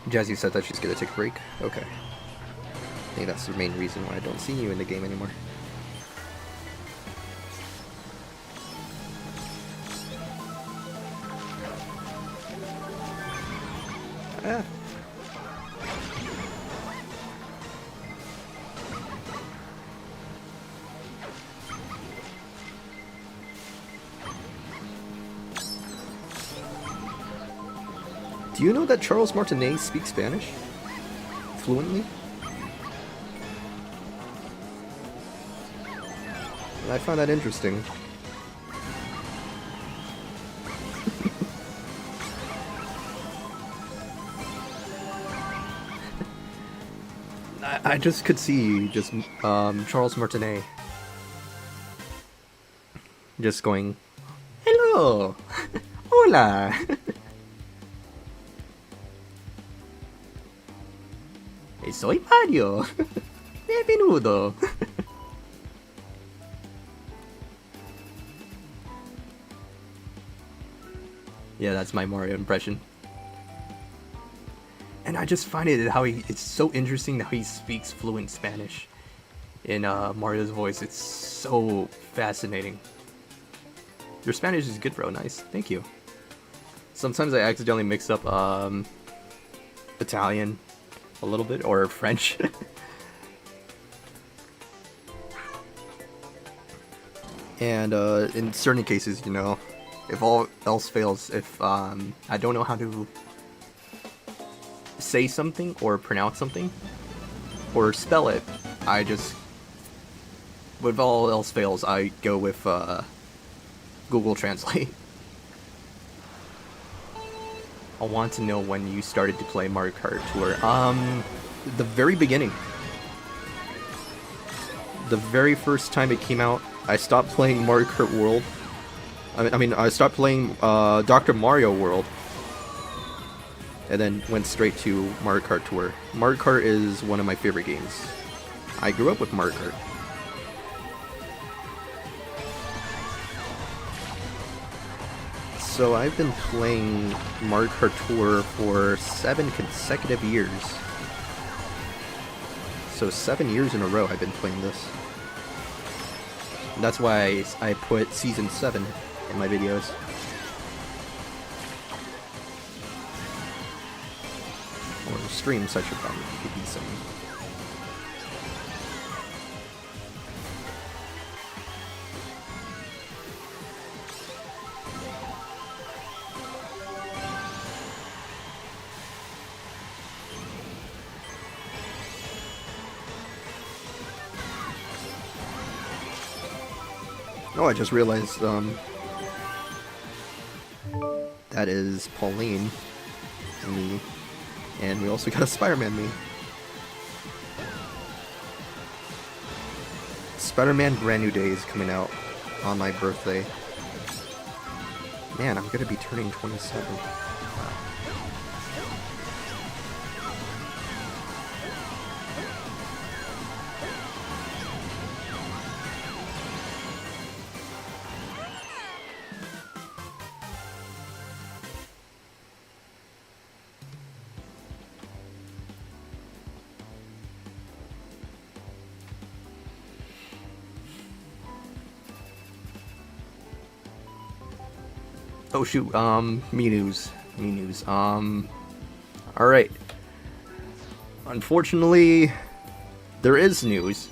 Jazzy said that she's gonna take a break. Okay. I think that's the main reason why I don't see you in the game anymore. Ah. Do you know that Charles Martinet speaks Spanish? Fluently? I find that interesting. I just could see just Charles Martinet just going, hello, hola. Soy Mario. Bienvenido. Yeah, that's my Mario impression. And I just find it how it's so interesting how he speaks fluent Spanish in Mario's voice. It's so fascinating. Your Spanish is good, bro. Nice. Thank you. Sometimes I accidentally mix up Italian a little bit, or French. And in certain cases, you know, if all else fails, if I don't know how to say something or pronounce something or spell it, I just, if all else fails, I go with Google Translate. I want to know when you started to play Mario Kart Tour. The very beginning. The very first time it came out, I stopped playing Mario Kart World. I stopped playing Dr. Mario World. And then went straight to Mario Kart Tour. Mario Kart is one of my favorite games. I grew up with Mario Kart. So I've been playing Mario Kart Tour for 7 consecutive years. So 7 years in a row I've been playing this. And that's why I put Season 7 in my videos. Or streams, I should probably be saying. Oh, I just realized, that is Pauline and me, and we also got a Spider-Man me. Spider-Man Brand New Day is coming out on my birthday. Man, I'm gonna be turning 27. Wow. Oh shoot, me news. Alright. Unfortunately, there is news.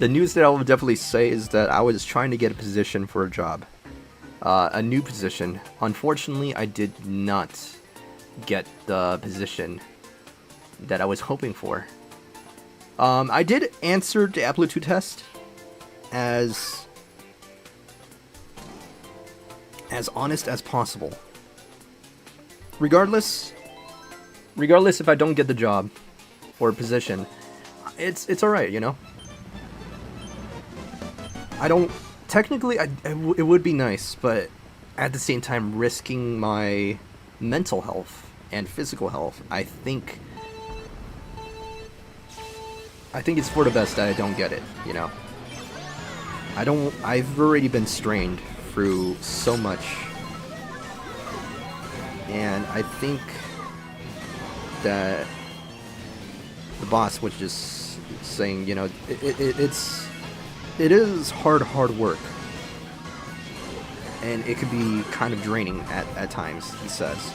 The news that I will definitely say is that I was trying to get a position for a job. A new position. Unfortunately, I did not get the position that I was hoping for. I did answer the aptitude test as honest as possible. Regardless if I don't get the job or position, it's alright, you know? I don't... Technically, it would be nice, but at the same time, risking my mental health and physical health, I think it's for the best that I don't get it, you know? I've already been strained through so much, and I think that the boss was just saying, you know, it is hard work, and it could be kind of draining at times, he says.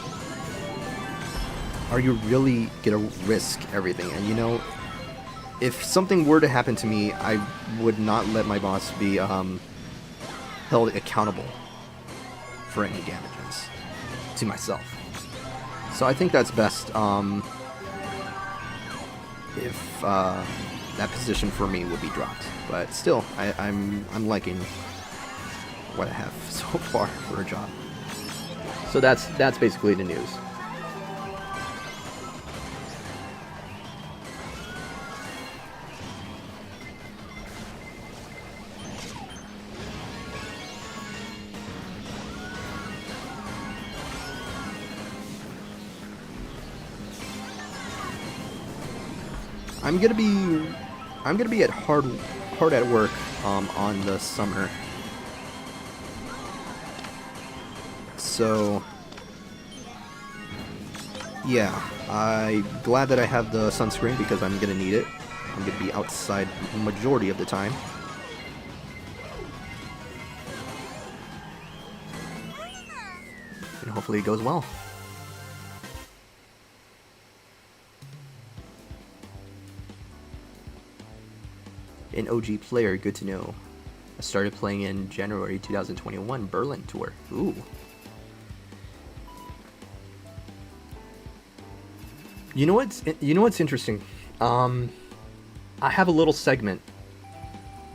Are you really gonna risk everything? And you know, if something were to happen to me, I would not let my boss be held accountable for any damages to myself. So I think that's best if that position for me would be dropped. But still, I'm liking what I have so far for a job. So that's basically the news. I'm gonna be at hard at work on the summer. So yeah, I'm glad that I have the sunscreen because I'm gonna need it. I'm gonna be outside the majority of the time. And hopefully it goes well. An OG player, good to know. I started playing in January 2021 Berlin tour. Ooh. You know what's interesting? I have a little segment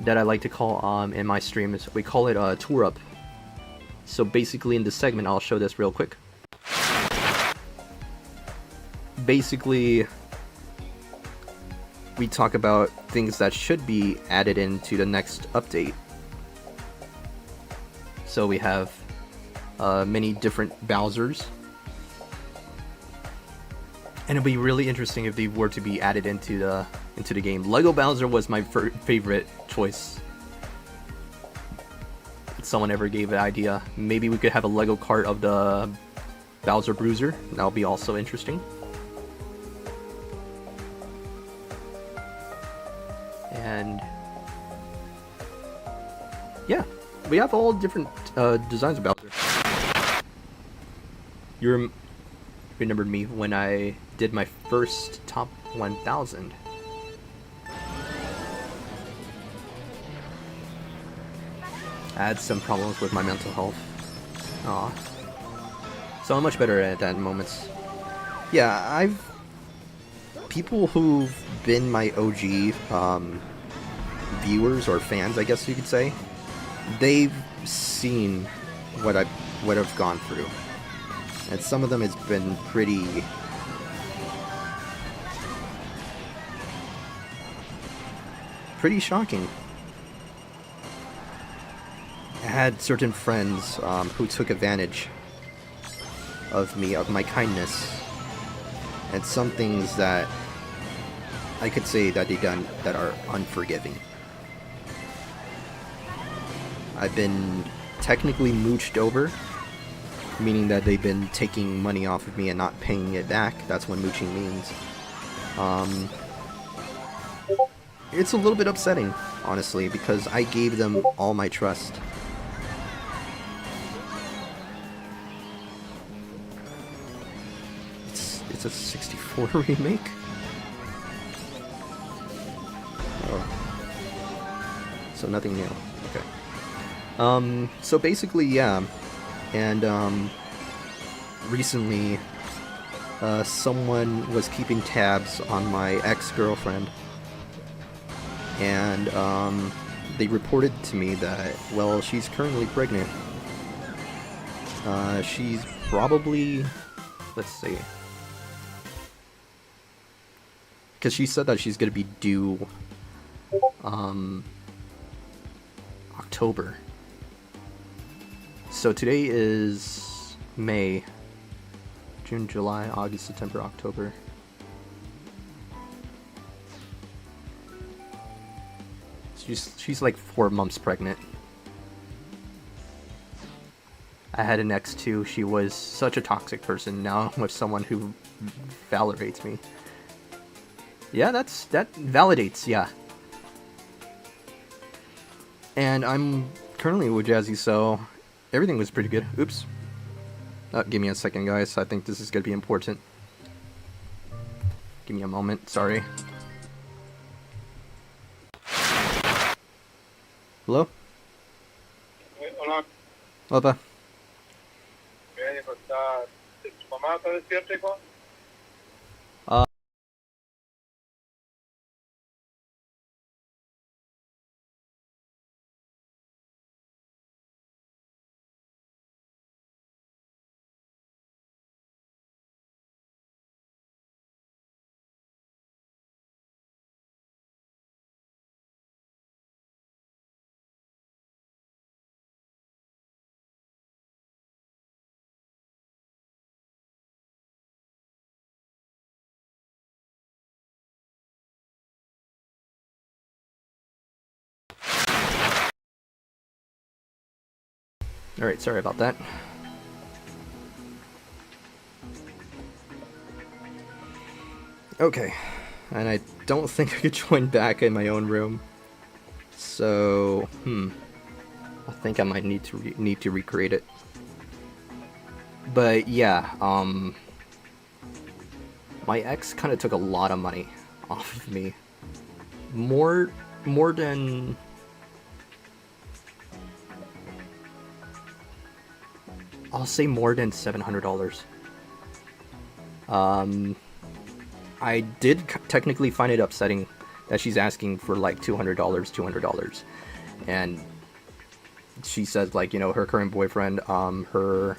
that I like to call in my streams. We call it Tour Up. So basically in this segment, I'll show this real quick. Basically, we talk about things that should be added into the next update. So we have many different Bowsers. And it'd be really interesting if they were to be added into the game. Lego Bowser was my favorite choice. If someone ever gave an idea. Maybe we could have a Lego Kart of the Bowser Bruiser. That would be also interesting. And yeah, we have all different designs of Bowser. You remembered me when I did my first top 1000. I had some problems with my mental health. Aw. So I'm much better at that in moments. Yeah, people who've been my OG viewers or fans, I guess you could say, they've seen what I've gone through. And some of them has been pretty shocking. I had certain friends who took advantage of me, of my kindness, and some things that I could say that they've done that are unforgiving. I've been technically mooched over, meaning that they've been taking money off of me and not paying it back. That's what mooching means. It's a little bit upsetting, honestly, because I gave them all my trust. It's a 64 remake? Oh. So nothing new. Okay. So basically, yeah. And, recently, someone was keeping tabs on my ex-girlfriend. And, they reported to me that, well, she's currently pregnant. She's probably... Let's see. Because she said that she's gonna be due, October. So today is May, June, July, August, September, October. She's like 4 months pregnant. I had an ex too. She was such a toxic person. Now I'm with someone who validates me. Yeah, that validates, yeah. And I'm currently with Jazzy, so everything was pretty good. Oops. Give me a second, guys. I think this is gonna be important. Give me a moment. Sorry. Hello? Hola, Hola, pa. bien, hijo, ¿tu mamá está despierta, hijo? Alright, sorry about that. Okay, and I don't think I could join back in my own room. So, I think I might need to recreate it. But yeah, my ex kind of took a lot of money off of me. More than I'll say more than $700. I did technically find it upsetting that she's asking for like $200, and she says, like, you know, her current boyfriend, her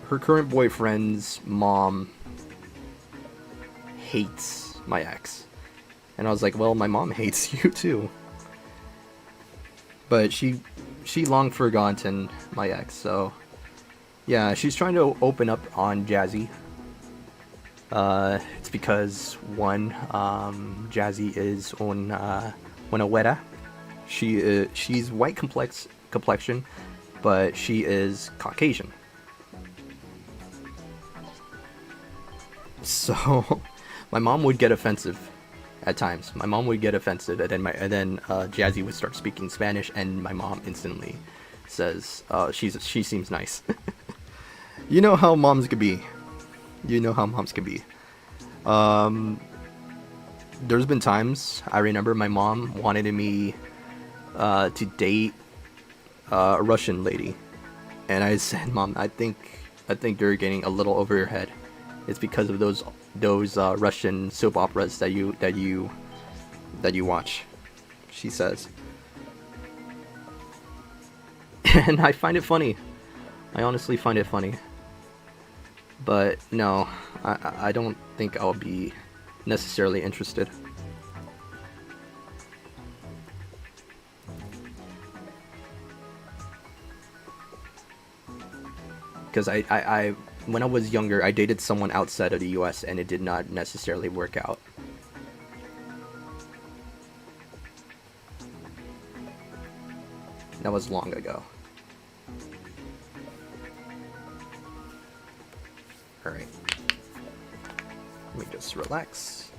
current boyfriend's mom hates my ex. And I was like, well, my mom hates you too. But she long forgotten my ex, so yeah, she's trying to open up on Jazzy. It's because one, Jazzy is una güera. She's white complexion, but she is Caucasian. So my mom would get offensive at times. My mom would get offensive, and then Jazzy would start speaking Spanish, and my mom instantly says, she seems nice." You know how moms could be. There's been times I remember my mom wanted me to date a Russian lady, and I said, "Mom, I think you're getting a little over your head. It's because of those Russian soap operas that you watch," she says. And I find it funny. I honestly find it funny. But no, I don't think I'll be necessarily interested. Because I when I was younger, I dated someone outside of the US, and it did not necessarily work out. That was long ago. Alright. Let me just relax.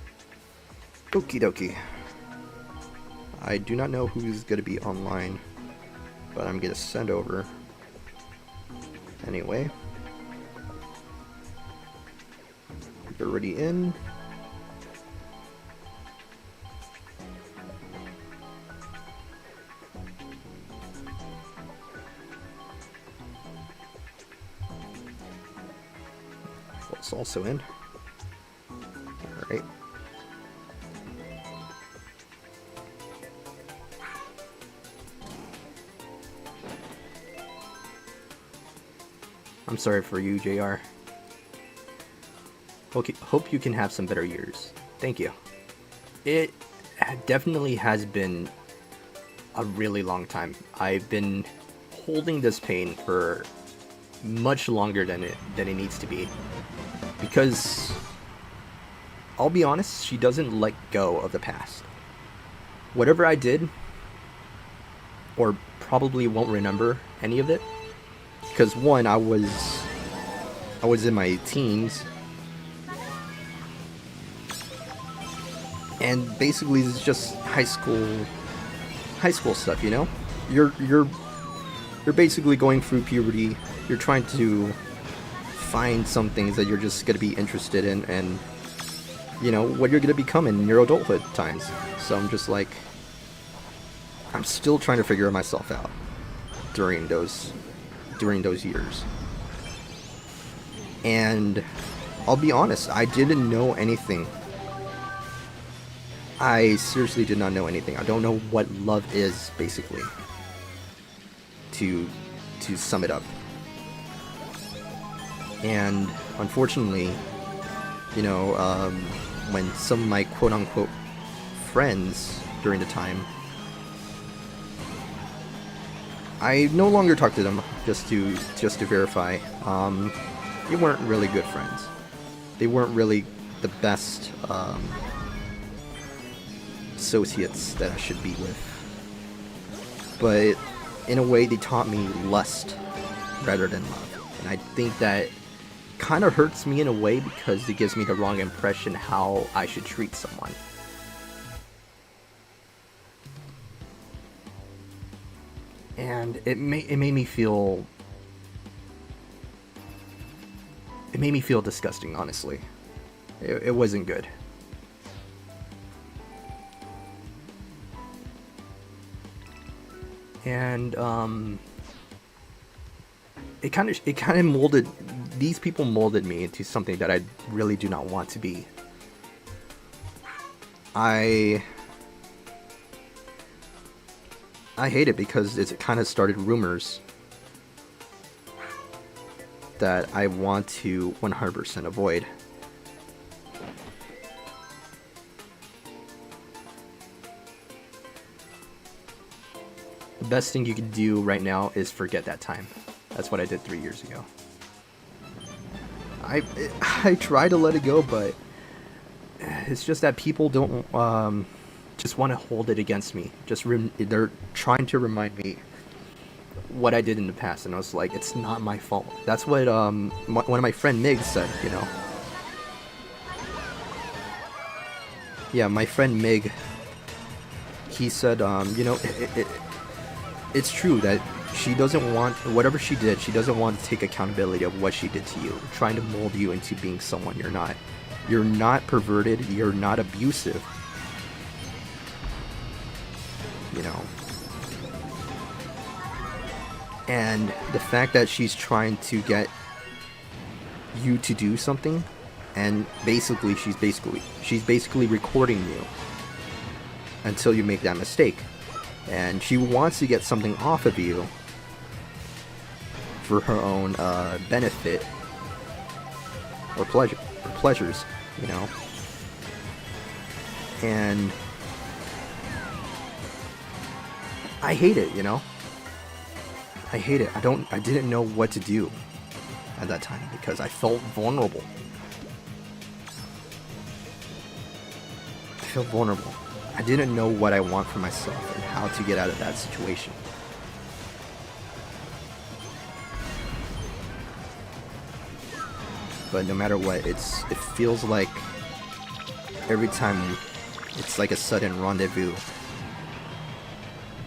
Okie dokie. I do not know who's going to be online, but I'm going to send over. Anyway. You're already in. It's also in. Alright. I'm sorry for you, JR. Hope you can have some better years. Thank you. It definitely has been a really long time. I've been holding this pain for much longer than it needs to be, because I'll be honest, she doesn't let go of the past. Whatever I did, or probably won't remember any of it, because one, I was in my teens, and basically it's just high school stuff, you know? You're basically going through puberty. You're trying to find some things that you're just gonna be interested in, and you know what you're gonna become in your adulthood times. So I'm just like, I'm still trying to figure myself out during those years. And I'll be honest, I didn't know anything. I seriously did not know anything. I don't know what love is, basically, to sum it up. And unfortunately, you know, when some of my quote-unquote friends during the time, I no longer talk to them, just to verify. They weren't really good friends. They weren't really the best associates that I should be with. But in a way, they taught me lust rather than love. And I think that kind of hurts me in a way, because it gives me the wrong impression how I should treat someone. And it made me feel disgusting, honestly. It wasn't good. And it kind of molded, these people molded me into something that I really do not want to be. I hate it because it kind of started rumors that I want to 100% avoid. The best thing you can do right now is forget that time. That's what I did 3 years ago. I try to let it go, but it's just that people don't just want to hold it against me. They're trying to remind me what I did in the past, and I was like, it's not my fault. That's what one of my friend Mig said, you know. Yeah, my friend Mig, he said, you know, it's true that she doesn't want, whatever she did, she doesn't want to take accountability of what she did to you, trying to mold you into being someone you're not. You're not perverted, you're not abusive. You know. And the fact that she's trying to get you to do something, and she's basically recording you until you make that mistake. And she wants to get something off of you for her own benefit or pleasures, you know. And I hate it, you know. I hate it. I didn't know what to do at that time because I felt vulnerable. I felt vulnerable. I didn't know what I want for myself and how to get out of that situation. But no matter what, it feels like every time it's like a sudden rendezvous.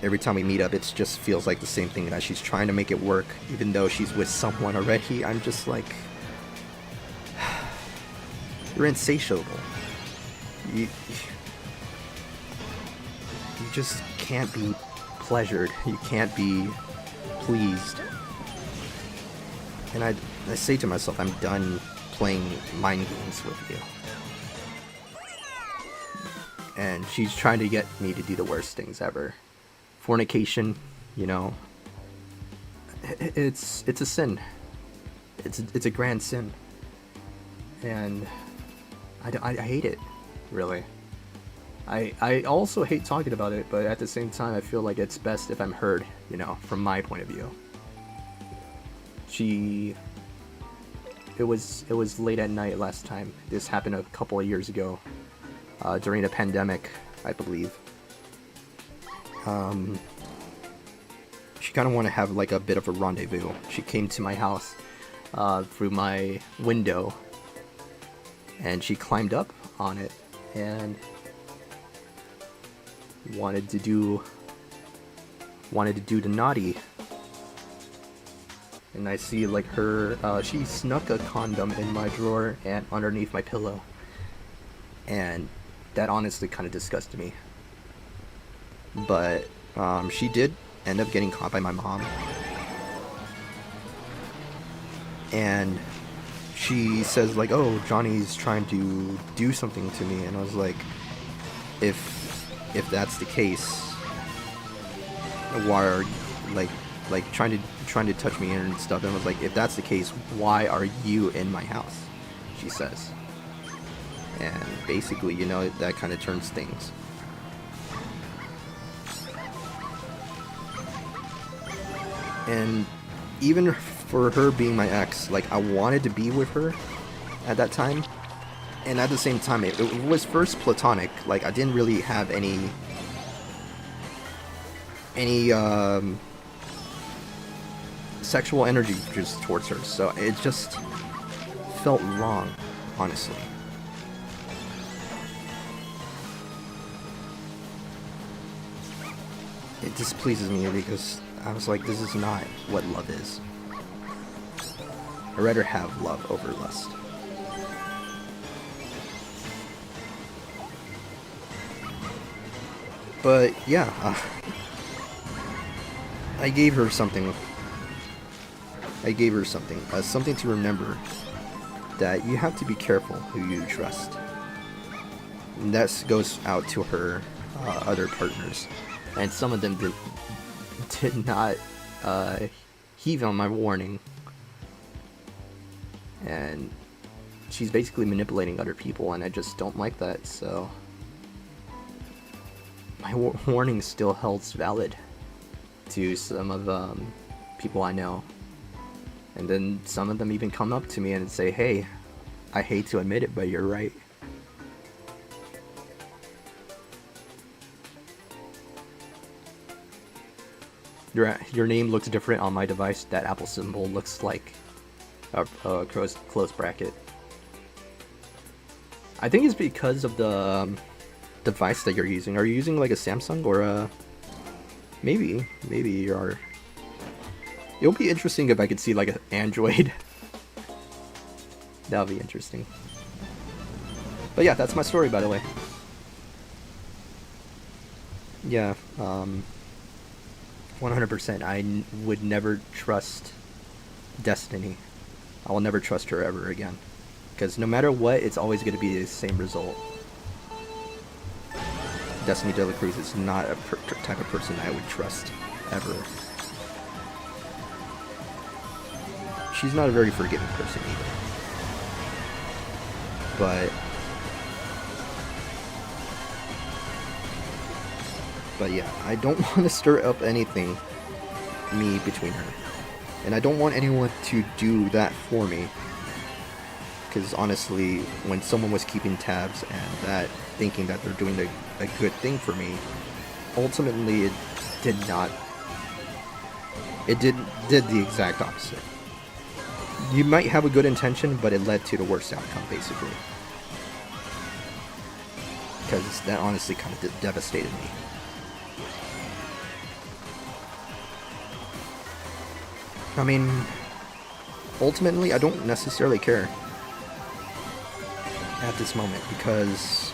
Every time we meet up, it just feels like the same thing, that she's trying to make it work, even though she's with someone already. I'm just like, you're insatiable. You just can't be pleasured. You can't be pleased. And I say to myself, I'm done playing mind games with you. And she's trying to get me to do the worst things ever. Fornication, you know, it's a sin. It's a grand sin. And I hate it, really. I also hate talking about it, but at the same time, I feel like it's best if I'm heard, you know, from my point of view. it was late at night last time. This happened a couple of years ago, during the pandemic, I believe. She kind of wanted to have like a bit of a rendezvous. She came to my house through my window, and she climbed up on it and wanted to do the naughty. And I see like her, she snuck a condom in my drawer and underneath my pillow, and that honestly kind of disgusted me. But she did end up getting caught by my mom, and she says like, "Oh, Johnny's trying to do something to me," and I was like, if that's the case, why are like trying to touch me and stuff? And I was like, if that's the case, why are you in my house? She says, and basically, you know, that kind of turns things. And even for her being my ex, like, I wanted to be with her at that time. And at the same time, it was first platonic. Like, I didn't really have any sexual energy just towards her. So it just felt wrong, honestly. It displeases me because I was like, this is not what love is. I'd rather have love over lust. But yeah, I gave her something. Something to remember, that you have to be careful who you trust. And that goes out to her other partners, and some of them did not heed on my warning. And she's basically manipulating other people, and I just don't like that. So my warning still holds valid to some of people I know. And then some of them even come up to me and say, "Hey, I hate to admit it, but you're right." Your name looks different on my device. That Apple symbol looks like a close bracket. I think it's because of the device that you're using. Are you using like a Samsung or a... Maybe you are. It would be interesting if I could see like an Android. That would be interesting. But yeah, that's my story, by the way. Yeah, 100%. I would never trust Destiny. I will never trust her ever again. Because no matter what, it's always going to be the same result. Destiny De La Cruz is not a type of person I would trust, ever. She's not a very forgiving person either. But yeah, I don't want to stir up anything between her. And I don't want anyone to do that for me. Because honestly, when someone was keeping tabs and that, thinking that they're doing a good thing for me, ultimately it did not. It did the exact opposite. You might have a good intention, but it led to the worst outcome, basically. Because that honestly kind of devastated me. I mean, ultimately, I don't necessarily care at this moment, because,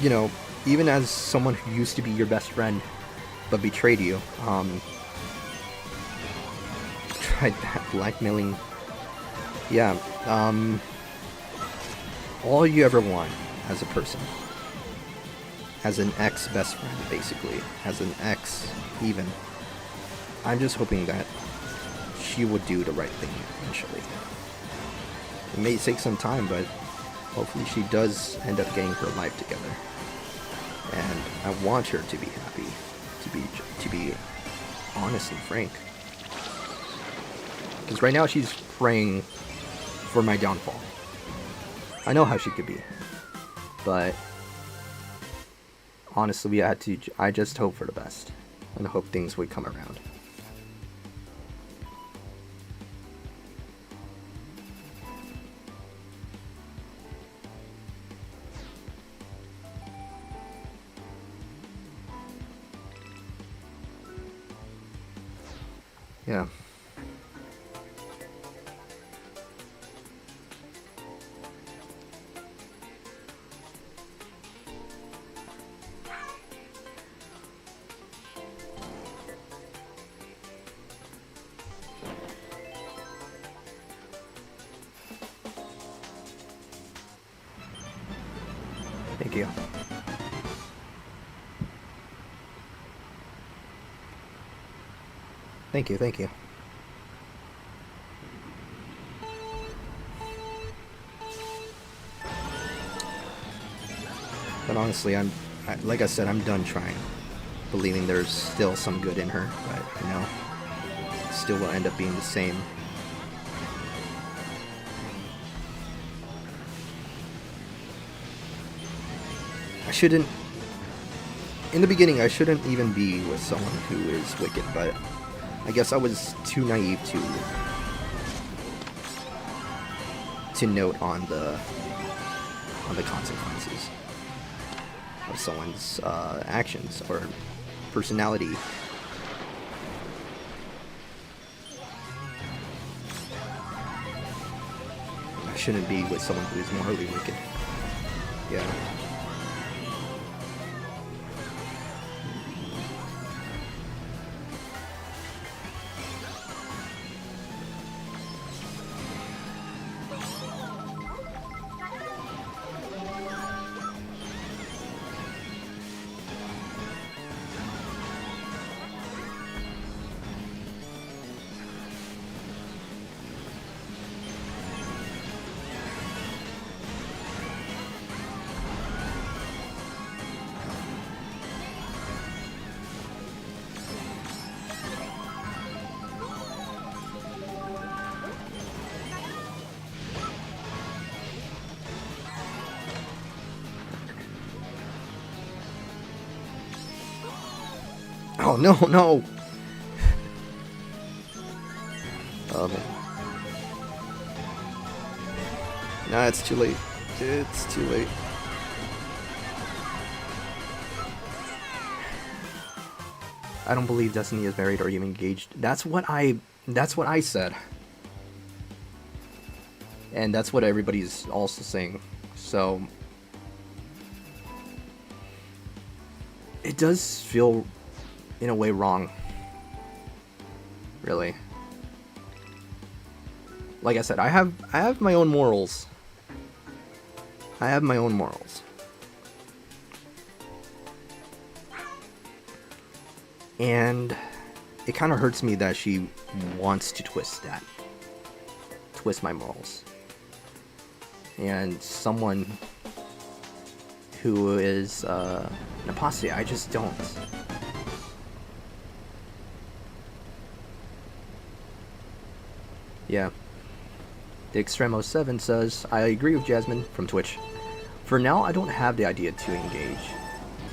you know, even as someone who used to be your best friend but betrayed you, tried that blackmailing, yeah, all you ever want as a person, as an ex-best friend, basically, as an ex, even, I'm just hoping that she would do the right thing eventually. It may take some time, but hopefully she does end up getting her life together. And I want her to be happy, to be honest and frank. Because right now she's praying for my downfall. I know how she could be. But honestly, I just hope for the best. And hope things would come around. Yeah. Thank you. Thank you, thank you. But honestly, like I said, I'm done trying. Believing there's still some good in her, but you know, still will end up being the same. In the beginning, I shouldn't even be with someone who is wicked, but I guess I was too naive to note on the consequences of someone's actions or personality. I shouldn't be with someone who is morally wicked. Yeah. Oh no, no! Oh man. Nah, it's too late. It's too late. I don't believe Destiny is married or even engaged. That's what I said. And that's what everybody's also saying. So it does feel in a way wrong. Really. Like I said, I have my own morals. I have my own morals. And it kind of hurts me that she wants to twist my morals. And someone who is an apostate, I just don't. Yeah. The Extremo7 says, I agree with Jasmine from Twitch. For now, I don't have the idea to engage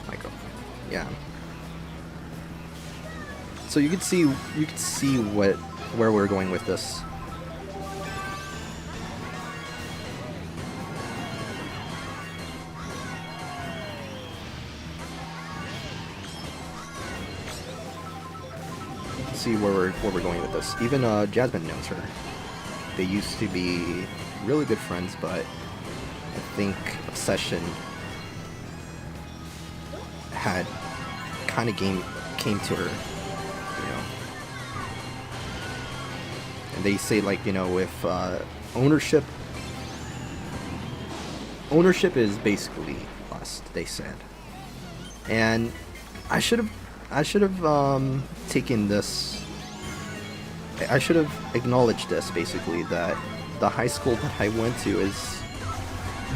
my girlfriend. Yeah. So you could see where we're going with this. See where we're going with this. Even Jasmine knows her. They used to be really good friends, but I think Obsession had kind of came to her, you know. And they say, like, you know, if ownership is basically lust, they said. And I should have taken this. I should have acknowledged this, basically, that the high school that I went to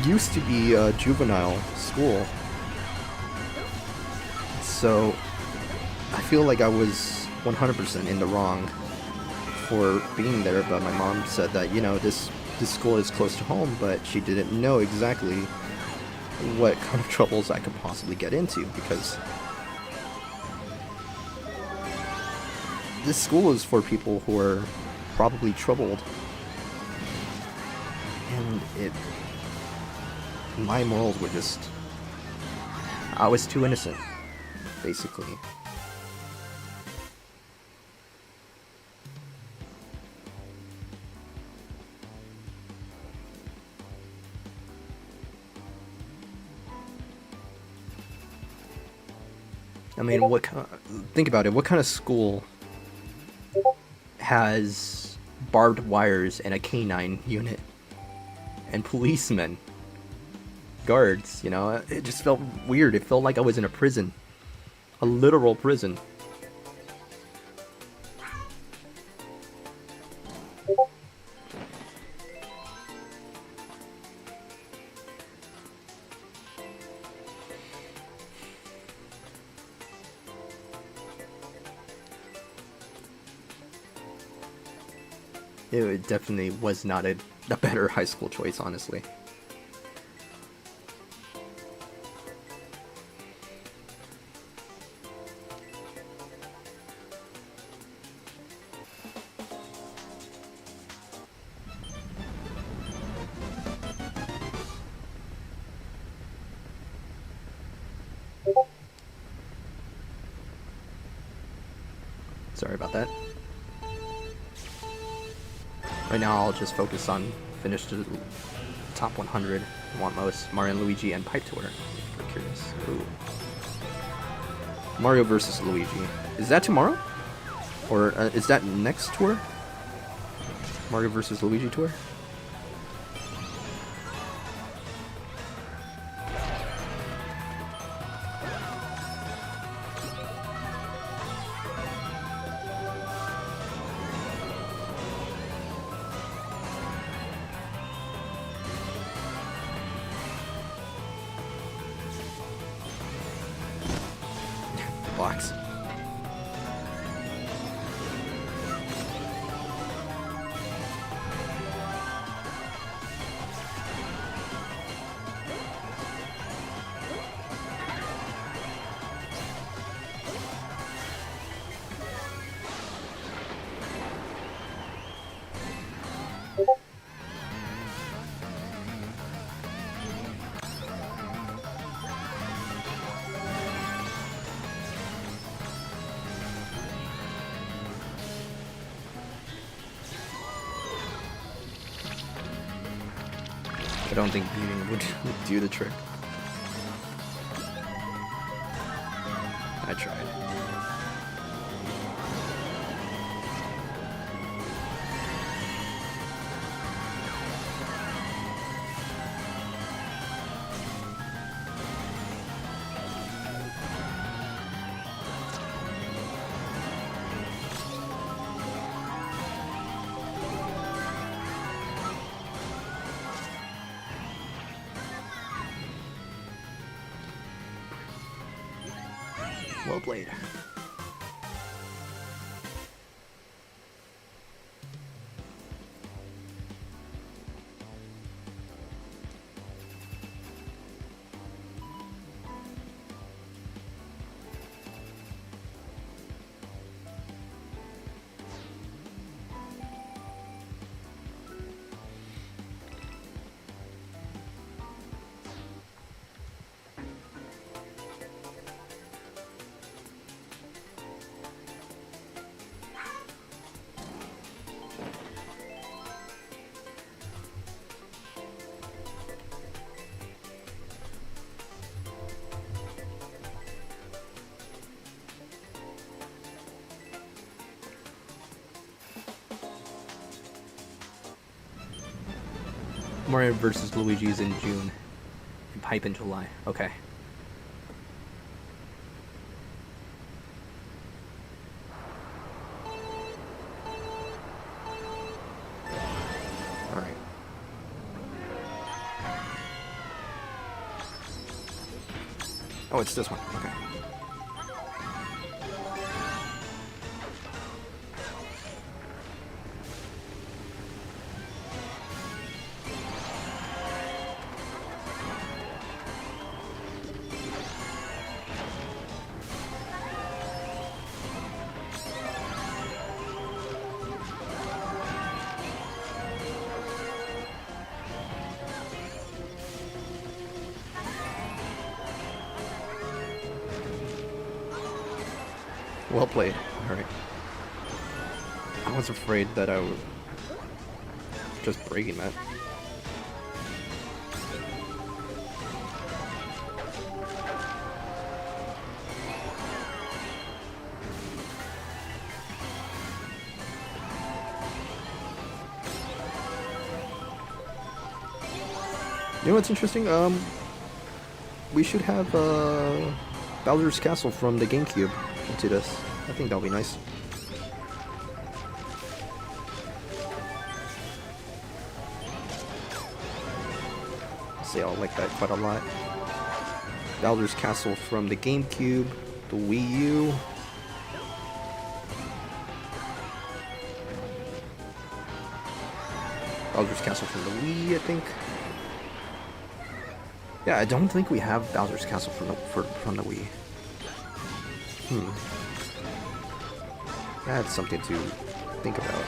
used to be a juvenile school. So I feel like I was 100% in the wrong for being there, but my mom said that, you know, this school is close to home, but she didn't know exactly what kind of troubles I could possibly get into, because this school is for people who are probably troubled, and my morals were just, I was too innocent, basically. I mean, think about it. What kind of school has barbed wires and a canine unit and policemen, guards? You know, it just felt weird. It felt like I was in a prison, a literal prison. It definitely was not a better high school choice, honestly. Sorry about that. Right now I'll just focus on finish the top 100. I want most Mario and Luigi and Pipe Tour. If you're curious. Ooh. Mario versus Luigi. Is that tomorrow? Or is that next tour? Mario versus Luigi tour? Blocks. I don't think beating would do the trick. I tried. Well played. Mario versus Luigi is in June, and Pipe in July. Okay. All right. Oh, it's this one. Okay. Well played. Alright. I was afraid that I would just breaking that. You know what's interesting? We should have Bowser's Castle from the GameCube into this. I think that'll be nice. Say I'll like that quite a lot. Bowser's Castle from the GameCube, the Wii U. Bowser's Castle from the Wii, I think. Yeah, I don't think we have Bowser's Castle from the Wii. That's something to think about.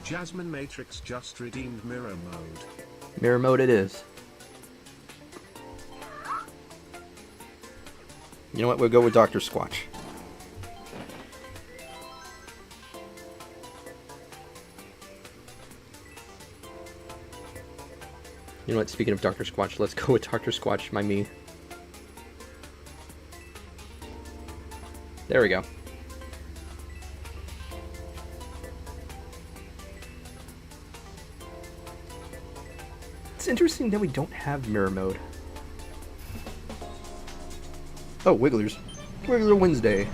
Jasmine Matrix just redeemed mirror mode. Mirror mode it is. You know what? We'll go with Dr. Squatch. You know what? Speaking of Dr. Squatch, let's go with Dr. Squatch, my me. There we go. It's interesting that we don't have mirror mode. Oh, Wigglers. Wiggler Wednesday.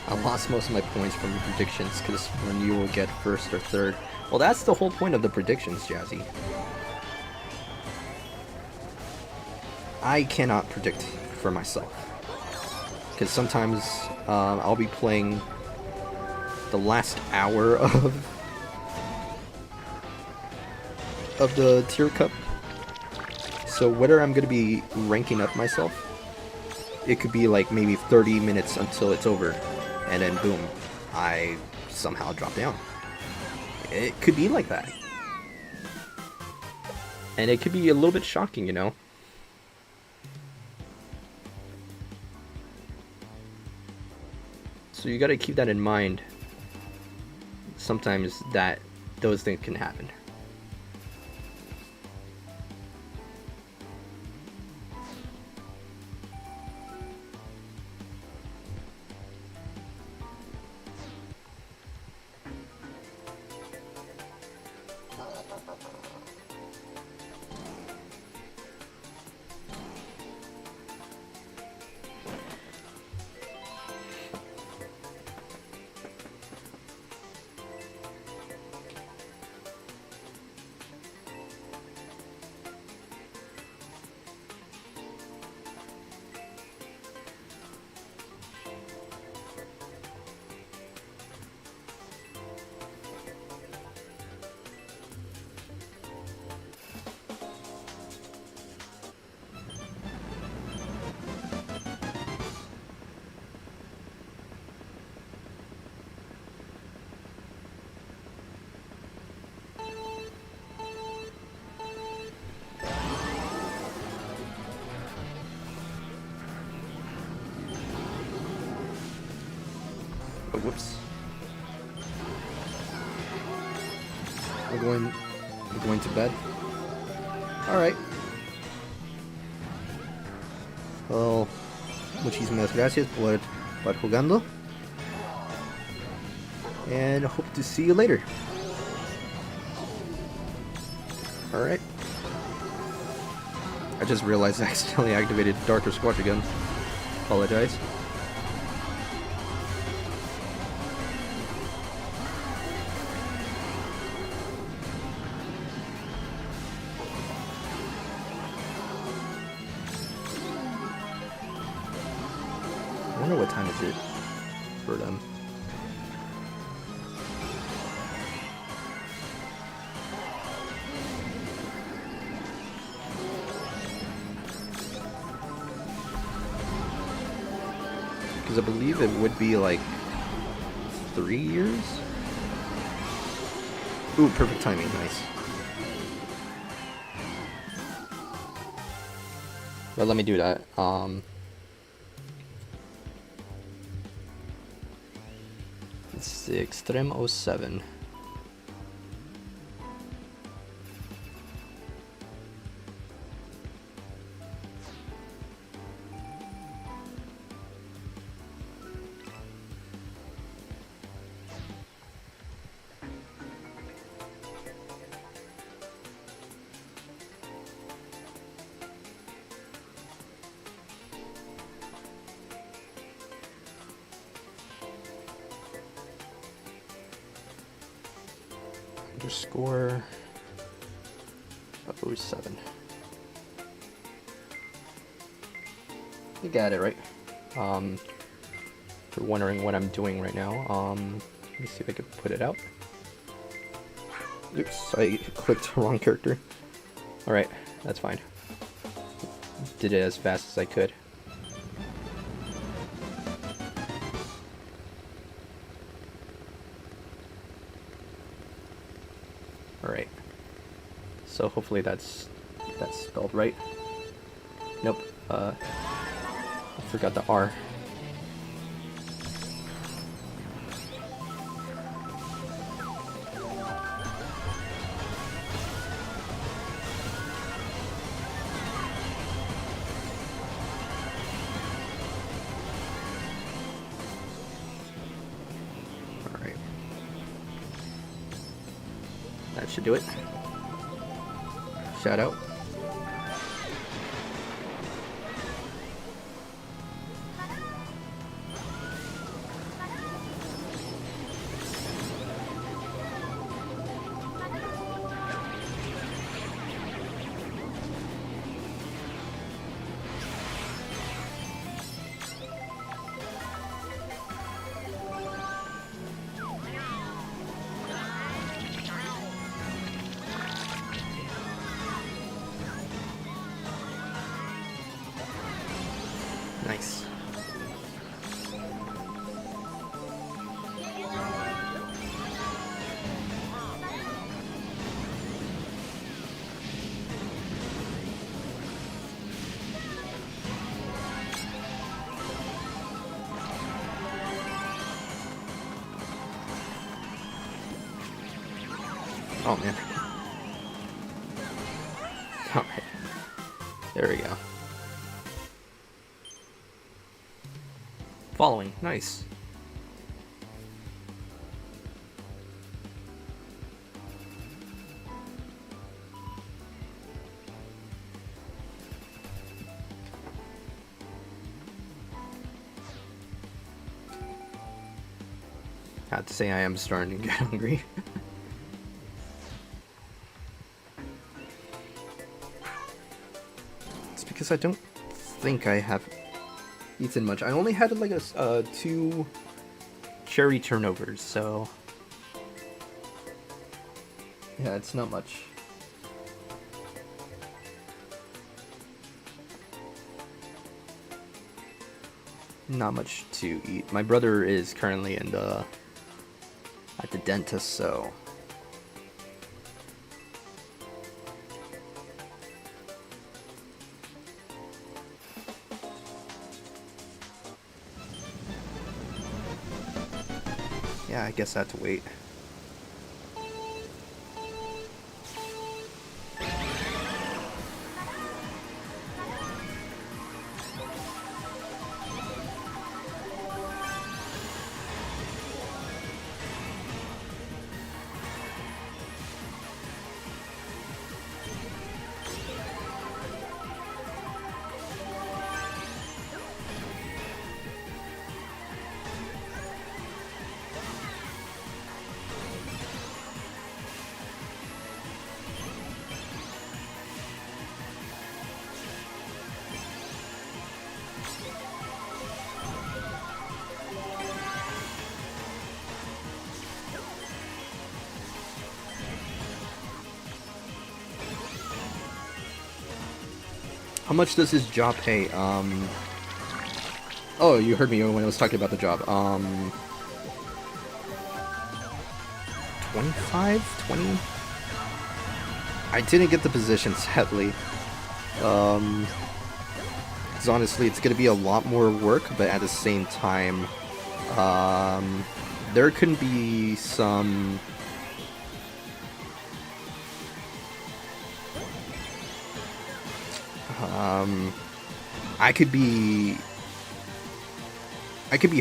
I lost most of my points from the predictions because when you will get first or third. Well, that's the whole point of the predictions, Jazzy. I cannot predict for myself. Because sometimes I'll be playing the last hour of the tier cup. So whether I'm going to be ranking up myself, it could be like maybe 30 minutes until it's over. And then boom, I somehow drop down. It could be like that. And it could be a little bit shocking, you know? So you gotta keep that in mind. Sometimes those things can happen. whoops. We're going to bed. Alright. Well, muchísimas gracias por jugando. And hope to see you later. Alright. I just realized I accidentally activated Darker Squatch again. Apologize. I wonder what time is it for them. Because I believe it would be like 3 years? Ooh, perfect timing, nice. But let me do that. It's the Extreme 07. Underscore 07. You got it right. If you're wondering what I'm doing right now, let me see if I can put it out. Oops, I clicked the wrong character. Alright, that's fine. Did it as fast as I could. Alright. So hopefully that's spelled right. Nope. I forgot the R. Alright. That should do it. Shout out. Nice. Oh man. Alright. There we go. Following, nice. I have to say I am starting to get hungry. It's because I don't think I have eaten much. I only had like a 2 cherry turnovers, so yeah, it's not much. Not much to eat. My brother is currently at the dentist, so yeah, I guess I have to wait. How much does his job pay? Oh, you heard me when I was talking about the job. 25? 20? I didn't get the position, sadly. 'Cause honestly, it's gonna be a lot more work, but at the same time, there could be some... I could be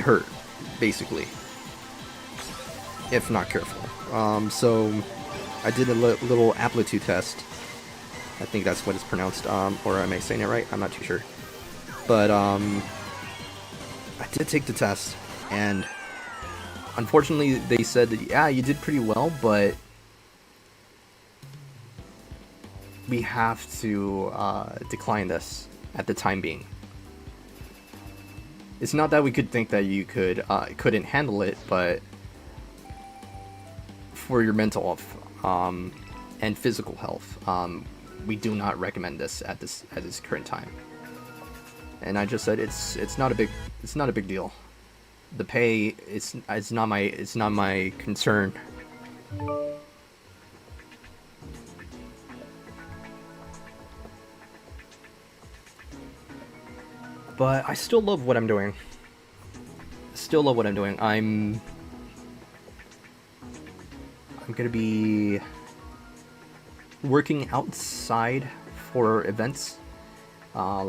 hurt, basically, if not careful. So I did a little aptitude test. I think that's what it's pronounced, or am I saying it right? I'm not too sure. But I did take the test, and unfortunately they said that, yeah, you did pretty well, but we have to decline this at the time being. It's not that we could think that you couldn't handle it, but for your mental health and physical health, we do not recommend this at this current time. And I just said it's not a big deal. The pay it's not my concern. But I still love what I'm doing. I'm gonna be working outside for events, kind of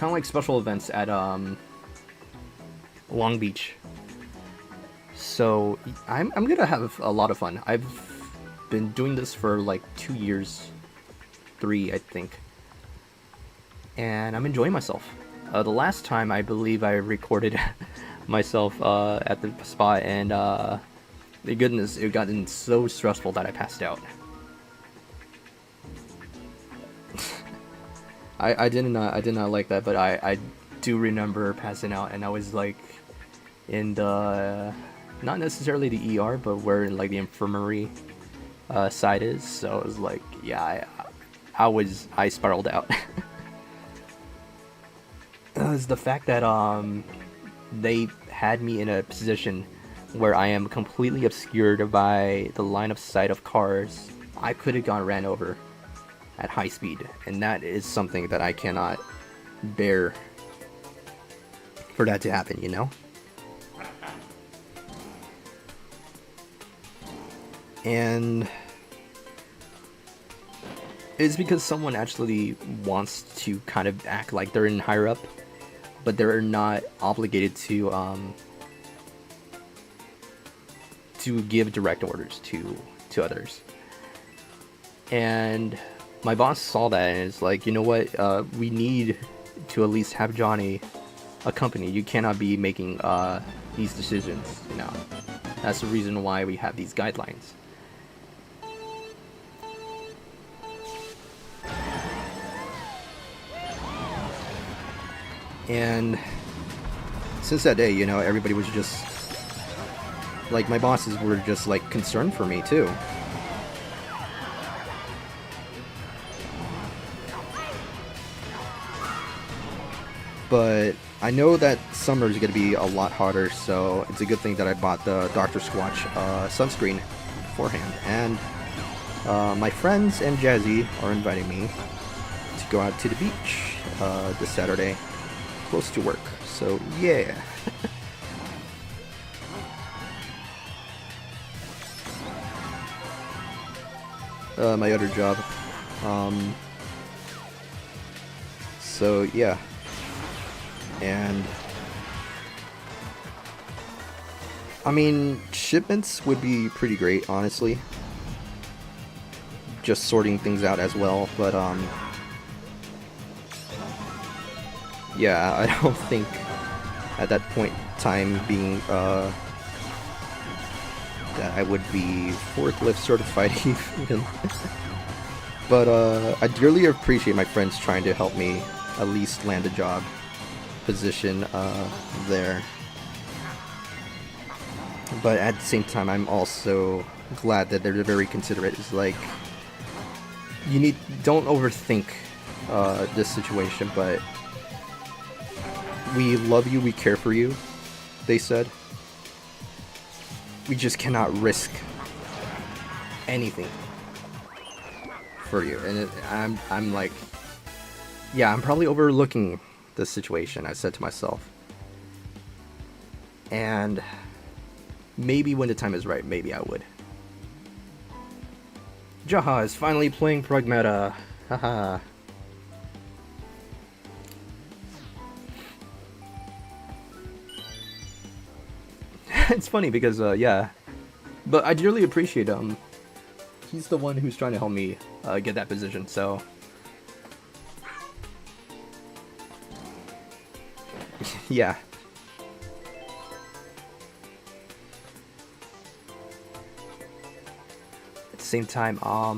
like special events at Long Beach. So I'm gonna have a lot of fun. I've been doing this for like 2 years. 3, I think, and I'm enjoying myself. The last time I believe I recorded myself at the spot, and the goodness, it gotten so stressful that I passed out. I did not like that, but I do remember passing out, and I was like in the not necessarily the ER, but where like the infirmary side is. So it was like, yeah, I spiraled out. It's the fact that they had me in a position where I am completely obscured by the line of sight of cars. I could have gone ran over at high speed, and that is something that I cannot bear for that to happen, you know? And it's because someone actually wants to kind of act like they're in higher up, but they're not obligated to give direct orders to others. And my boss saw that and is like, you know what, we need to at least have Johnny accompany. You cannot be making these decisions, you know. That's the reason why we have these guidelines. And since that day, you know, everybody was just like, my bosses were just like concerned for me too. But I know that summer is going to be a lot hotter, so it's a good thing that I bought the Dr. Squatch sunscreen beforehand. And my friends and Jazzy are inviting me to go out to the beach this Saturday. close to work, so yeah. My other job. So yeah. And I mean, shipments would be pretty great, honestly. Just sorting things out as well, but yeah, I don't think at that point in time being that I would be forklift certified even. But I dearly appreciate my friends trying to help me at least land a job position there. But at the same time, I'm also glad that they're very considerate. It's like, don't overthink this situation, but we love you, we care for you, they said. We just cannot risk anything for you. And I'm like, yeah, I'm probably overlooking the situation, I said to myself. And maybe when the time is right, maybe I would. Jaha is finally playing Pragmata. Haha. It's funny because, yeah. But I dearly appreciate he's the one who's trying to help me get that position, so. Yeah. At the same time, I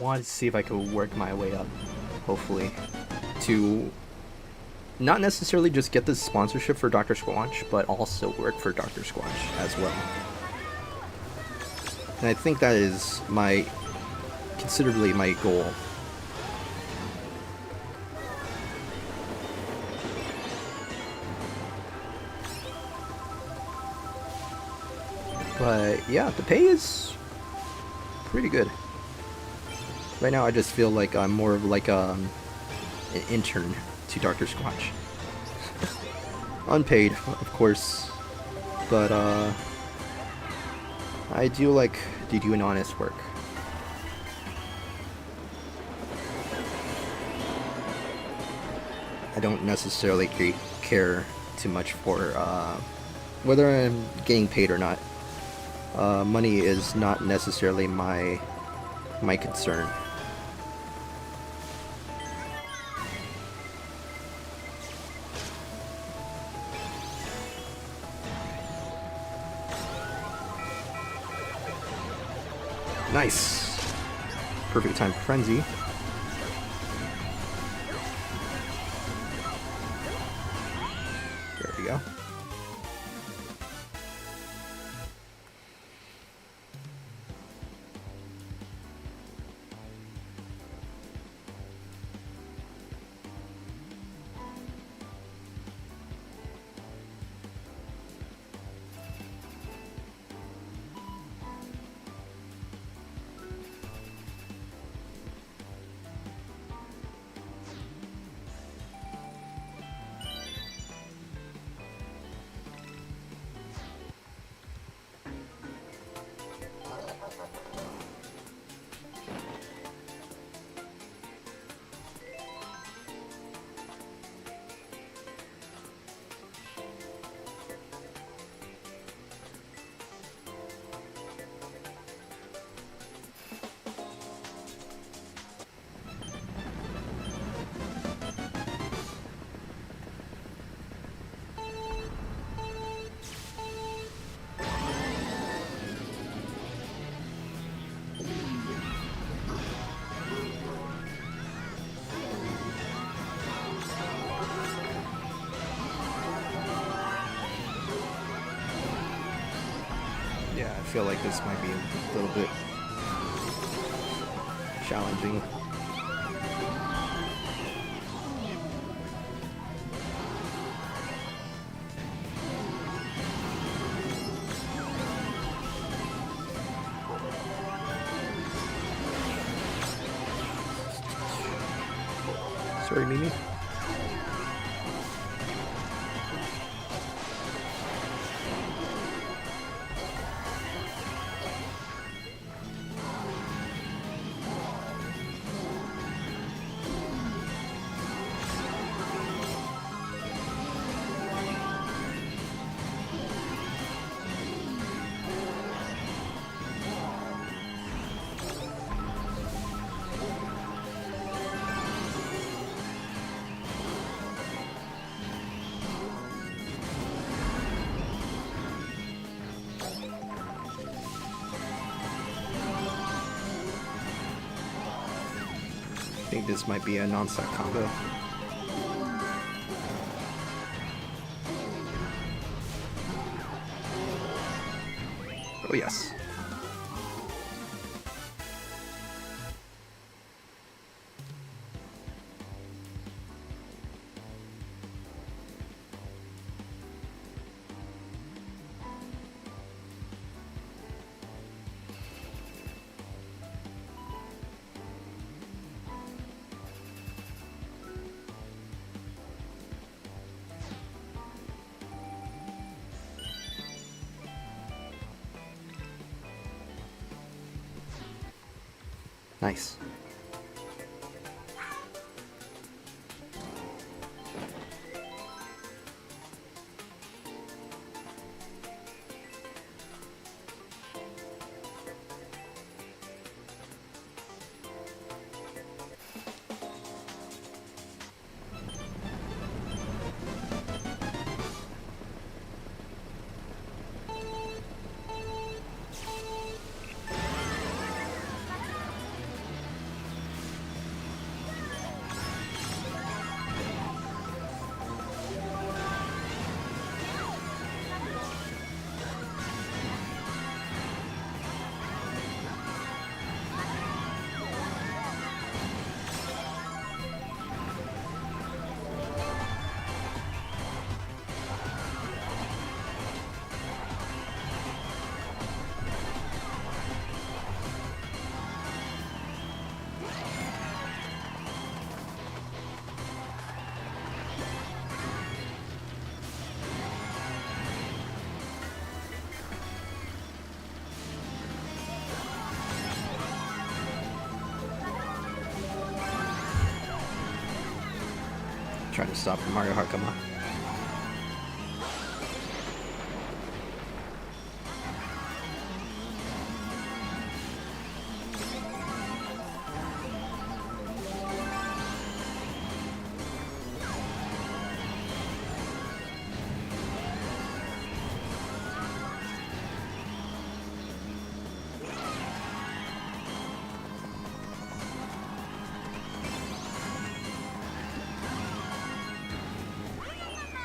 want to see if I could work my way up, hopefully, to not necessarily just get the sponsorship for Dr. Squanch, but also work for Dr. Squanch as well. And I think that is considerably my goal. But yeah, the pay is pretty good. Right now I just feel like I'm more of like an intern to Dr. Squanch. Unpaid, of course, but I do like to do an honest work. I don't necessarily care too much for whether I'm getting paid or not. Money is not necessarily my concern. Nice. Perfect time frenzy. There we go. Yeah, I feel like this might be a little bit challenging. Sorry, Mimi. I think this might be a non-stack combo. Oh yes. Nice. Trying to stop Mario Kart, come on.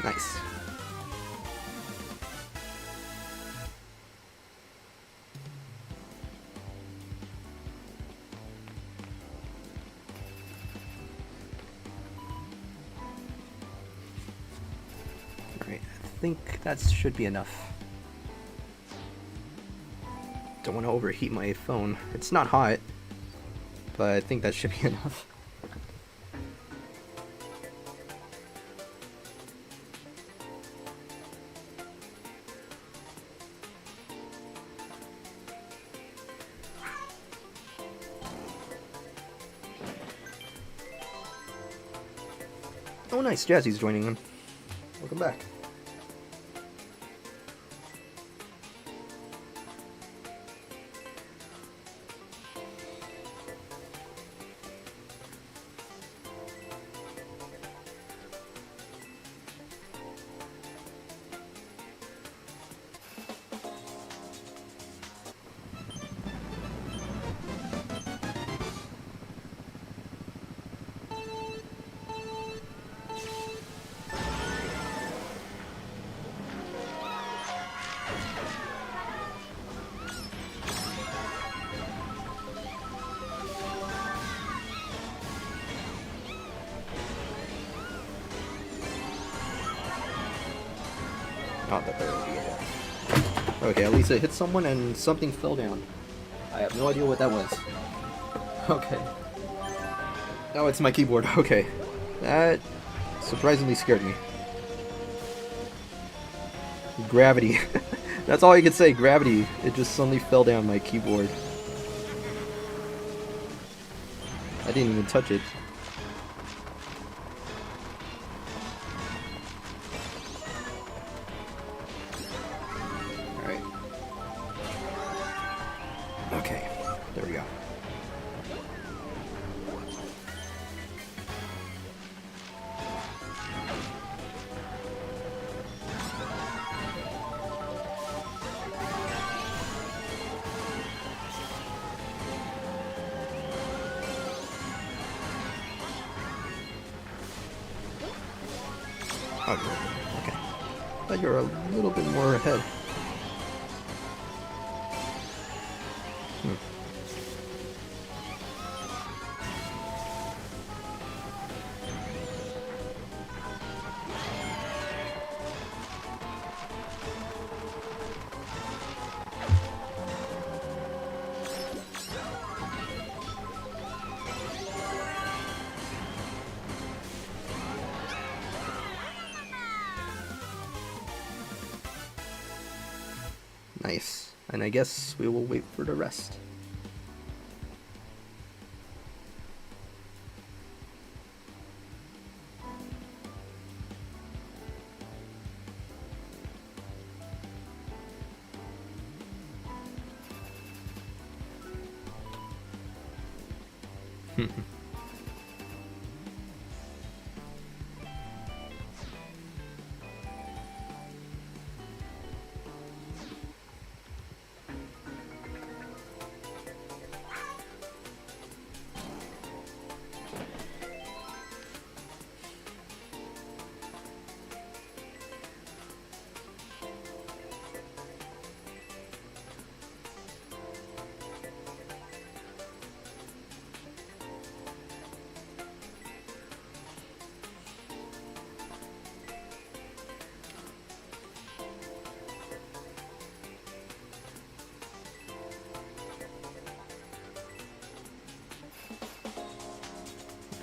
Nice. Alright, I think that should be enough. Don't want to overheat my phone. It's not hot, but I think that should be enough. Oh nice, Jazzy's joining them. Welcome back. Not that there would be a... Okay, at least it hit someone and something fell down. I have no idea what that was. Okay. Oh, it's my keyboard. Okay. That surprisingly scared me. Gravity. That's all you could say, gravity. It just suddenly fell down my keyboard. I didn't even touch it. Alright. Okay, there we go. Oh, okay. But you're a little bit more ahead. Hmm. Nice. And I guess we will wait for the rest.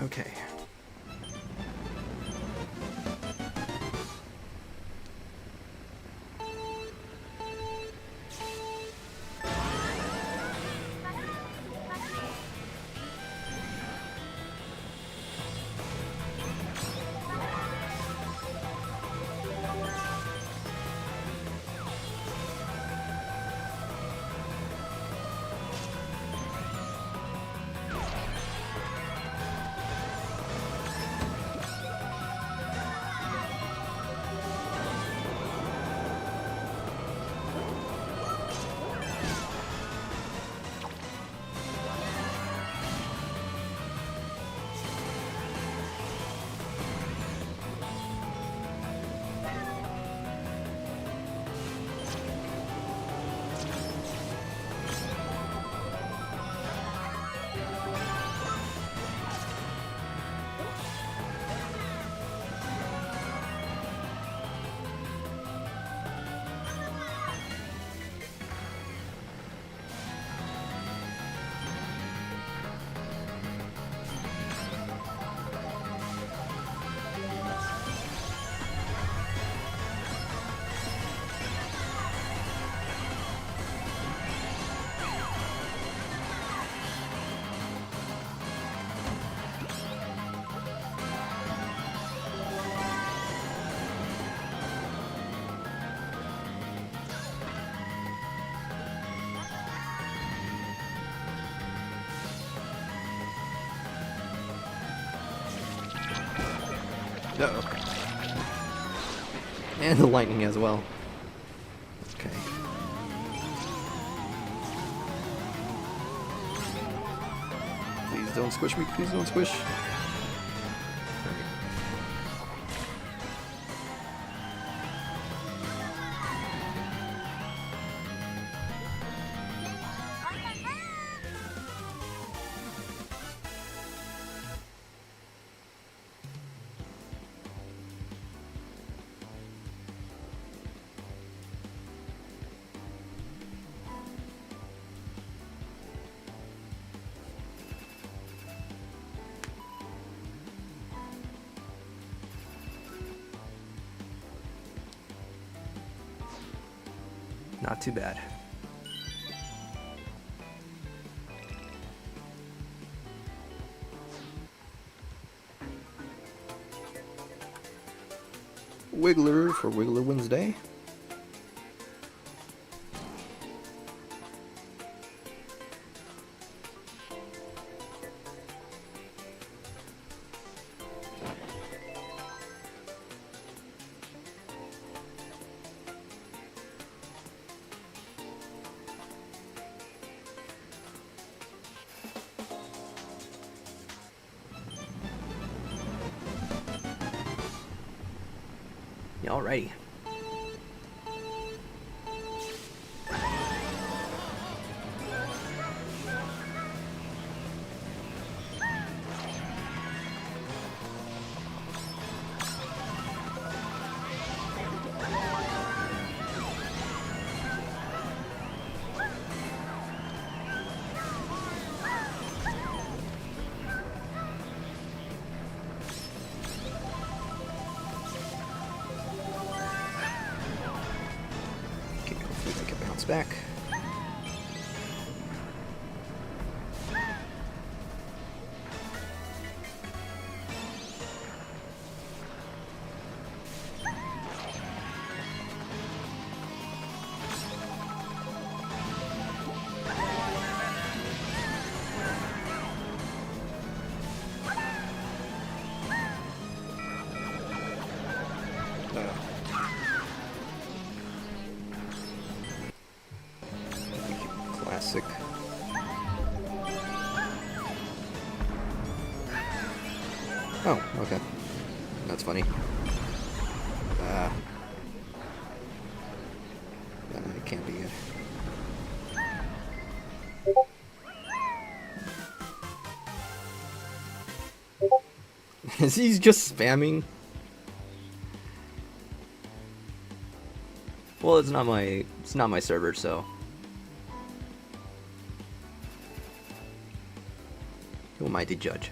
Okay. Uh-oh. And the lightning as well. Okay. Please don't squish me, please don't squish. Not too bad. Wiggler for Wiggler Wednesday. Alrighty. Okay, hopefully I can bounce back. Classic. Oh, okay. That's funny. It can't be good. Is he just spamming? Well, it's not my server, so who am I to judge?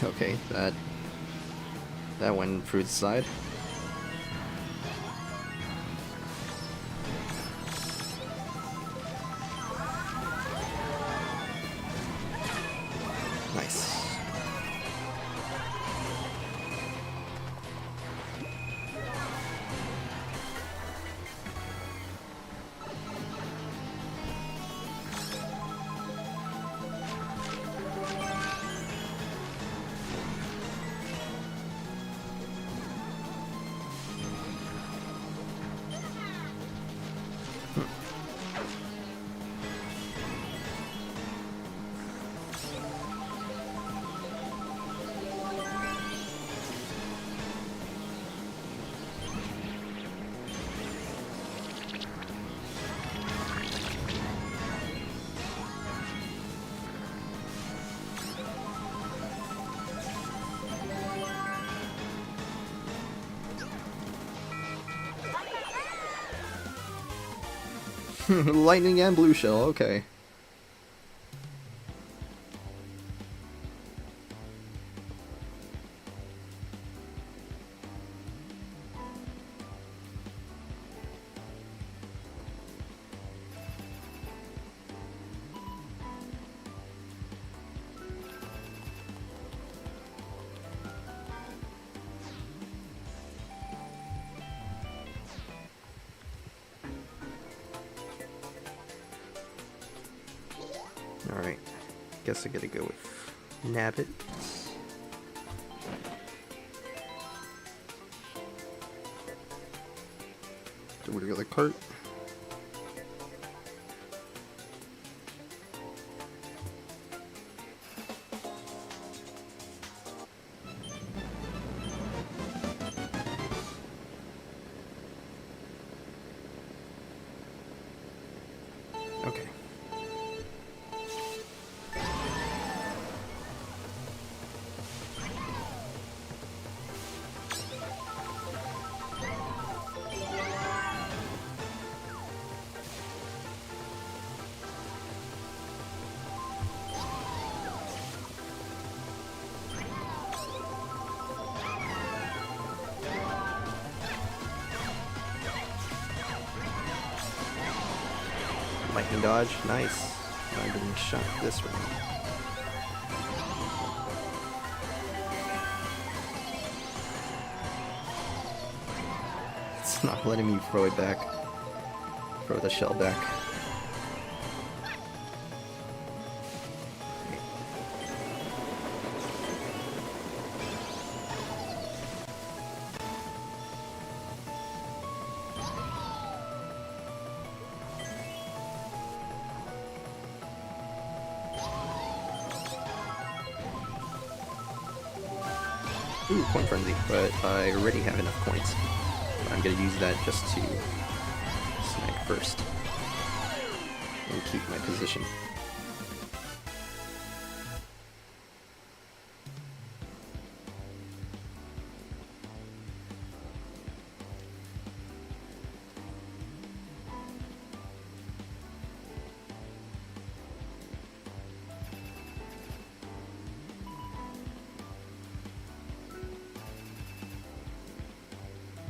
Okay, that went through the side. Nice. Lightning and blue shell, okay. Alright, guess I gotta go with Nabbit. So we're gonna go Kart. Okay. Lightning dodge, nice. I'm getting shot this round. It's not letting me throw it back. Throw the shell back. Ooh, coin frenzy, but I already have enough coins. I'm gonna use that just to snag first and keep my position.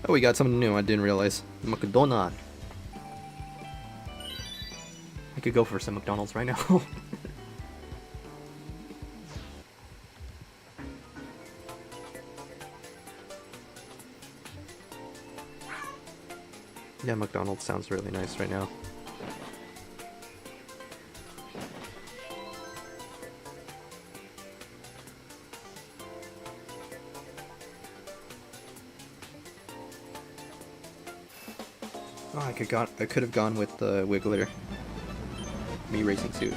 Oh, we got something new. I didn't realize. McDonald's. I could go for some McDonald's right now. Yeah, McDonald's sounds really nice right now. Oh, I could have gone with the Wiggler. Me racing suit.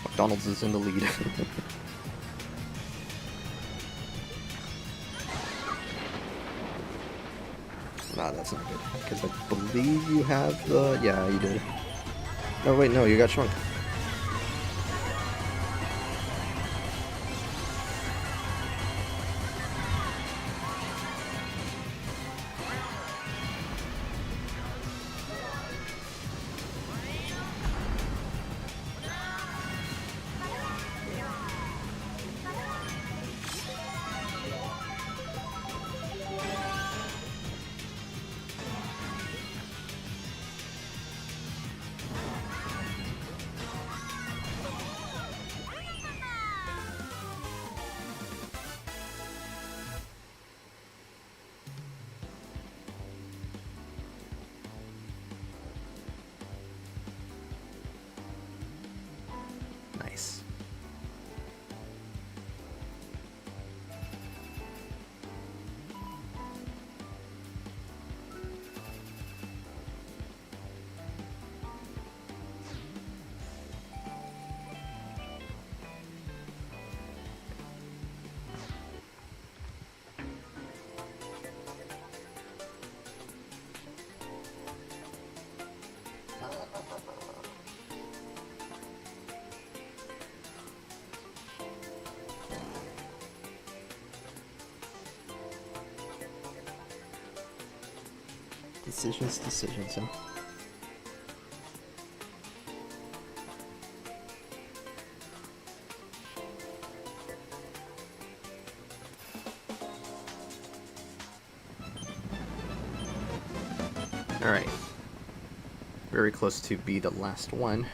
McDonald's is in the lead. Nah, that's not good. Because I believe you have the... Yeah, you did. Oh, wait, no, you got shrunk. Nice. Decisions, huh? Alright. very close to be the last one.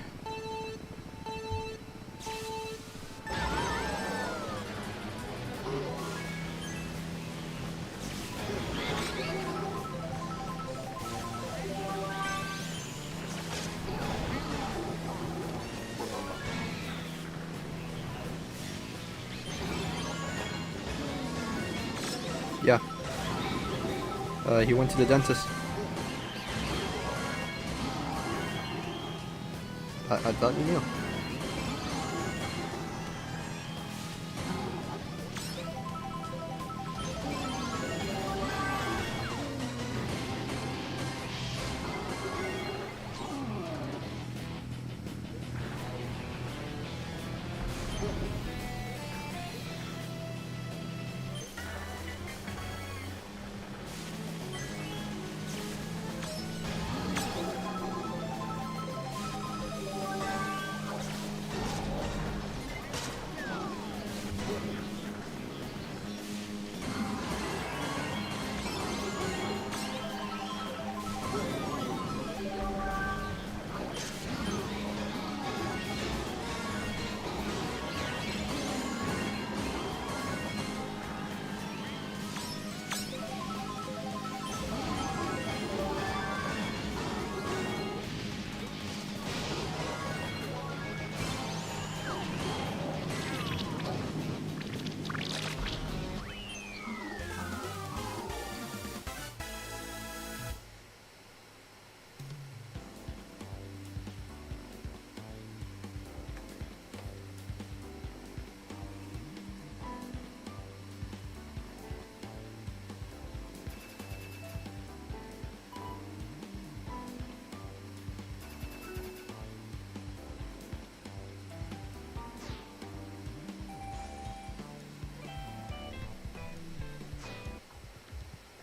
Yeah. He went to the dentist. I thought you knew.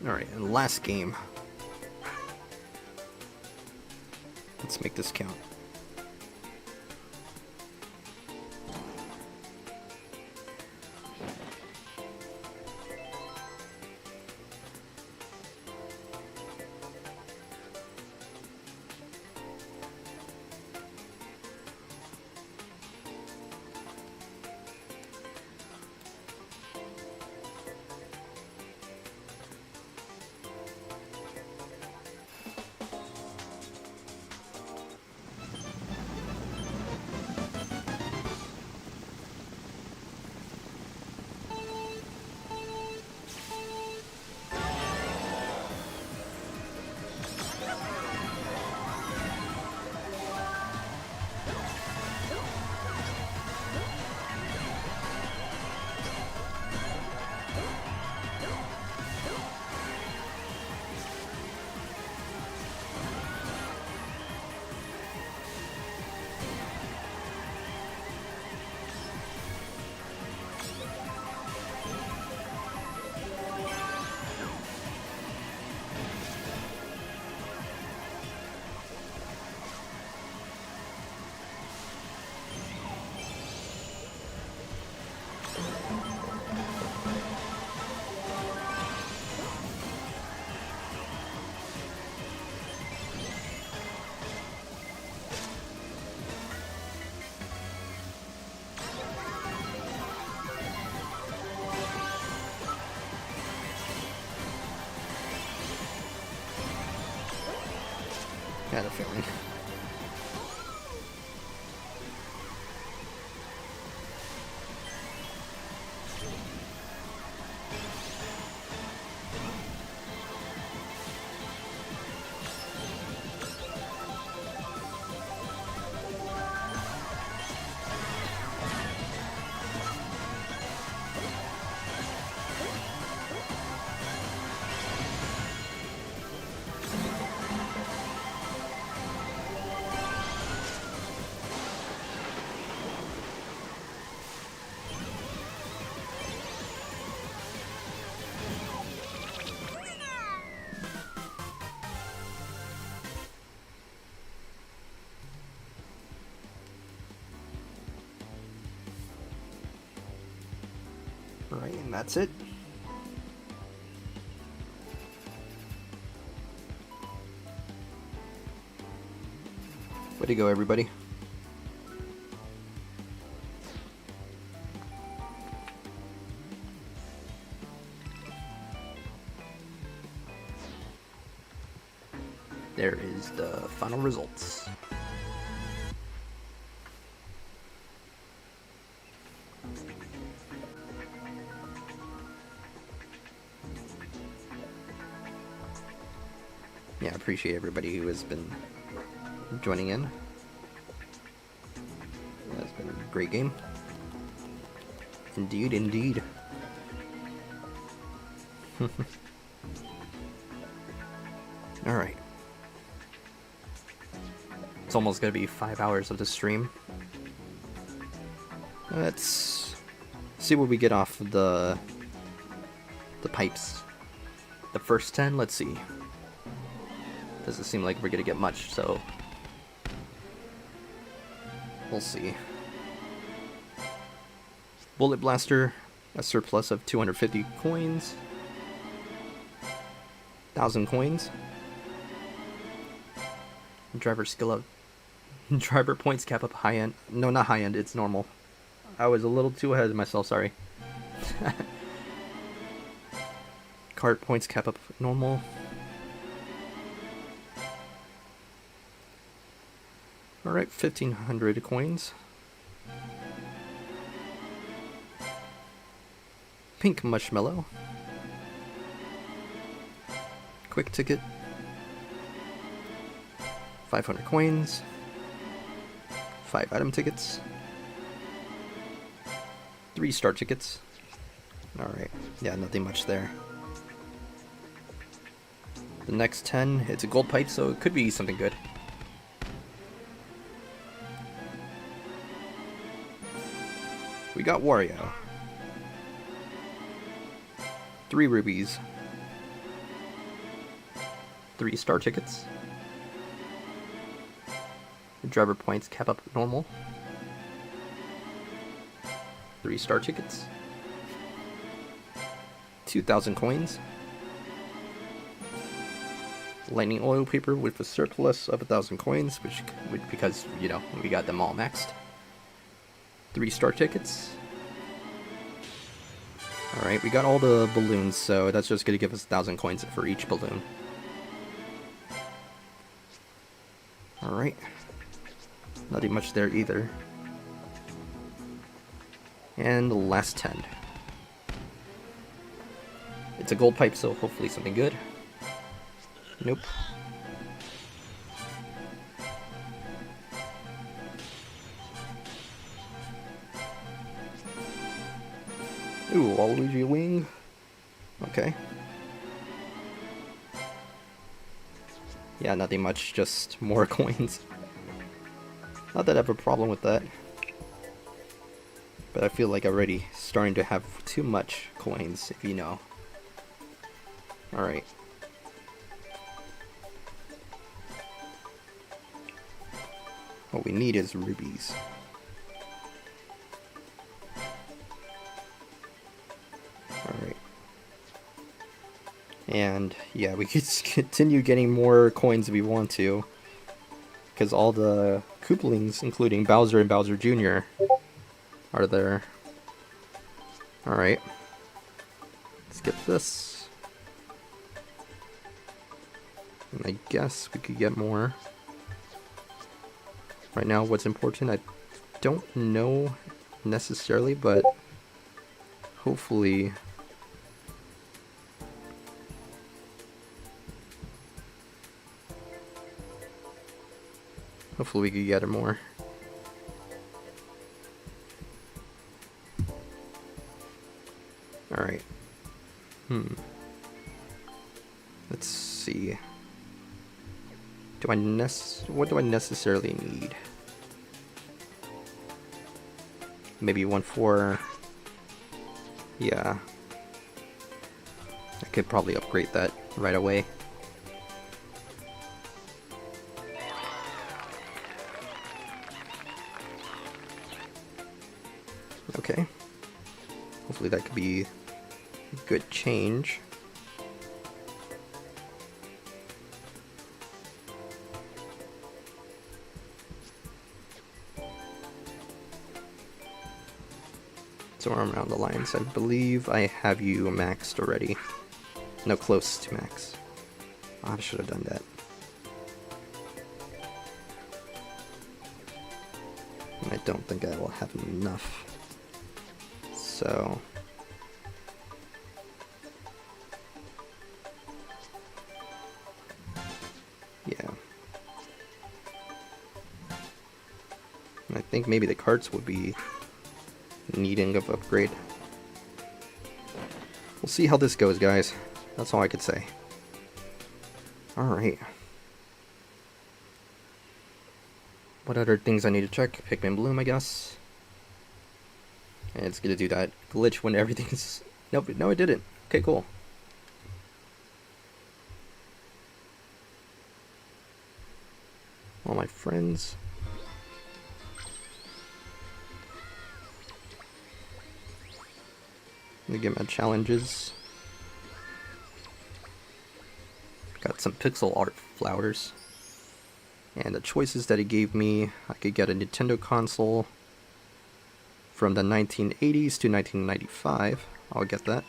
Alright, and last game. Let's make this count. Had a feeling. Alright, and that's it. Way to go, everybody. There is the final results. Yeah, I appreciate everybody who has been joining in. That's been a great game. Indeed, indeed. Alright. It's almost gonna be 5 hours of the stream. Let's see what we get off of the pipes. The first 10, let's see. Doesn't seem like we're gonna get much, so we'll see. Bullet Blaster, a surplus of 250 coins. 1,000 coins. Driver skill up. Driver points cap up high end. No, not high end, it's normal. I was a little too ahead of myself, sorry. Kart points cap up normal. Alright, 1,500 coins. Pink Marshmallow. Quick ticket. 500 coins. 5 item tickets. 3 star tickets. Alright, yeah, nothing much there. The next 10, it's a gold pipe, so it could be something good. We got Wario. 3 rubies. 3 star tickets. Driver points cap up normal. 3 star tickets. 2,000 coins. Lightning oil paper with a surplus of 1,000 coins, which because, you know, we got them all maxed. 3 star tickets. Alright, we got all the balloons, so that's just gonna give us 1,000 coins for each balloon. Alright. Nothing much there either. And the last 10. It's a gold pipe, so hopefully something good. Nope. Ooh, Waluigi wing. Okay. Yeah, nothing much, just more coins. Not that I have a problem with that. But I feel like already starting to have too much coins, if you know. Alright. What we need is rubies. Alright. And yeah, we could continue getting more coins if we want to. Because all the Koopalings, including Bowser and Bowser Jr., are there. Alright. Let's get this. And I guess we could get more. Right now, what's important, I don't know necessarily, but hopefully we could get more. Alright. Let's see. What do I necessarily need? Maybe one for... Yeah. I could probably upgrade that right away. Okay. Hopefully that could be a good change. So I'm around the lines. I believe I have you maxed already. No, close to max. I should have done that. And I don't think I will have enough. So... yeah. I think maybe the carts would be needing of upgrade. We'll see how this goes, guys. That's all I could say. Alright. What other things I need to check? Pikmin Bloom, I guess. And it's gonna do that glitch when everything's... Nope, no it didn't. Okay, cool. All my friends. Let me get my challenges. Got some pixel art flowers. And the choices that he gave me, I could get a Nintendo console from the 1980s to 1995. I'll get that.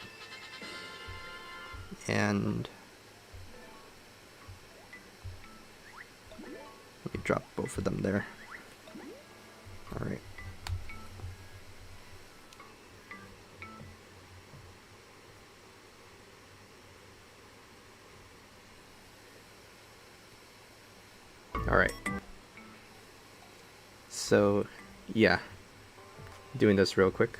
And let me drop both of them there. Alright. Alright. So, yeah. Doing this real quick.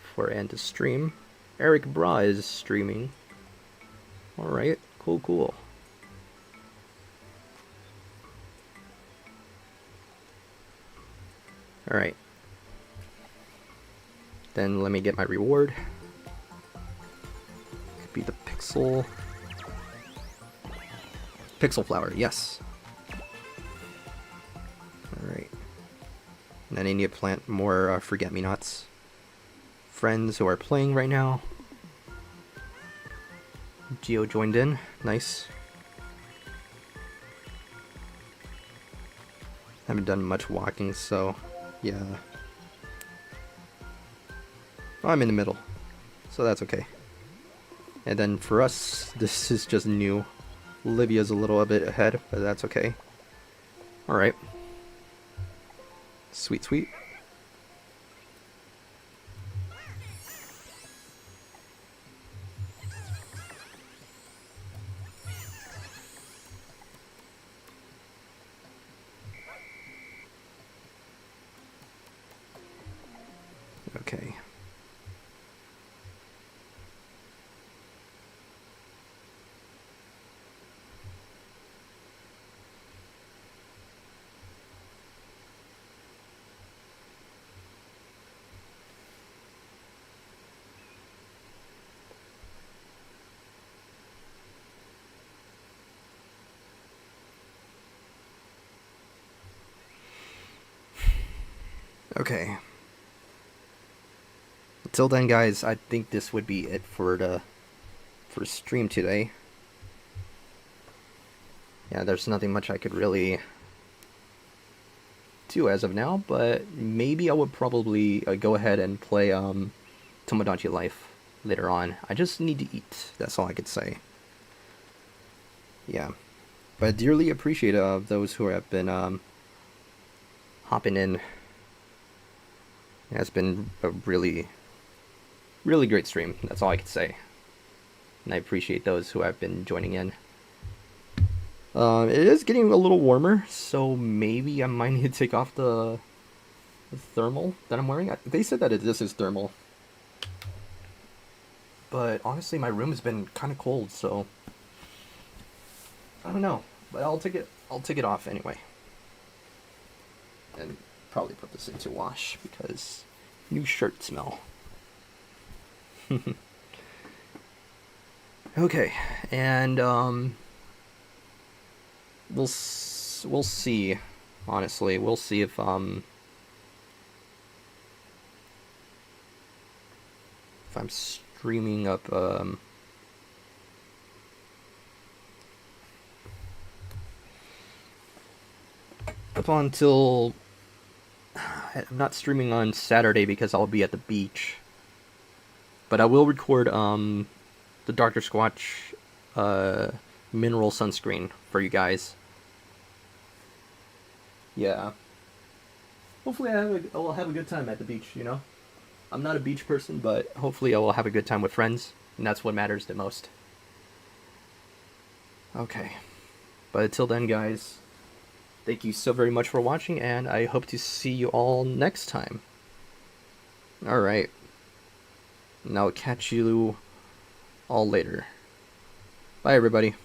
Before I end the stream. Eric Bra is streaming. Alright, cool. Alright. Then let me get my reward. Could be the pixel flower, yes. Alright. And then I need to plant more forget-me-nots. Friends who are playing right now. Geo joined in, nice. Haven't done much walking, so yeah. I'm in the middle, so that's okay. And then for us, this is just new. Olivia's a little bit ahead, but that's okay. Alright. Sweet. Okay. Okay. Until then, guys, I think this would be it for stream today. Yeah, there's nothing much I could really do as of now, but maybe I would probably go ahead and play Tomodachi Life later on. I just need to eat. That's all I could say. Yeah. But I dearly appreciate those who have been hopping in. Yeah, it's been a really great stream. That's all I can say. And I appreciate those who have been joining in. It is getting a little warmer, so maybe I might need to take off the thermal that I'm wearing. They said that this is thermal. But honestly, my room has been kind of cold, so I don't know. But I'll take it off anyway. And probably put this into wash because new shirt smell. Okay, and we'll see. Honestly, we'll see if I'm streaming up up until I'm not streaming on Saturday because I'll be at the beach. But I will record the Dr. Squatch mineral sunscreen for you guys. Yeah. Hopefully I will have a good time at the beach, you know? I'm not a beach person, but hopefully I will have a good time with friends, and that's what matters the most. Okay. But until then, guys, thank you so very much for watching, and I hope to see you all next time. Alright. And I'll catch you all later. Bye, everybody.